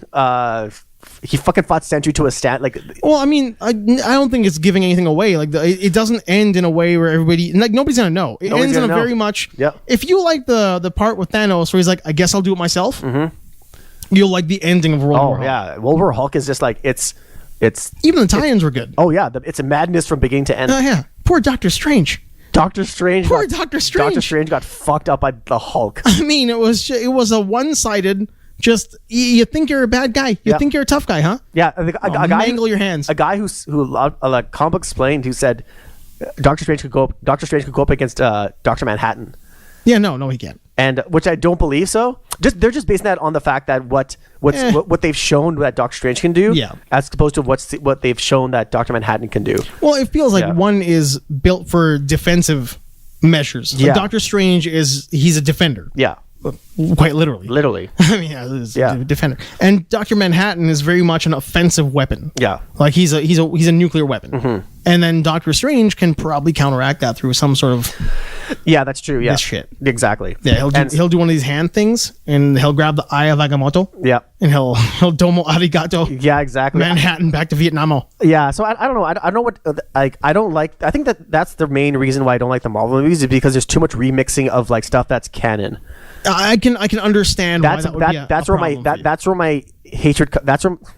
he fucking fought Sentry to a stand. Like, Well, I mean, I don't think it's giving anything away. Like, it doesn't end in a way where everybody, like, nobody's gonna know. It ends in a very much. Yep. If you like the part with Thanos where he's like, "I guess I'll do it myself," you'll like the ending of World War Hulk. yeah, World War Hulk is just like it's. Even the tie-ins were good. Oh yeah, it's a madness from beginning to end. Yeah. Poor Doctor Strange. Doctor Strange. Poor Doctor Strange. Doctor Strange got fucked up by the Hulk. I mean, it was a one-sided. Just you think you're a bad guy. You think you're a tough guy, huh? Yeah, a guy mangle your hands. A guy who like comic book explained who said Doctor Strange could go up against Dr. Manhattan. Yeah, no, he can't. And which I don't believe so. They're just basing that on the fact that what they've shown that Doctor Strange can do, as opposed to what they've shown that Dr. Manhattan can do. Well, it feels like one is built for defensive measures. Yeah. Like Doctor Strange he's a defender. Yeah. Quite literally. Literally. I mean, he's a defender. And Dr. Manhattan is very much an offensive weapon. Yeah. Like he's a nuclear weapon. And then Doctor Strange can probably counteract that through some sort of Yeah, that's true. Yeah. this shit. Exactly. Yeah, he'll do one of these hand things and he'll grab the eye of Agamotto. Yeah. And he'll domo arigato. Yeah, exactly. Manhattan back to Vietnam. Yeah, so I don't know. I don't know what like I don't like. I think that's the main reason why I don't like the Marvel movies is because there's too much remixing of like stuff that's canon. I can understand why that would be that's where my hatred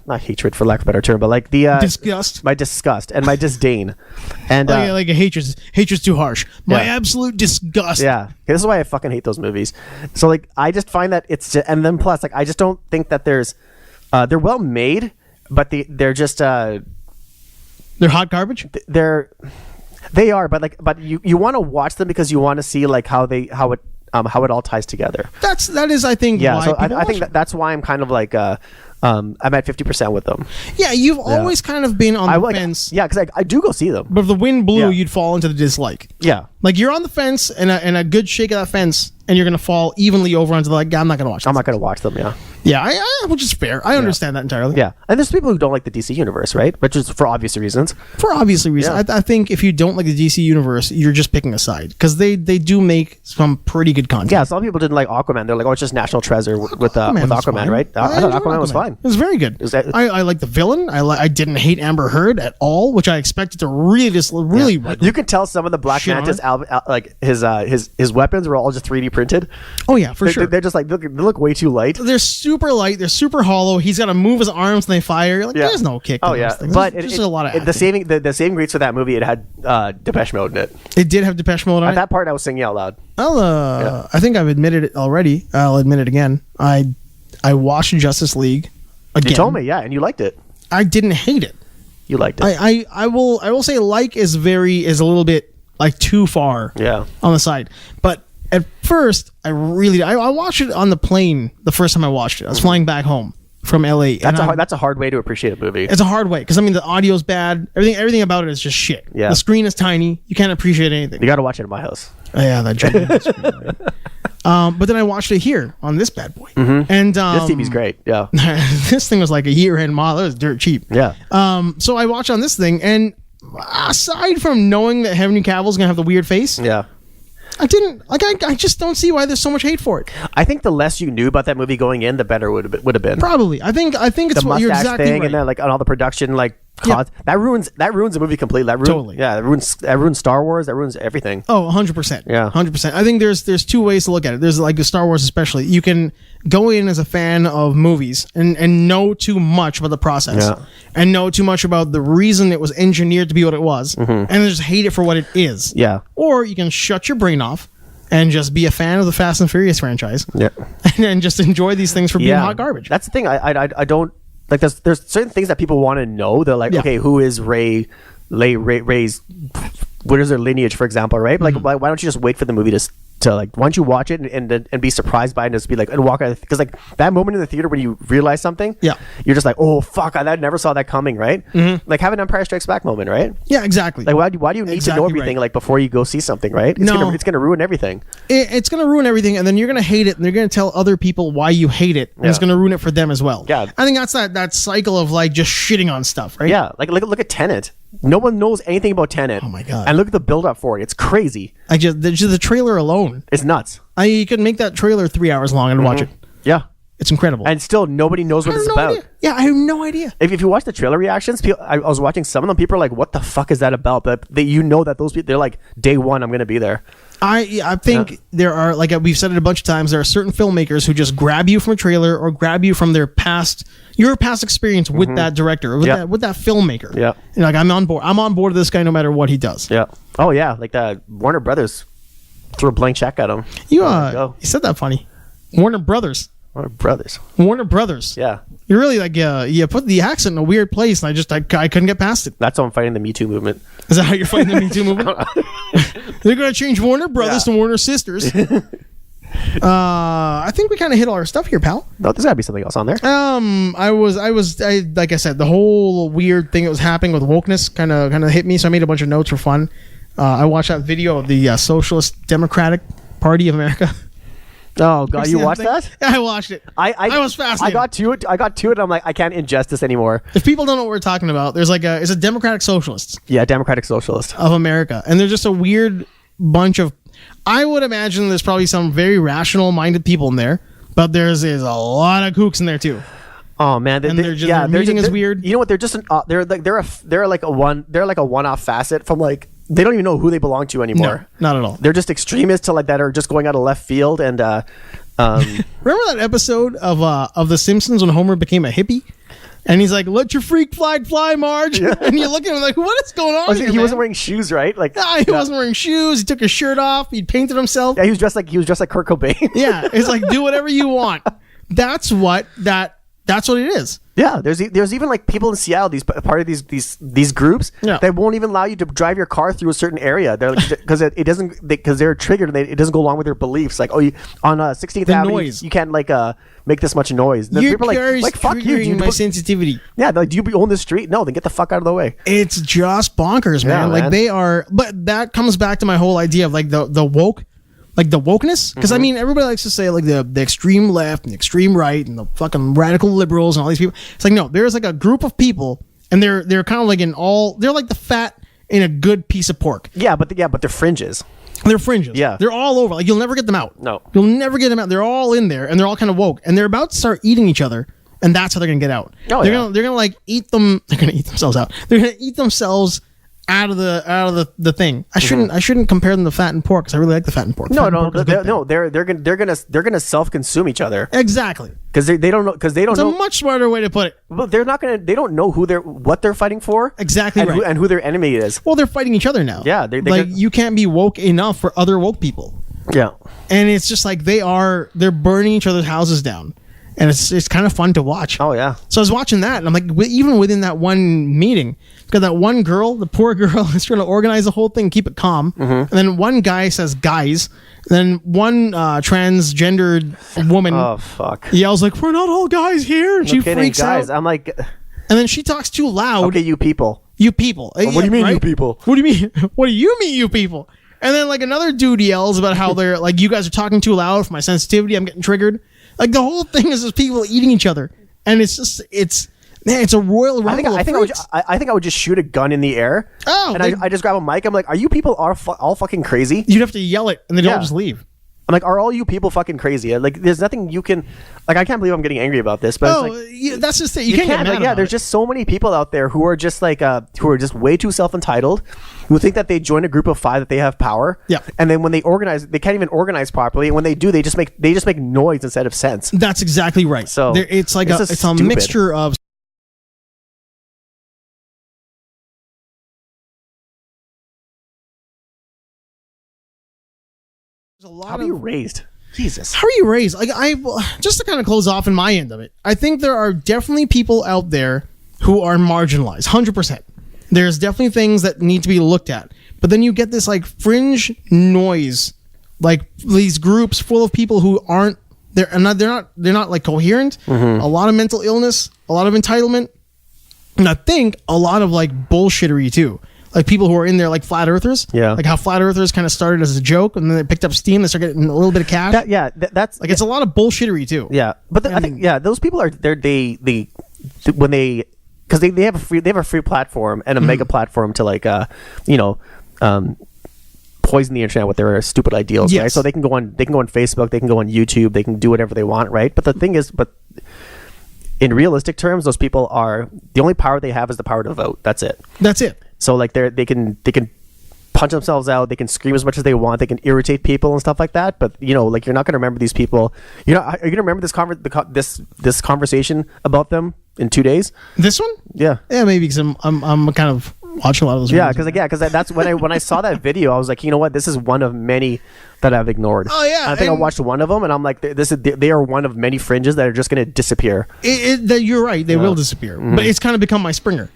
not hatred for lack of a better term, but like the disgust, my disgust and my disdain, and like a hatred's too harsh. My absolute disgust. Yeah, this is why I fucking hate those movies. So like I just find that it's just, and then plus like I just don't think that there's they're well made, but they're just they're hot garbage. They are, but you want to watch them because you want to see like how it all ties together. That is, I think. Yeah, why so I think that's why I'm kind of like I'm at 50% with them. Yeah, you've always kind of been on the fence. Yeah, because I do go see them. But if the wind blew, you'd fall into the dislike. Yeah, like you're on the fence, and a good shake of that fence, and you're gonna fall evenly over onto the like. I'm not gonna watch. I'm not gonna watch them. Yeah. Yeah, which is fair. I understand that entirely. Yeah, and there's people who don't like the DC universe, right? Which is for obvious reasons. For obvious reasons, I think if you don't like the DC universe, you're just picking a side because they do make some pretty good content. Yeah, some people didn't like Aquaman. They're like, oh, it's just National Treasure with Aquaman, right? I thought Aquaman was fine. It was very good. I like the villain. I didn't hate Amber Heard at all, which I expected to really. You can tell some of the Black Manta's like his weapons were all just 3D printed. Oh yeah, for sure. They're just like they look way too light. They're super light. They're super hollow. He's got to move his arms when they fire. You're like, there's no kick. Oh yeah, but just a lot of the saving grace for that movie. It had Depeche Mode in it. It did have Depeche Mode on it. At that part, I was singing out loud. I think I've admitted it already. I'll admit it again. I watched Justice League again. You told me, and you liked it. I didn't hate it. You liked it. I will say is a little bit like too far. Yeah. On the side, but at first I watched it on the plane the first time I watched it. I was flying back home, from LA. That's a hard way to appreciate a movie. It's a hard way because I mean the audio's bad. Everything about it is just shit. Yeah. The screen is tiny. You can't appreciate anything. You got to watch it at my house. Oh, yeah, that giant screen. Right? But then I watched it here on this bad boy, and This TV's great. Yeah. this thing was like a year-end model. It was dirt cheap. Yeah. So I watched on this thing, and aside from knowing that Henry Cavill's gonna have the weird face, Yeah. I didn't like. I just don't see why there's so much hate for it. I think the less you knew about that movie going in, the better would have been. Probably. I think it's The what you're mustache exactly thing right. and then like on all the production that ruins the movie completely. Totally. Yeah, that ruins Star Wars. That ruins everything. Oh, 100%. Yeah. 100%. I think there's two ways to look at it. There's like the Star Wars especially. You can go in as a fan of movies and know too much about the process. Yeah. And know too much about the reason it was engineered to be what it was. And just hate it for what it is. Yeah. Or you can shut your brain off and just be a fan of the Fast and Furious franchise. Yeah. And then just enjoy these things for being hot garbage. That's the thing. I don't like. There's certain things that people want to know. They're like, okay, who is Ray's? What is their lineage, for example, right? Like, why don't you just wait for the movie to like? Why don't you watch it and be surprised by it and just be like and walk out? Because like that moment in the theater when you realize something, you're just like, oh fuck, I never saw that coming, right? Like have an Empire Strikes Back moment, right? Yeah, exactly. Like why do you need to know everything like before you go see something, right? It's gonna ruin everything. It's gonna ruin everything, and then you're gonna hate it, and they're gonna tell other people why you hate it, and it's gonna ruin it for them as well. Yeah. I think that's that cycle of like just shitting on stuff, right? Yeah, like look at Tenet. No one knows anything about Tenet. Oh my God. And look at the build up for it. It's crazy. The trailer alone. It's nuts. You could make that trailer 3 hours long and watch it. Yeah. It's incredible. And still nobody knows what it's about. Idea. Yeah, I have no idea. If you watch the trailer reactions, I was watching some of them. People are like, "What the fuck is that about?" But that those people, they're like, "Day one, I'm gonna be there." I think there are, like we've said it a bunch of times, there are certain filmmakers who just grab you from a trailer or grab you from your past experience with that director, with that filmmaker. Yeah. And like, I'm on board. I'm on board with this guy no matter what he does. Yeah. Oh yeah, like that Warner Brothers threw a blank check at him. You said that funny. Warner Brothers. Warner Brothers. Yeah. You're really like you put the accent in a weird place, and I couldn't get past it. That's how I'm fighting the Me Too movement. Is that how you're fighting the Me Too movement? They're gonna change Warner Brothers to Warner Sisters. I think we kind of hit all our stuff here, pal. No, there's gotta be something else on there. I like I said, the whole weird thing that was happening with wokeness kind of hit me, so I made a bunch of notes for fun. I watched that video of the Socialist Democratic Party of America. Oh God, you watched that? Yeah, I watched it. I was fascinated. I got to it. I'm like, I can't ingest this anymore. If people don't know what we're talking about, there's like it's a Democratic Socialists. Yeah, Democratic Socialist of America, and they're just a weird bunch of. I would imagine there's probably some very rational-minded people in there, but there's a lot of kooks in there too. Oh man, their meeting is weird. You know what? They're just they're like a one-off facet from like. They don't even know who they belong to anymore. No, not at all. They're just extremists that are just going out of left field and remember that episode of The Simpsons when Homer became a hippie? And he's like, "Let your freak flag fly, Marge." Yeah. And you look at him like, "What is going on?" He wasn't wearing shoes, right? Like, he wasn't wearing shoes. He took his shirt off. He painted himself. Yeah, he was dressed like Kurt Cobain. Yeah, it's like, do whatever you want. That's what it is. Yeah, there's even like people in Seattle, part of these groups that won't even allow you to drive your car through a certain area. They're because it doesn't because they're triggered. It doesn't go along with their beliefs. Like, on 16th Avenue, noise. You can't like make this much noise. Your people car is like fuck you. Triggering my sensitivity. Yeah, like, do you own the street? No, then get the fuck out of the way. It's just bonkers, man. Yeah, like man. they are, but that comes back to my whole idea of like the woke. Like the wokeness, because I mean, everybody likes to say like the extreme left and the extreme right and the fucking radical liberals and all these people. It's like, no, there's like a group of people, and they're kind of like they're like the fat in a good piece of pork. Yeah, but they're fringes. They're fringes. Yeah, they're all over. Like, you'll never get them out. No, you'll never get them out. They're all in there, and they're all kind of woke, and they're about to start eating each other, and that's how they're gonna get out. Oh, they're gonna like eat them. They're gonna eat themselves out. They're gonna eat themselves out of the thing. I shouldn't compare them to fat and pork because I really like the fat and pork. They're gonna self-consume each other. Exactly. Because they don't know. Because they don't know. It's a much smarter way to put it. Well, they're not gonna. They don't know what they're fighting for. Exactly right. And who their enemy is. Well, they're fighting each other now. Yeah. You can't be woke enough for other woke people. Yeah. And it's just like they're burning each other's houses down. and it's kind of fun to watch. Oh yeah. So I was watching that, and I'm like, even within that one meeting, got that one girl, the poor girl, is trying to organize the whole thing, keep it calm, and then one guy says guys, and then one transgendered woman yells like, "We're not all guys here," and she freaks out. I'm like, and then she talks too loud. Okay, you people. You people. What do you mean, you people? What do you mean? What do you mean, you people? And then like another dude yells about how they're like, you guys are talking too loud for my sensitivity. I'm getting triggered. Like the whole thing is just people eating each other, and it's just it's a royal rumble. I think I would just shoot a gun in the air. Oh, and I just grab a mic. I'm like, are you people all fucking crazy? You'd have to yell it, and then they'll just leave. I'm like, are all you people fucking crazy? Like, there's nothing you can. Like, I can't believe I'm getting angry about this, but that's just it. You can't get mad about there's just so many people out there who are just like who are just way too self-entitled, who think that they join a group of 5 that they have power. Yeah. And then when they organize, they can't even organize properly. And when they do, they just make noise instead of sense. That's exactly right. So it's like it's a mixture of. How are you raised? Jesus. How are you raised? Like just to kind of close off in my end of it, I think there are definitely people out there who are marginalized, 100%. There's definitely things that need to be looked at, but then you get this like fringe noise, like these groups full of people who aren't they're not like coherent. A lot of mental illness, a lot of entitlement, and I think a lot of like bullshittery too. Like people who are in there, like flat earthers. Yeah. Like how flat earthers kind of started as a joke, and then they picked up steam. They start getting a little bit of cash. That's like it's a lot of bullshittery too. Yeah, but I think those people are they when they because they have a free platform and a mega platform to like poison the internet with their stupid ideals, right? So they can go on Facebook, they can go on YouTube, they can do whatever they want, right? But the thing is, in realistic terms, those people are the only power they have is the power to vote. That's it. So like they can punch themselves out, they can scream as much as they want, they can irritate people and stuff like that. But like you're not going to remember these people. Are you going to remember this conversation about them in 2 days? This one? Yeah, maybe because I'm kind of watching a lot of those. Yeah, because that's when I saw that video, I was like, you know what, this is one of many that I've ignored. Oh yeah, and I think I watched one of them, and I'm like, they are one of many fringes that are just going to disappear. You're right, they will disappear. But it's kind of become my Springer.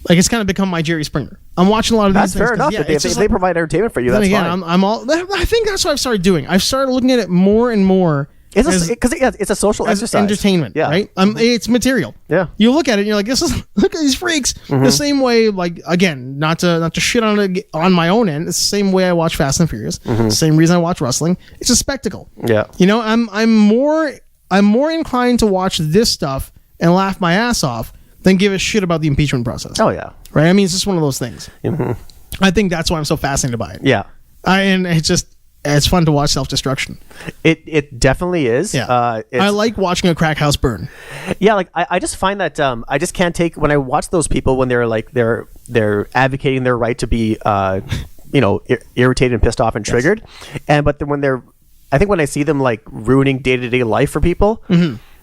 Like it's kind of become my Jerry Springer. I'm watching a lot of these. That's things. Fair enough. If they provide entertainment for you, that's fine. I think that's what I've started doing. I've started looking at it more and more. It's a social exercise, entertainment, right? It's material. Yeah, you look at it and you're like, look at these freaks. The same way, like again, not to shit on my own end. It's the same way I watch Fast and Furious. Same reason I watch wrestling. It's a spectacle. Yeah, I'm more inclined to watch this stuff and laugh my ass off than give a shit about the impeachment process. Oh yeah, right. I mean, it's just one of those things. I think that's why I'm so fascinated by it. Yeah, and it's fun to watch self-destruction. It definitely is. Yeah. I like watching a crack house burn. Yeah, like I just find that I just can't take when I watch those people when they're like they're advocating their right to be irritated and pissed off and triggered, but then when I see them like ruining day-to-day life for people,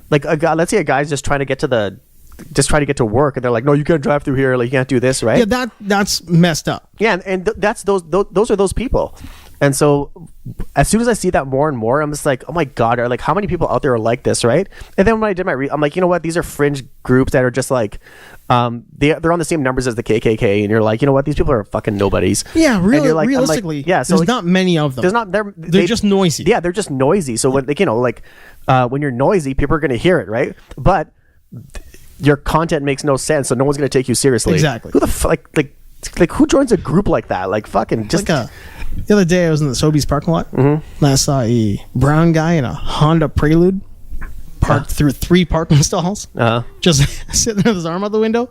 like let's say a guy's just trying to get to work, and they're like, no, you can't drive through here, like you can't do this, right? Yeah, that's messed up. Yeah, and that's those are those people. And so as soon as I see that more and more, I'm just like, oh my God, like how many people out there are like this, right? And then when I did I'm like, you know what? These are fringe groups that are just like, they're on the same numbers as the KKK, and you're like, you know what? These people are fucking nobodies. Yeah, really. Like, realistically, so there's not many of them. They're just noisy. Yeah, they're just noisy. So when when you're noisy, people are going to hear it, right? But your content makes no sense, so no one's going to take you seriously. Exactly. Who the fuck like who joins a group like that? Like fucking just. The other day I was in the Sobeys parking lot, and I saw a brown guy in a Honda Prelude parked through 3 parking stalls, just sitting there with his arm out the window,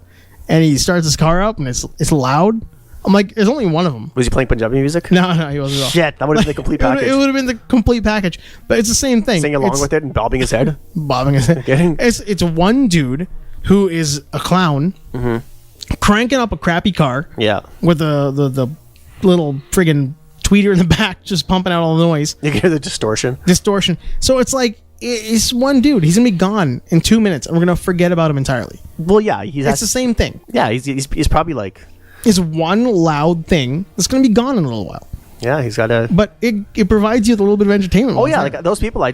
and he starts his car up, and it's loud. I'm like, there's only one of them. Was he playing Punjabi music? No, he wasn't at all. Shit, that would have been the complete package. It would have been the complete package, but it's the same thing. Singing along with it and bobbing his head. Okay. It's one dude who is a clown, cranking up a crappy car. Yeah. With the little friggin' tweeter in the back, just pumping out all the noise. You can hear the distortion. So it's like it's one dude. He's gonna be gone in 2 minutes, and we're gonna forget about him entirely. Well, yeah, it's the same thing. Yeah, he's probably like. It's one loud thing that's gonna be gone in a little while. Yeah, he's got a. But it provides you with a little bit of entertainment. Oh yeah, like those people. I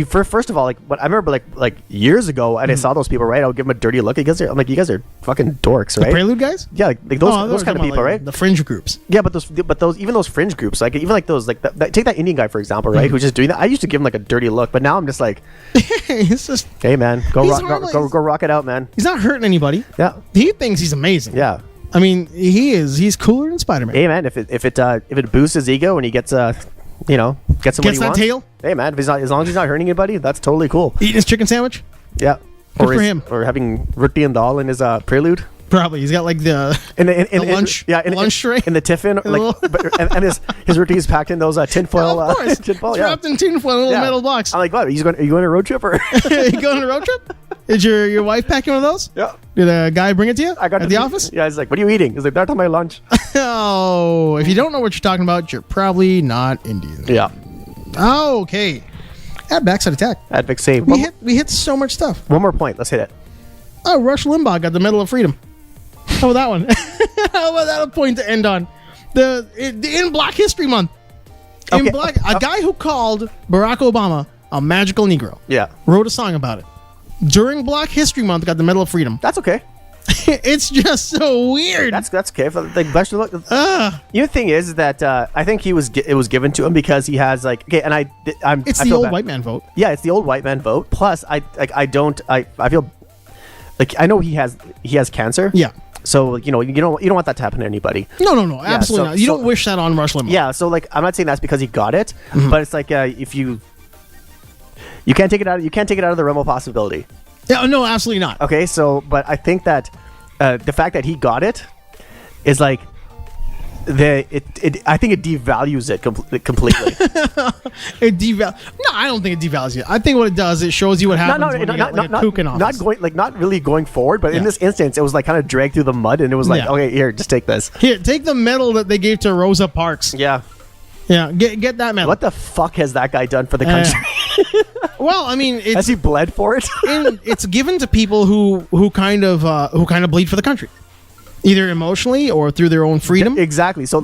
first of all, like, but I remember like years ago, and I saw those people, right? I would give them a dirty look. I'm like, you guys are fucking dorks, right? The Prelude guys? Yeah, like those kind of people, like, right? The fringe groups. Yeah, but those even those fringe groups, like even like those, like take that Indian guy for example, right? Who's just doing that. I used to give him like a dirty look, but now I'm just like, It's just, hey man, go he's rock it out, man. he's not hurting anybody. Yeah, He thinks he's amazing. yeah. I mean, he's cooler than Spider-Man. Hey man, if it boosts his ego and he gets gets him what Gets he that wants. tail? Hey man, if he's not, as long as he's not hurting anybody, that's totally cool. Eating his chicken sandwich? Yeah. Good for him. Or having roti and dal in his prelude. Probably. He's got like the lunch tray. in the tiffin, like, and his roti is packed in those tinfoil. Of course. tinfoil, Trapped in tinfoil in a little metal box. I'm like, what? Are you going on a road trip or? You going on a road trip? Did your wife pack you one of those? Yeah. Did a guy bring it to you I got at the office? Yeah, he's like, what are you eating? He's like, that's on my lunch. Oh, if you don't know what you're talking about, you're probably not Indian. Yeah. Oh, okay. At Backside Attack. At Vic Save. We hit so much stuff. One more point. Let's hit it. Oh, Rush Limbaugh got the Medal of Freedom. How about that one? How about that a point to end on? In Black History Month. Okay. A guy who called Barack Obama a magical Negro. Yeah. Wrote a song about it. During Black History Month, got the Medal of Freedom. That's okay. It's just so weird. That's okay. Like, the thing is that I think it was given to him because he has like It's the old white man vote. Yeah, it's the old white man vote. Plus, I feel like I know he has cancer. Yeah. So you don't want that to happen to anybody. No, absolutely not. You don't wish that on Rush Limbaugh. Yeah. So like, I'm not saying that's because he got it, but it's like if you can't take it out of the realm of possibility. Yeah, no, absolutely not. Okay, so but I think that the fact that he got it is like I think it devalues it completely. No, I don't think it devalues it. I think what it does, it shows you what happens when you get like a kook in office. Not really going forward, but in this instance, it was like kind of dragged through the mud, and it was like, okay, here, just take this. Here, take the medal that they gave to Rosa Parks. Yeah. Yeah, get that medal. What the fuck has that guy done for the country? Well, I mean, has he bled for it? It's given to people who kind of bleed for the country, either emotionally or through their own freedom. Exactly. So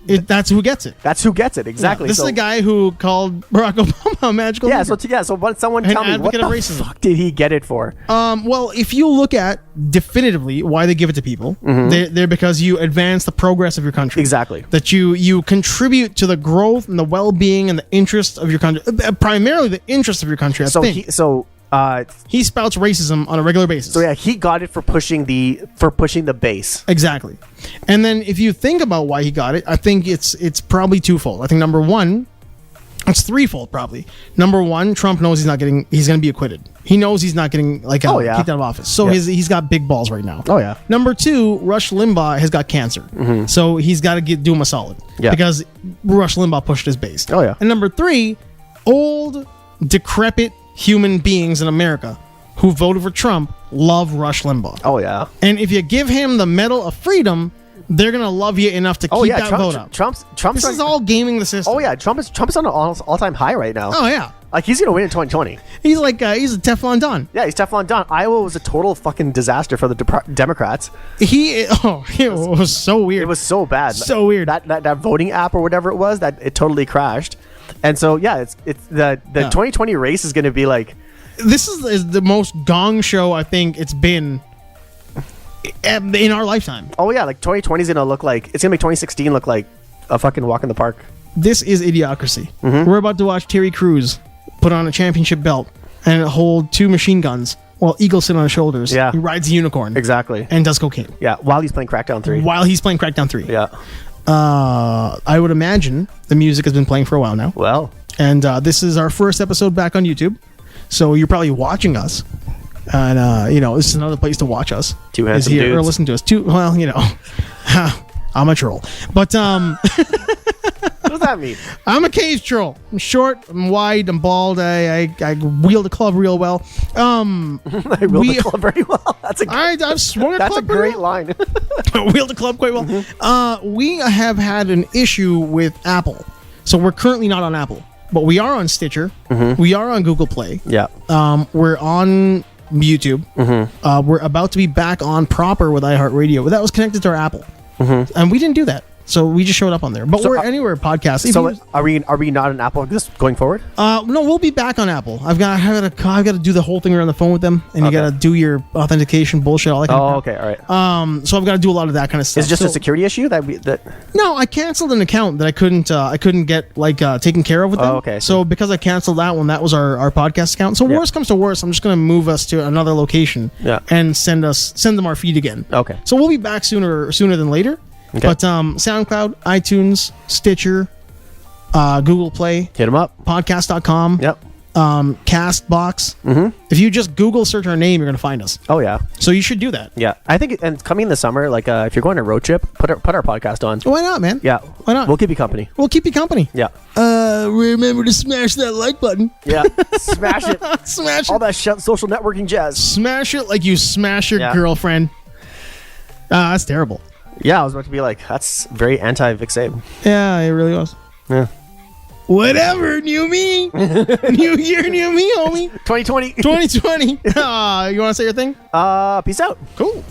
that's who gets it. That's who gets it. Exactly. Yeah, this is the guy who called Barack Obama a magical. Yeah. Negro. So what? Someone tell me what the fuck did he get it for? Well, if you look at definitively why they give it to people, they're because you advance the progress of your country. Exactly. That you contribute to the growth and the well-being and the interests of your country, primarily the interests of your country. He spouts racism on a regular basis. So yeah, he got it for pushing the base. Exactly. And then if you think about why he got it, I think it's probably twofold. I think number one, it's threefold probably. Number one, Trump knows he's going to be acquitted. He knows he's not getting kicked out of office. So he's got big balls right now. Oh yeah. Number two, Rush Limbaugh has got cancer. So he's got to do him a solid. Yeah. Because Rush Limbaugh pushed his base. Oh yeah. And number three, old, decrepit human beings in America who voted for Trump love Rush Limbaugh. Oh yeah. And if you give him the Medal of Freedom, they're gonna love you enough to keep that vote up. Trump's this is all gaming the system. Oh yeah, Trump's on an all-time high right now. Oh yeah. Like he's gonna win in 2020. He's like he's a Teflon Don. Yeah, he's Teflon Don. Iowa was a total fucking disaster for the Democrats. It was so weird. It was so bad. So weird. That voting app or whatever it was, that it totally crashed. And so yeah, it's the 2020 race is gonna be like. This is the most gong show I think it's been in our lifetime. Oh yeah, like 2020 is gonna make 2016 look like a fucking walk in the park. This is idiocracy. We're about to watch Terry Crews put on a championship belt and hold 2 machine guns while eagles sit on his shoulders. Yeah, he rides a unicorn. Exactly. And does cocaine. Yeah, while he's playing Crackdown 3. Yeah. I would imagine the music has been playing for a while now. Well. And this is our first episode back on YouTube. So you're probably watching us. And, this is another place to watch us. 2 handsome dudes. Or listen to us. I'm a troll. But, what does that mean? I'm a cave troll. I'm short, I'm wide, I'm bald. I wield a club real well. I wield the club very well. I've swung a club. That's a great line. Wield the club quite well. We have had an issue with Apple. So we're currently not on Apple. But we are on Stitcher. We are on Google Play. Yeah. We're on YouTube. We're about to be back on proper with iHeartRadio. That was connected to our Apple. And we didn't do that. So we just showed up on there, but we're anywhere podcasts. So are we not on Apple just going forward? No, we'll be back on Apple. I've got to do the whole thing around the phone with them, and you got to do your authentication bullshit, all that kind of okay, all right. So I've got to do a lot of that kind of stuff. Is it just a security issue that No, I canceled an account that I couldn't get taken care of with them. Oh, okay. So because I canceled that one, that was our podcast account. So worst comes to worst, I'm just going to move us to another location and send them our feed again. Okay. So we'll be back sooner than later. Okay. But SoundCloud, iTunes, Stitcher, Google Play, hit them up. Podcast.com. Yep. Castbox. Mm-hmm. If you just Google search our name, you're gonna find us. Oh yeah. So you should do that. Yeah, I think, and coming in the summer, like if you're going on a road trip, put our podcast on. Why not, man? Yeah. Why not? We'll keep you company. We'll keep you company. Yeah. Remember to smash that like button. Yeah. Smash it. Smash all it. that social networking jazz. Smash it like you smash your girlfriend. That's terrible. Yeah, I was about to be like, that's very anti-Vic Sabe. Yeah, it really was. Yeah. Whatever, new me. New year, new me, homie. 2020. 2020. You want to say your thing? Peace out. Cool.